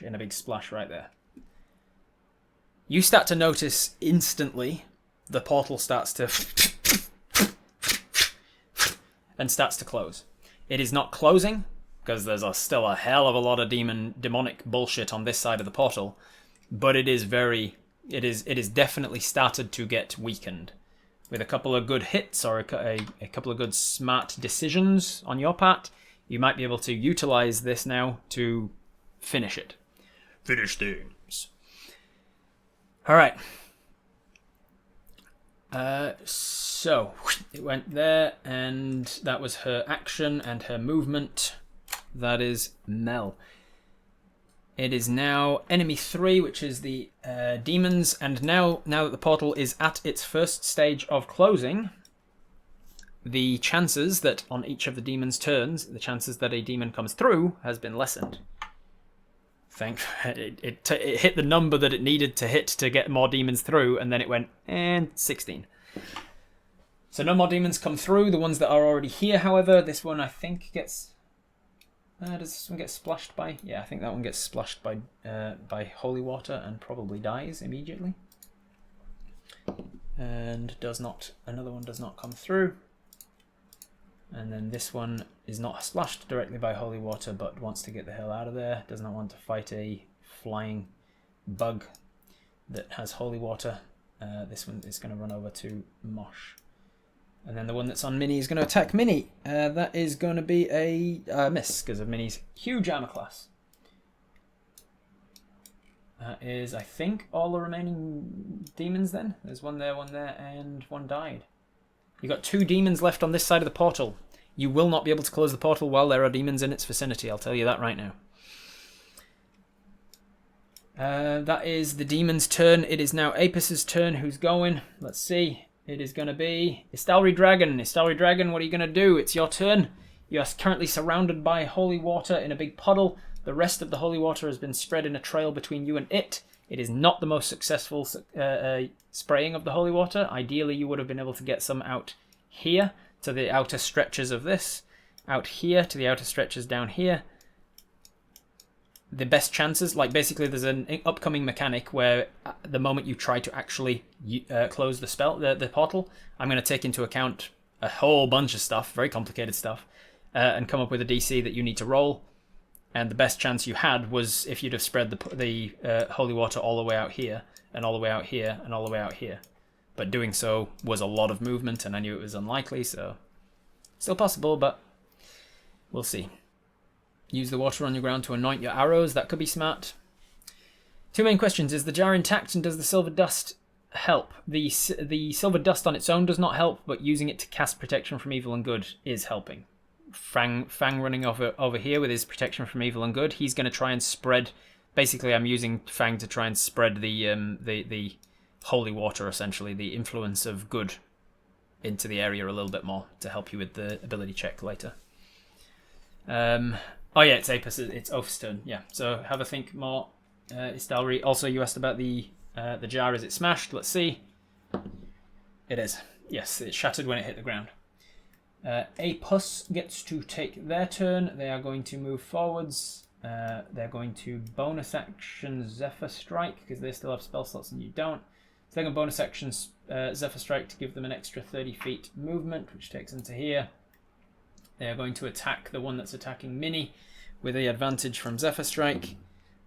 in a big splash right there. You start to notice instantly the portal starts to and starts to close. It is not closing because there's still a hell of a lot of demonic bullshit on this side of the portal, but it is definitely started to get weakened. With a couple of good hits or a couple of good smart decisions on your part, you might be able to utilize this now to finish it. Finish things. All right. So it went there, and that was her action and her movement. That is Mel. It is now enemy 3, which is the demons, and now that the portal is at its first stage of closing, the chances that on each of the demons' turns, the chances that a demon comes through has been lessened. It hit the number that it needed to hit to get more demons through, and then it went, and 16. So no more demons come through. The ones that are already here, however, this one I think gets... does this one get splashed by? Yeah, I think that one gets splashed by holy water and probably dies immediately. And another one does not come through. And then this one is not splashed directly by holy water, but wants to get the hell out of there. Does not want to fight a flying bug that has holy water. This one is going to run over to Mosh. And then the one that's on Minnie is going to attack Minnie. That is going to be a miss because of Minnie's huge armor class. That is, I think, all the remaining demons then. There's one there, and one died. You've got 2 demons left on this side of the portal. You will not be able to close the portal while there are demons in its vicinity. I'll tell you that right now. That is the demon's turn. It is now Apus's turn. Who's going? Let's see. It is going to be Istalri Dragon. Istalri Dragon, what are you going to do? It's your turn. You are currently surrounded by holy water in a big puddle. The rest of the holy water has been spread in a trail between you and it. It is not the most successful spraying of the holy water. Ideally, you would have been able to get some out here to the outer stretches of this. Out here to the outer stretches down here. The best chances, like basically there's an upcoming mechanic where the moment you try to actually close the portal, I'm going to take into account a whole bunch of stuff, very complicated stuff, and come up with a DC that you need to roll. And the best chance you had was if you'd have spread the holy water all the way out here, and all the way out here, and all the way out here. But doing so was a lot of movement, and I knew it was unlikely, so... Still possible, but we'll see. Use the water on your ground to anoint your arrows. That could be smart. Two main questions. Is the jar intact, and does the silver dust help? The silver dust on its own does not help, but using it to cast protection from evil and good is helping. Fang running over here with his protection from evil and good. He's going to try and spread... Basically, I'm using Fang to try and spread the holy water, essentially, the influence of good into the area a little bit more to help you with the ability check later. Oh yeah, it's Apus, it's Oath's turn. Yeah, so have a think more. Istalri. Also, you asked about the jar. Is it smashed? Let's see. It is. Yes, it shattered when it hit the ground. Apus gets to take their turn. They are going to move forwards. They're going to bonus action Zephyr Strike because they still have spell slots and you don't. So they're going to bonus action Zephyr Strike to give them an extra 30 feet movement, which takes them to here. They are going to attack the one that's attacking Minnie with the advantage from Zephyr Strike.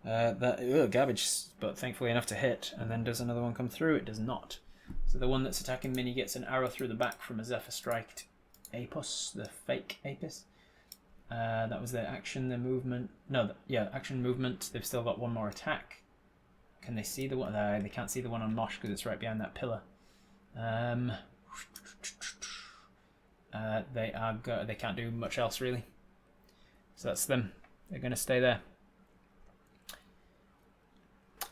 Garbage, but thankfully enough to hit. And then does another one come through? It does not. So the one that's attacking Minnie gets an arrow through the back from a Zephyr Strike to Apus, the fake Apus. That was their action, their movement. No, action, movement. They've still got one more attack. Can they see the one? They can't see the one on Mosh because it's right behind that pillar. They can't do much else really. So that's them. They're going to stay there.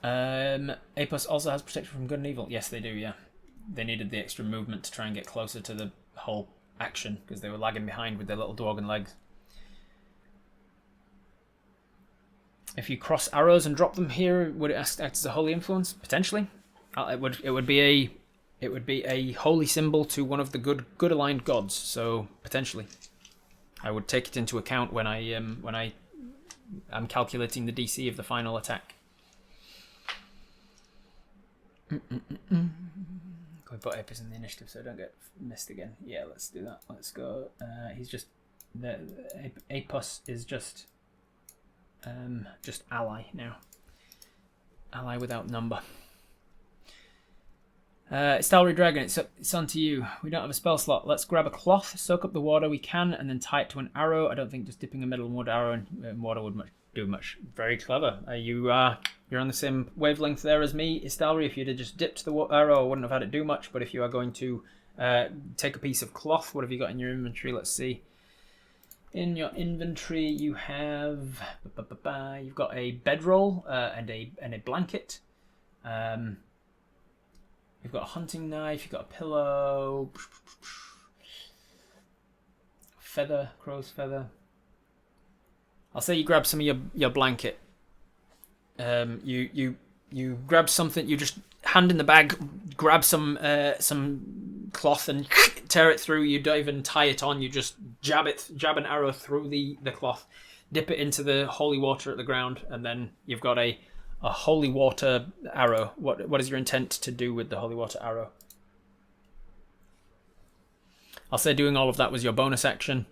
Apus also has protection from good and evil. Yes, they do. Yeah, they needed the extra movement to try and get closer to the whole action because they were lagging behind with their little dwarven legs. If you cross arrows and drop them here, would it act as a holy influence? Potentially. It would be a holy symbol to one of the good aligned gods. So potentially, I would take it into account when I'm calculating the DC of the final attack. Can we put Apus in the initiative so I don't get missed again? Yeah, let's do that. Let's go. He's just Apus is just ally now. Ally without number. Stalry Dragon, it's on to you. We don't have a spell slot. Let's grab a cloth, soak up the water we can, and then tie it to an arrow. I don't think just dipping a metal wood arrow in water would do much. Very clever. You're on the same wavelength there as me, Istalri. If you'd have just dipped the arrow, I wouldn't have had it do much. But if you are going to take a piece of cloth, what have you got in your inventory? Let's see. In your inventory, you have you've got a bedroll and a blanket. You've got a hunting knife. You've got a pillow, feather, crow's feather. I'll say you grab some of your blanket. You grab something. You just hand in the bag, grab some cloth and tear it through. You don't even tie it on. You just jab an arrow through the cloth, dip it into the holy water at the ground, and then you've got a holy water arrow. What is your intent to do with the holy water arrow? I'll say doing all of that was your bonus action.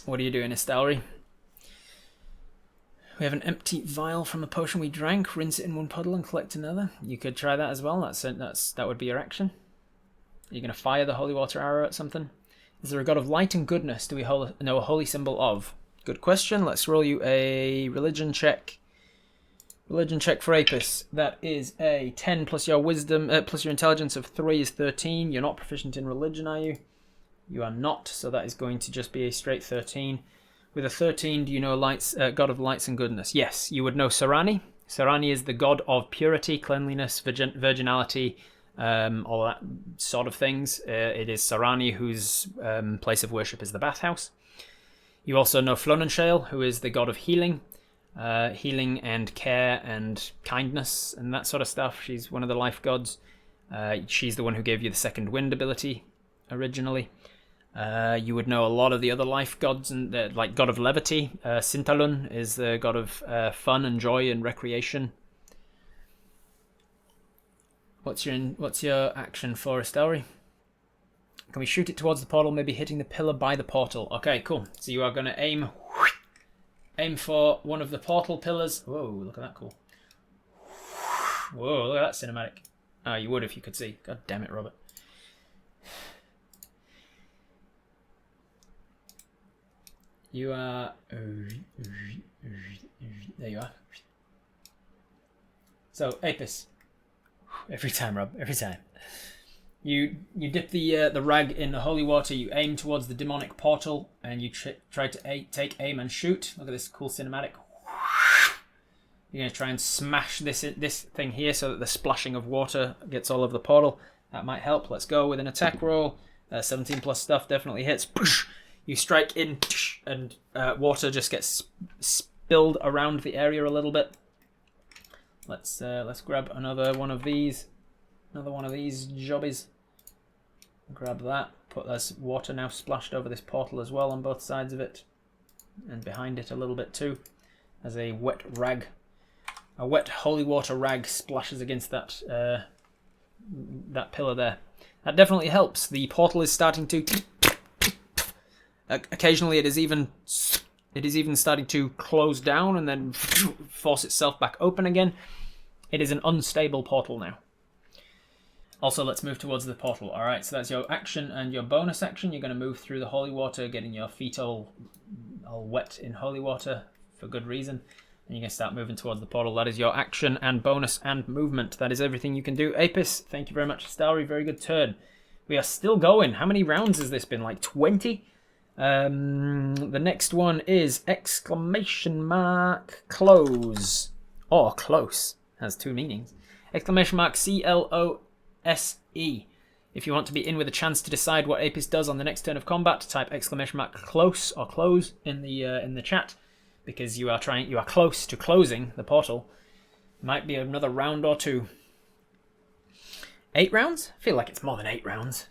What are you doing, Istalri? We have an empty vial from a potion we drank. Rinse it in one puddle and collect another. You could try that as well. That would be your action. Are you going to fire the holy water arrow at something? Is there a god of light and goodness? Do we know a holy symbol of? Good question. Let's roll you a religion check. Religion check for Apus. That is a 10 plus your wisdom, plus your intelligence of 3 is 13. You're not proficient in religion, are you? You are not, so that is going to just be a straight 13. With a 13, do you know god of lights and goodness? Yes, you would know Sarani. Sarani is the god of purity, cleanliness, virginality, all that sort of things. It is Sarani whose place of worship is the bathhouse. You also know Flonanshale, who is the god of healing. Healing and care and kindness and that sort of stuff. She's one of the life gods. She's the one who gave you the second wind ability originally. You would know a lot of the other life gods, and like god of levity. Sintalun is the god of fun and joy and recreation. What's your action for Istalri? Can we shoot it towards the portal, maybe hitting the pillar by the portal? Okay, cool. So you are going to aim for one of the portal pillars. Whoa, look at that, cool. Whoa, look at that cinematic. Oh, you would if you could see. God damn it, Robert. You are... There you are. So, Apus. Every time, Rob. Every time. You dip the rag in the holy water, you aim towards the demonic portal, and you try to take aim and shoot. Look at this cool cinematic. You're going to try and smash this thing here so that the splashing of water gets all over the portal. That might help. Let's go with an attack roll. 17 plus stuff definitely hits. You strike in, and water just gets spilled around the area a little bit. Let's grab another one of these. Another one of these jobbies. Grab that. There's water now splashed over this portal as well on both sides of it. And behind it a little bit too. As a wet rag. A wet holy water rag splashes against that that pillar there. That definitely helps. The portal is starting to... Occasionally it is even starting to close down and then force itself back open again. It is an unstable portal now. Also, let's move towards the portal. Alright, so that's your action and your bonus action. You're going to move through the holy water, getting your feet all wet in holy water for good reason. And you're going to start moving towards the portal. That is your action and bonus and movement. That is everything you can do. Apus, thank you very much. Starry, very good turn. We are still going. How many rounds has this been? Like 20? The next one is exclamation mark close. Or close. Has two meanings. Exclamation mark CLOSE. If you want to be in with a chance to decide what Apus does on the next turn of combat, type exclamation mark close or close in the chat, because you are close to closing the portal. Might be another round or two. 8 rounds? I feel like it's more than 8 rounds.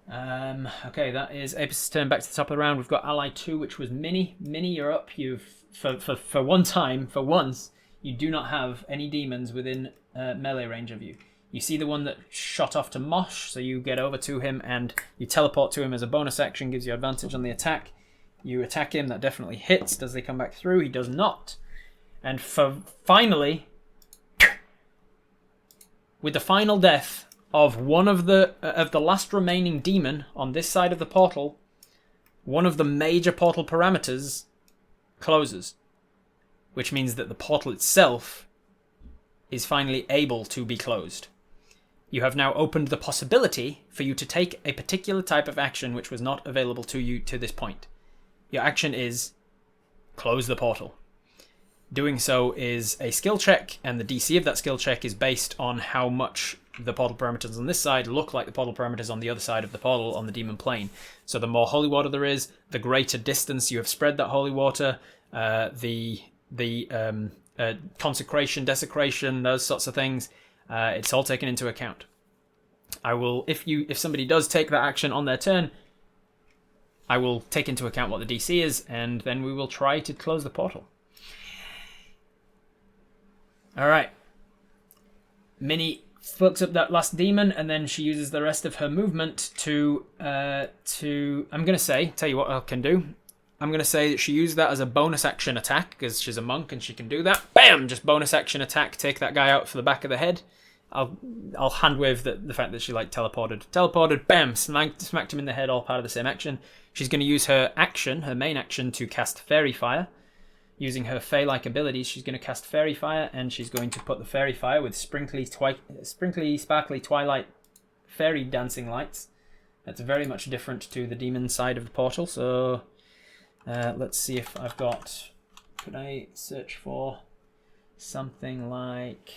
Okay, that is Apus' turn. Back to the top of the round. We've got ally 2, which was Minnie. Minnie, you're up. You've for once, you do not have any demons within melee range of you. You see the one that shot off to Mosh, so you get over to him and you teleport to him as a bonus action, gives you advantage on the attack. You attack him, that definitely hits. Does he come back through? He does not. And finally, with the final death of one of the last remaining demon on this side of the portal, one of the major portal parameters closes, which means that the portal itself is finally able to be closed. You have now opened the possibility for you to take a particular type of action which was not available to you to this point. Your action is close the portal. Doing so is a skill check, and the DC of that skill check is based on how much the portal parameters on this side look like the portal parameters on the other side of the portal on the demon plane. So the more holy water there is, the greater distance you have spread that holy water, the consecration, desecration, those sorts of things. It's all taken into account. I will, if somebody does take that action on their turn, I will take into account what the DC is, and then we will try to close the portal. Alright. Minnie fucks up that last demon, and then she uses the rest of her movement to I'm going to say, tell you what I can do. I'm going to say that she used that as a bonus action attack, because she's a monk and she can do that. Bam! Just bonus action attack, take that guy out for the back of the head. I'll hand wave the fact that she teleported, bam! Smacked him in the head, all part of the same action. She's going to use her action, her main action, to cast Fairy Fire. Using her Fey-like abilities, she's going to cast Fairy Fire, and she's going to put the Fairy Fire with sprinkly, sparkly twilight fairy dancing lights. That's very much different to the demon side of the portal, so... let's see if I've got... Could I search for something like...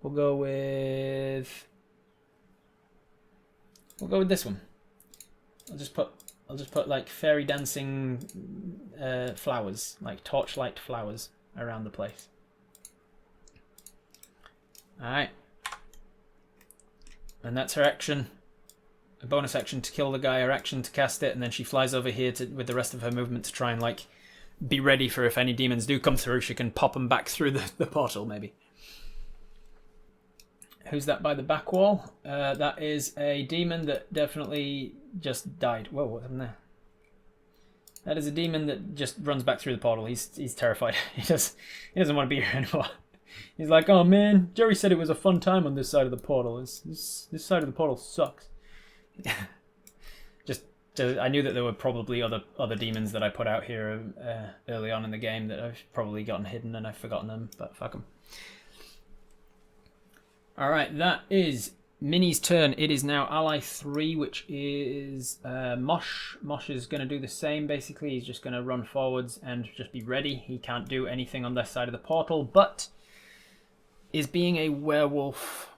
We'll go with this one. I'll just put like fairy dancing flowers, like torchlight flowers around the place. Alright. And that's her action. A bonus action to kill the guy, her action to cast it, and then she flies over here with the rest of her movement to try and like be ready for if any demons do come through, she can pop them back through the portal maybe. Who's that by the back wall? That is a demon that definitely just died. Whoa, what happened there? That is a demon that just runs back through the portal. He's terrified. He doesn't want to be here anymore. He's like, oh man, Jerry said it was a fun time on this side of the portal. This side of the portal sucks. I knew that there were probably other demons that I put out here early on in the game that I've probably gotten hidden and I've forgotten them, but fuck them. Alright, that is Minnie's turn. It is now ally 3, which is Mosh. Mosh is going to do the same, basically. He's just going to run forwards and just be ready. He can't do anything on this side of the portal, but is being a werewolf...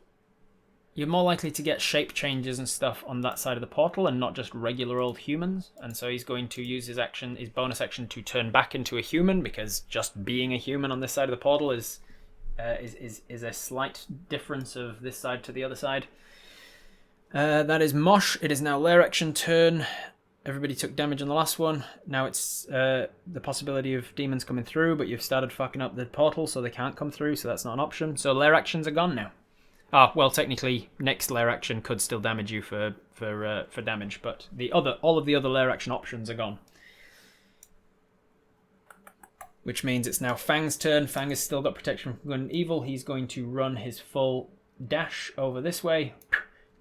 You're more likely to get shape changes and stuff on that side of the portal and not just regular old humans. And so he's going to use his bonus action to turn back into a human, because just being a human on this side of the portal is a slight difference of this side to the other side. That is Mosh. It is now lair action turn. Everybody took damage on the last one. Now it's the possibility of demons coming through, but you've started fucking up the portal so they can't come through, so that's not an option. So lair actions are gone now. Ah, well, technically, next lair action could still damage you for damage, but all of the other lair action options are gone. Which means it's now Fang's turn. Fang has still got protection from good and evil. He's going to run his full dash over this way,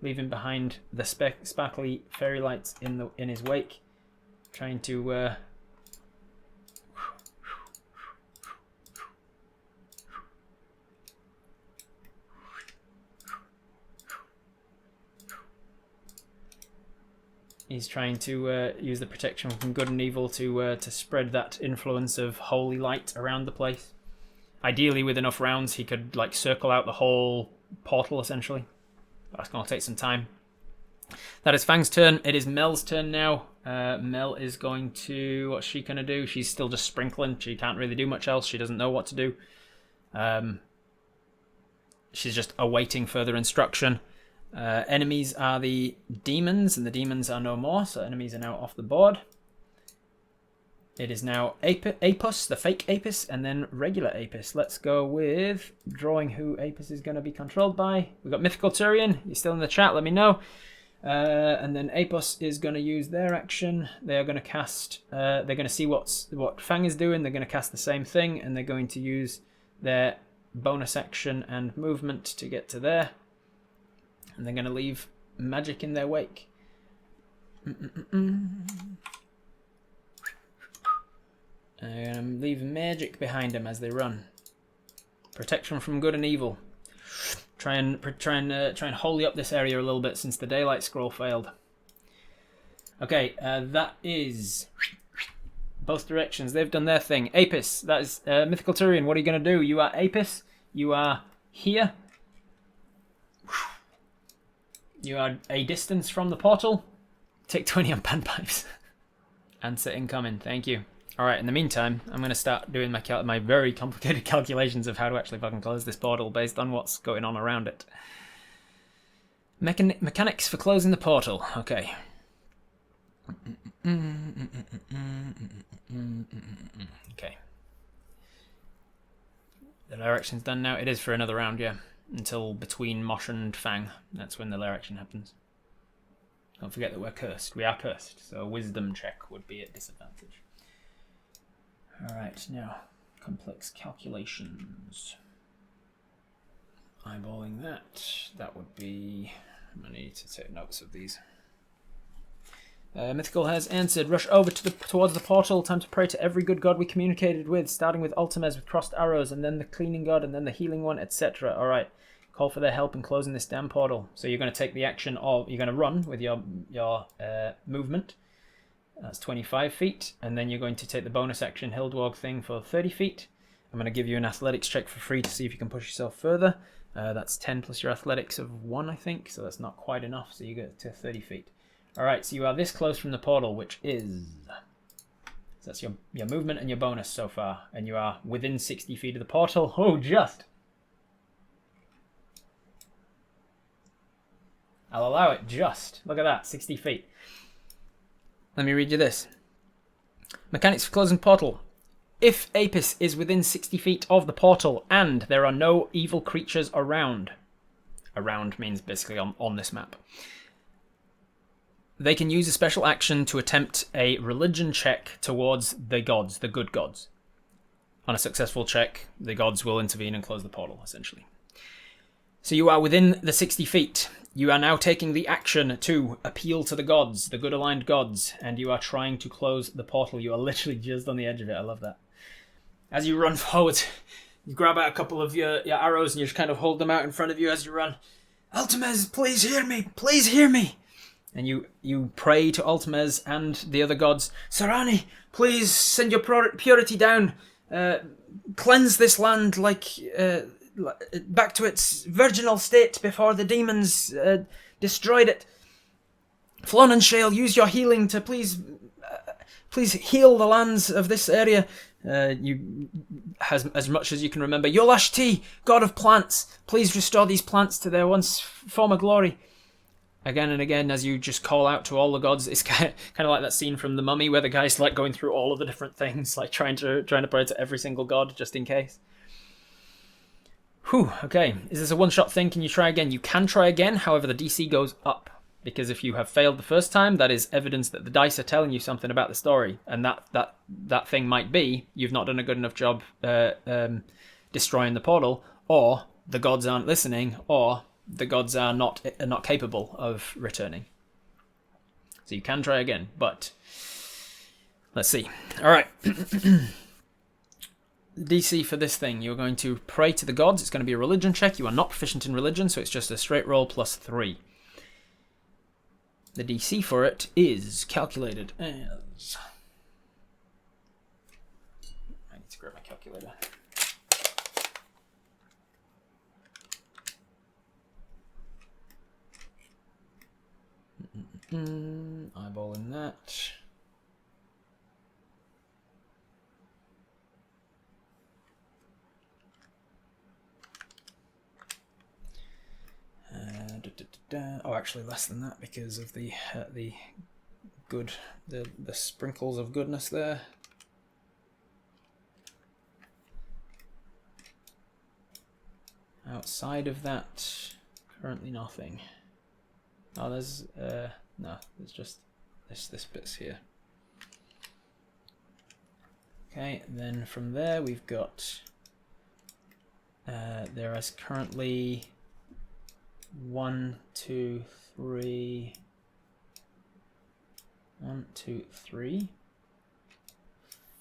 leaving behind the sparkly fairy lights in his wake, trying to... He's trying to use the protection from good and evil to spread that influence of holy light around the place. Ideally, with enough rounds, he could like circle out the whole portal, essentially. That's going to take some time. That is Fang's turn. It is Mel's turn now. Mel is going to... What's she going to do? She's still just sprinkling. She can't really do much else. She doesn't know what to do. She's just awaiting further instruction. Enemies are the demons, and the demons are no more, so enemies are now off the board. It is now Apus, the fake Apus, and then regular Apus. Let's go with drawing who Apus is going to be controlled by. We've got Mythical Turian. You're still in the chat, let me know. And then Apus is going to use their action. They are going to cast... they're going to see what Fang is doing. They're going to cast the same thing, and they're going to use their bonus action and movement to get to there. And they're going to leave magic in their wake. Leave magic behind them as they run. Protection from good and evil. Try and holy up this area a little bit since the daylight scroll failed. Okay, that is both directions. They've done their thing. Apus, that is Mythical Turian. What are you going to do? You are Apus. You are here. You are a distance from the portal. Take 20 on panpipes. Answer incoming. Thank you. Alright, in the meantime, I'm going to start doing my very complicated calculations of how to actually fucking close this portal based on what's going on around it. Mechanics for closing the portal. Okay. Okay. The direction's done now. It is for another round, yeah. Until between Mosh and Fang. That's when the lair action happens. Don't forget that we're cursed. We are cursed, so a wisdom check would be at disadvantage. Alright, now, complex calculations. Eyeballing that would be... I need to take notes of these. Mythical has answered. Rush over towards the portal. Time to pray to every good god we communicated with, starting with Ultimes with crossed arrows, and then the cleaning god, and then the healing one, etc. Alright, call for their help in closing this damn portal. So you're going to take the action of... You're going to run with your movement. That's 25 feet. And then you're going to take the bonus action Hildwog thing for 30 feet. I'm going to give you an athletics check for free to see if you can push yourself further. That's 10 plus your athletics of 1, I think. So that's not quite enough. So you get to 30 feet. Alright, so you are this close from the portal, which is... So that's your movement and your bonus so far. And you are within 60 feet of the portal. Oh, just! I'll allow it, just. Look at that, 60 feet. Let me read you this. Mechanics for closing portal. If Apus is within 60 feet of the portal and there are no evil creatures around, Around means basically on this map. They can use a special action to attempt a religion check towards the gods, the good gods. On a successful check, the gods will intervene and close the portal, essentially. So you are within the 60 feet. You are now taking the action to appeal to the gods, the good aligned gods, and you are trying to close the portal. You are literally just on the edge of it. I love that. As you run forward, you grab out a couple of your arrows and you just kind of hold them out in front of you as you run. Ultimez, please hear me! Please hear me! And you pray to Ultimez and the other gods. Sarani, please send your purity down. Cleanse this land like back to its virginal state before the demons destroyed it. Flon and Shale, use your healing to please heal the lands of this area. You as much as you can remember. Yolashti, god of plants, please restore these plants to their once former glory. Again and again, as you just call out to all the gods, it's kind of like that scene from The Mummy where the guy's like going through all of the different things, like trying to pray to every single god just in case. Whew, okay. Is this a one-shot thing? Can you try again? You can try again, however the DC goes up. Because if you have failed the first time, that is evidence that the dice are telling you something about the story. And that thing might be, you've not done a good enough job destroying the portal, or the gods aren't listening, or the gods are not capable of returning. So you can try again, but let's see. All right. DC for this thing, you're going to pray to the gods. It's going to be a religion check. You are not proficient in religion, so it's just a straight roll plus 3. The DC for it is calculated as... I need to grab my calculator. Eyeballing that. Oh, actually less than that because of the sprinkles of goodness there. Outside of that, currently nothing. Oh, there's no, there's just this bit's here. Okay, and then from there we've got there is currently 1, 2, 3. 1, 2, 3.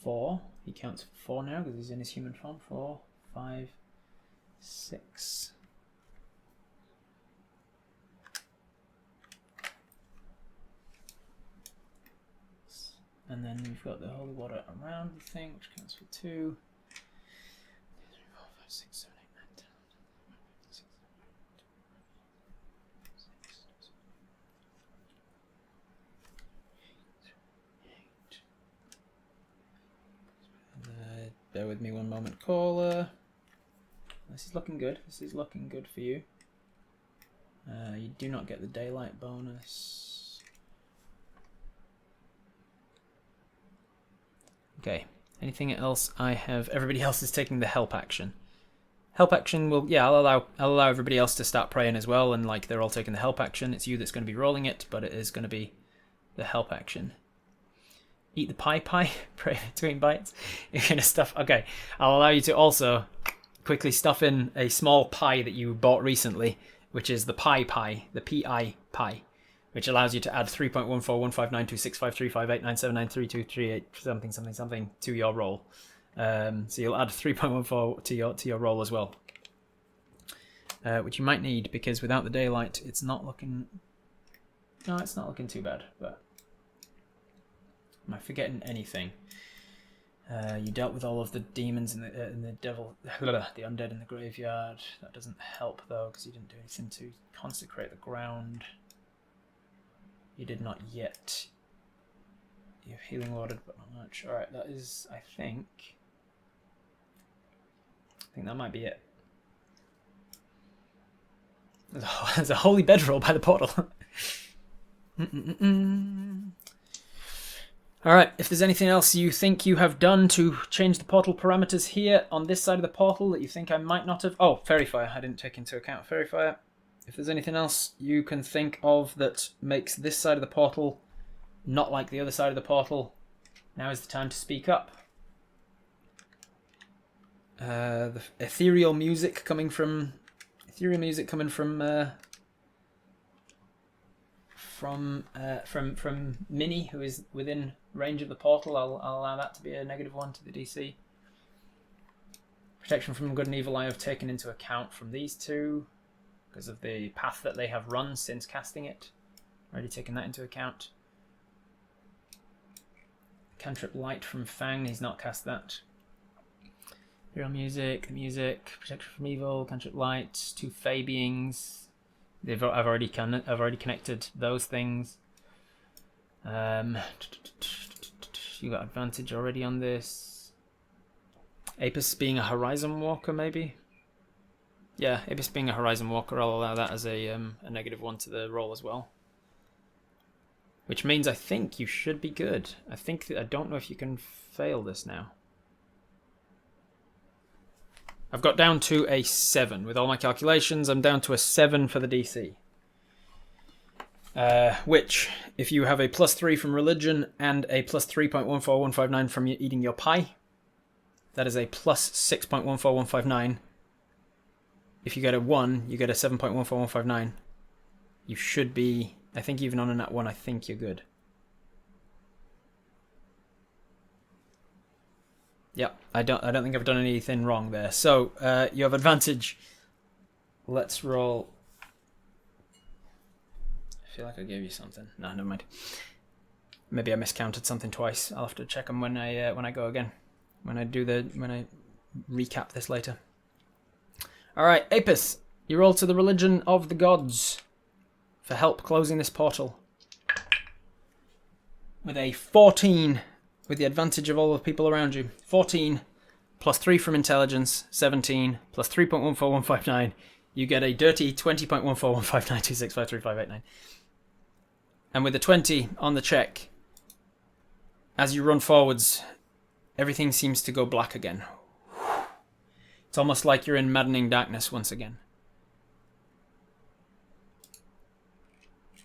4. He counts 4 now because he's in his human form. 4, 5, 6. And then we've got the holy water around the thing, which counts for 2. 3, 4, 5, 6, 7, 8, 9, 10. Bear with me one moment, caller. This is looking good. This is looking good for you. You do not get the daylight bonus. Okay. Anything else I have? Everybody else is taking the help action. Help action will, yeah, I'll allow everybody else to start praying as well, and like they're all taking the help action. It's you that's going to be rolling it, but it is going to be the help action. Eat the pie, pray between bites. You're going to stuff... Okay, I'll allow you to also quickly stuff in a small pie that you bought recently, which is the pie, the PI pie, which allows you to add 3.141592653589793238 something to your roll. So you'll add 3.14 to your roll as well, which you might need because without the daylight, it's not looking... No, it's not looking too bad, but... Am I forgetting anything? You dealt with all of the demons and the devil, the undead in the graveyard. That doesn't help though, because you didn't do anything to consecrate the ground. You did not yet. You have healing warded, but not much. All right, that is, I think that might be it. There's a holy bedroll by the portal. Alright, if there's anything else you think you have done to change the portal parameters here on this side of the portal that you think I might not have... Oh, Fairy Fire. I didn't take into account Fairy Fire. If there's anything else you can think of that makes this side of the portal not like the other side of the portal, now is the time to speak up. The ethereal music coming from Minnie, who is within range of the portal. I'll allow that to be a -1 to the DC. Protection from good and evil I have taken into account from these two because of the path that they have run since casting it. Already taken that into account. Cantrip light from Fang, he's not cast that. Hero music, protection from evil, cantrip light, 2 Fey beings. I've already connected those things. You got advantage already on this. Apus being a Horizon Walker, maybe? Yeah, Apus being a Horizon Walker, I'll allow that as a -1 to the roll as well. Which means I think you should be good. I don't know if you can fail this now. I've got down to a 7. With all my calculations, I'm down to a 7 for the DC. Which, if you have a +3 from religion and a +3.14159 from eating your pie, that is a +6.14159. If you get a 1, you get a 7.14159. You should be, I think even on a nat 1, I think you're good. Yep, I don't think I've done anything wrong there. So, you have advantage. Let's roll. I feel like I gave you something. No, never mind. Maybe I miscounted something twice. I'll have to check them when I go again. When I recap this later. Alright, Apus, you roll to the religion of the gods for help closing this portal. With a 14, with the advantage of all the people around you. 14, +3 from intelligence, 17, +3.14159. You get a dirty 20.14159265359. And with the 20 on the check, as you run forwards, everything seems to go black again. It's almost like you're in maddening darkness once again.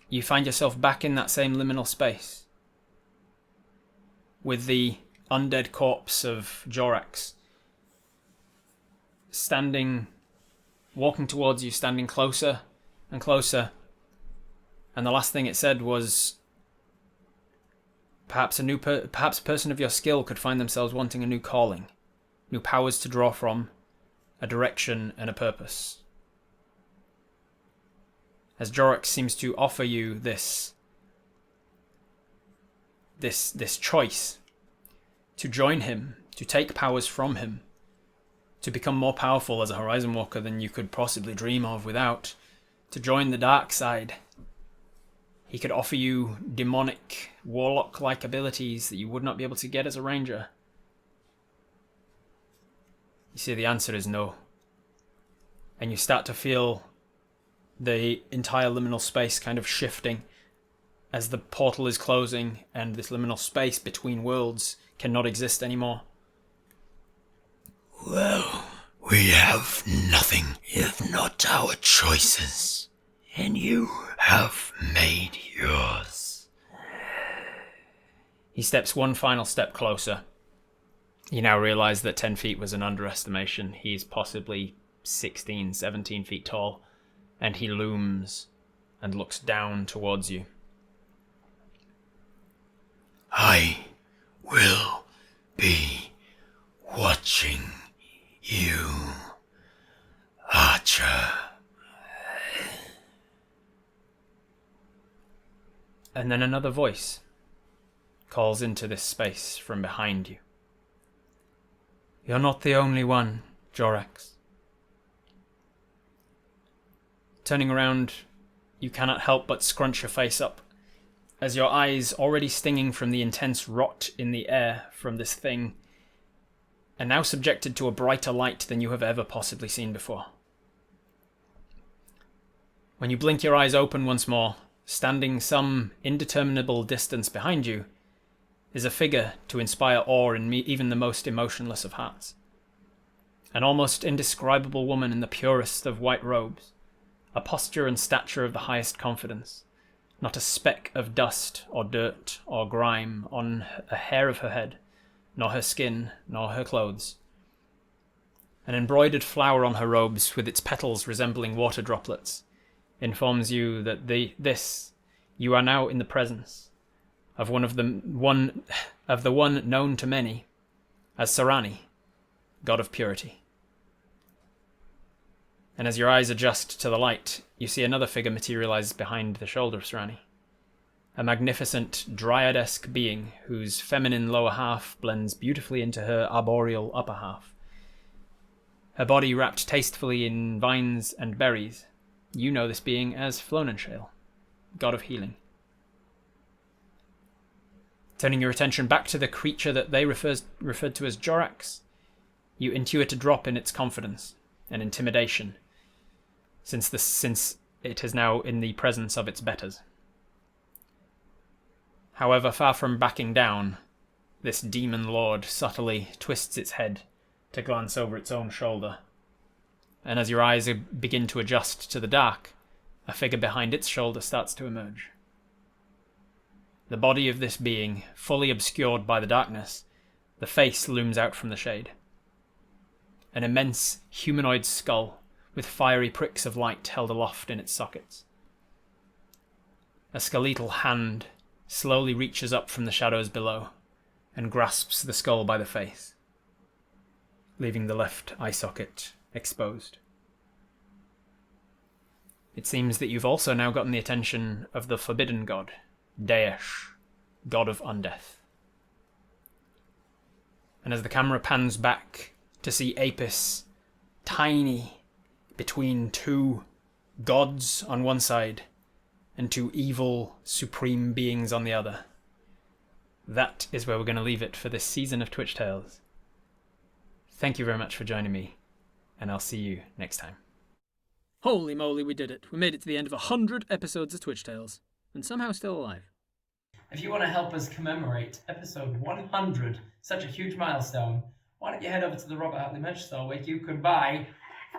You find yourself back in that same liminal space with the undead corpse of Jorax walking towards you, standing closer and closer. And the last thing it said was, perhaps a person of your skill could find themselves wanting a new calling, new powers to draw from, a direction and a purpose. As Jorax seems to offer you this choice to join him, to take powers from him, to become more powerful as a Horizon Walker than you could possibly dream of without, to join the dark side. He could offer you demonic, warlock-like abilities that you would not be able to get as a ranger. You see, the answer is no. And you start to feel the entire liminal space kind of shifting as the portal is closing and this liminal space between worlds cannot exist anymore. Well, we have nothing if not our choices, and you have made yours. He steps one final step closer. You now realize that 10 feet was an underestimation. He is possibly 16, 17 feet tall, and he looms and looks down towards you. I will be watching you, Archer. And then another voice calls into this space from behind you. You're not the only one, Jorax. Turning around, you cannot help but scrunch your face up, as your eyes, already stinging from the intense rot in the air from this thing, are now subjected to a brighter light than you have ever possibly seen before. When you blink your eyes open once more, standing some indeterminable distance behind you, is a figure to inspire awe in even the most emotionless of hearts. An almost indescribable woman in the purest of white robes, a posture and stature of the highest confidence, not a speck of dust or dirt or grime on a hair of her head, nor her skin, nor her clothes. An embroidered flower on her robes, with its petals resembling water droplets, informs you that you are now in the presence of the one known to many as Sarani, god of purity. And as your eyes adjust to the light, you see another figure materialize behind the shoulder of Sarani. A magnificent dryad-esque being whose feminine lower half blends beautifully into her arboreal upper half. Her body wrapped tastefully in vines and berries. You know this being as Flonenshale, god of healing. Turning your attention back to the creature that they referred to as Jorax, you intuit a drop in its confidence and intimidation, since it is now in the presence of its betters. However, far from backing down, this demon lord subtly twists its head to glance over its own shoulder, and as your eyes begin to adjust to the dark, a figure behind its shoulder starts to emerge. The body of this being, fully obscured by the darkness, the face looms out from the shade. An immense humanoid skull with fiery pricks of light held aloft in its sockets. A skeletal hand slowly reaches up from the shadows below and grasps the skull by the face, leaving the left eye socket exposed. It seems that you've also now gotten the attention of the forbidden god, Daesh, god of undeath. And as the camera pans back to see Apus, tiny between two gods on one side and two evil supreme beings on the other, that is where we're going to leave it for this season of Twitch Tales. Thank you very much for joining me, and I'll see you next time. Holy moly, we did it. We made it to the end of 100 episodes of Twitch Tales, and somehow still alive. If you want to help us commemorate episode 100, such a huge milestone, why don't you head over to the Robert Hartley merch store where you could buy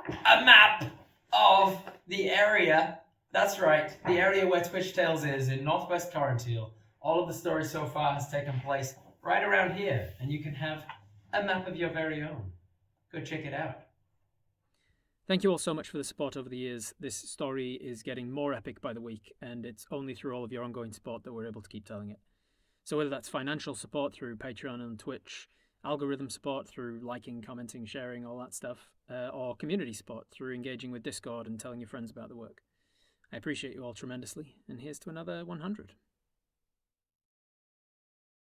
a map of the area. That's right, the area where Twitch Tales is in northwest Corinthial. All of the story so far has taken place right around here, and you can have a map of your very own. Go check it out. Thank you all so much for the support over the years. This story is getting more epic by the week, and it's only through all of your ongoing support that we're able to keep telling it. So whether that's financial support through Patreon and Twitch, algorithm support through liking, commenting, sharing, all that stuff, or community support through engaging with Discord and telling your friends about the work. I appreciate you all tremendously, and here's to another 100.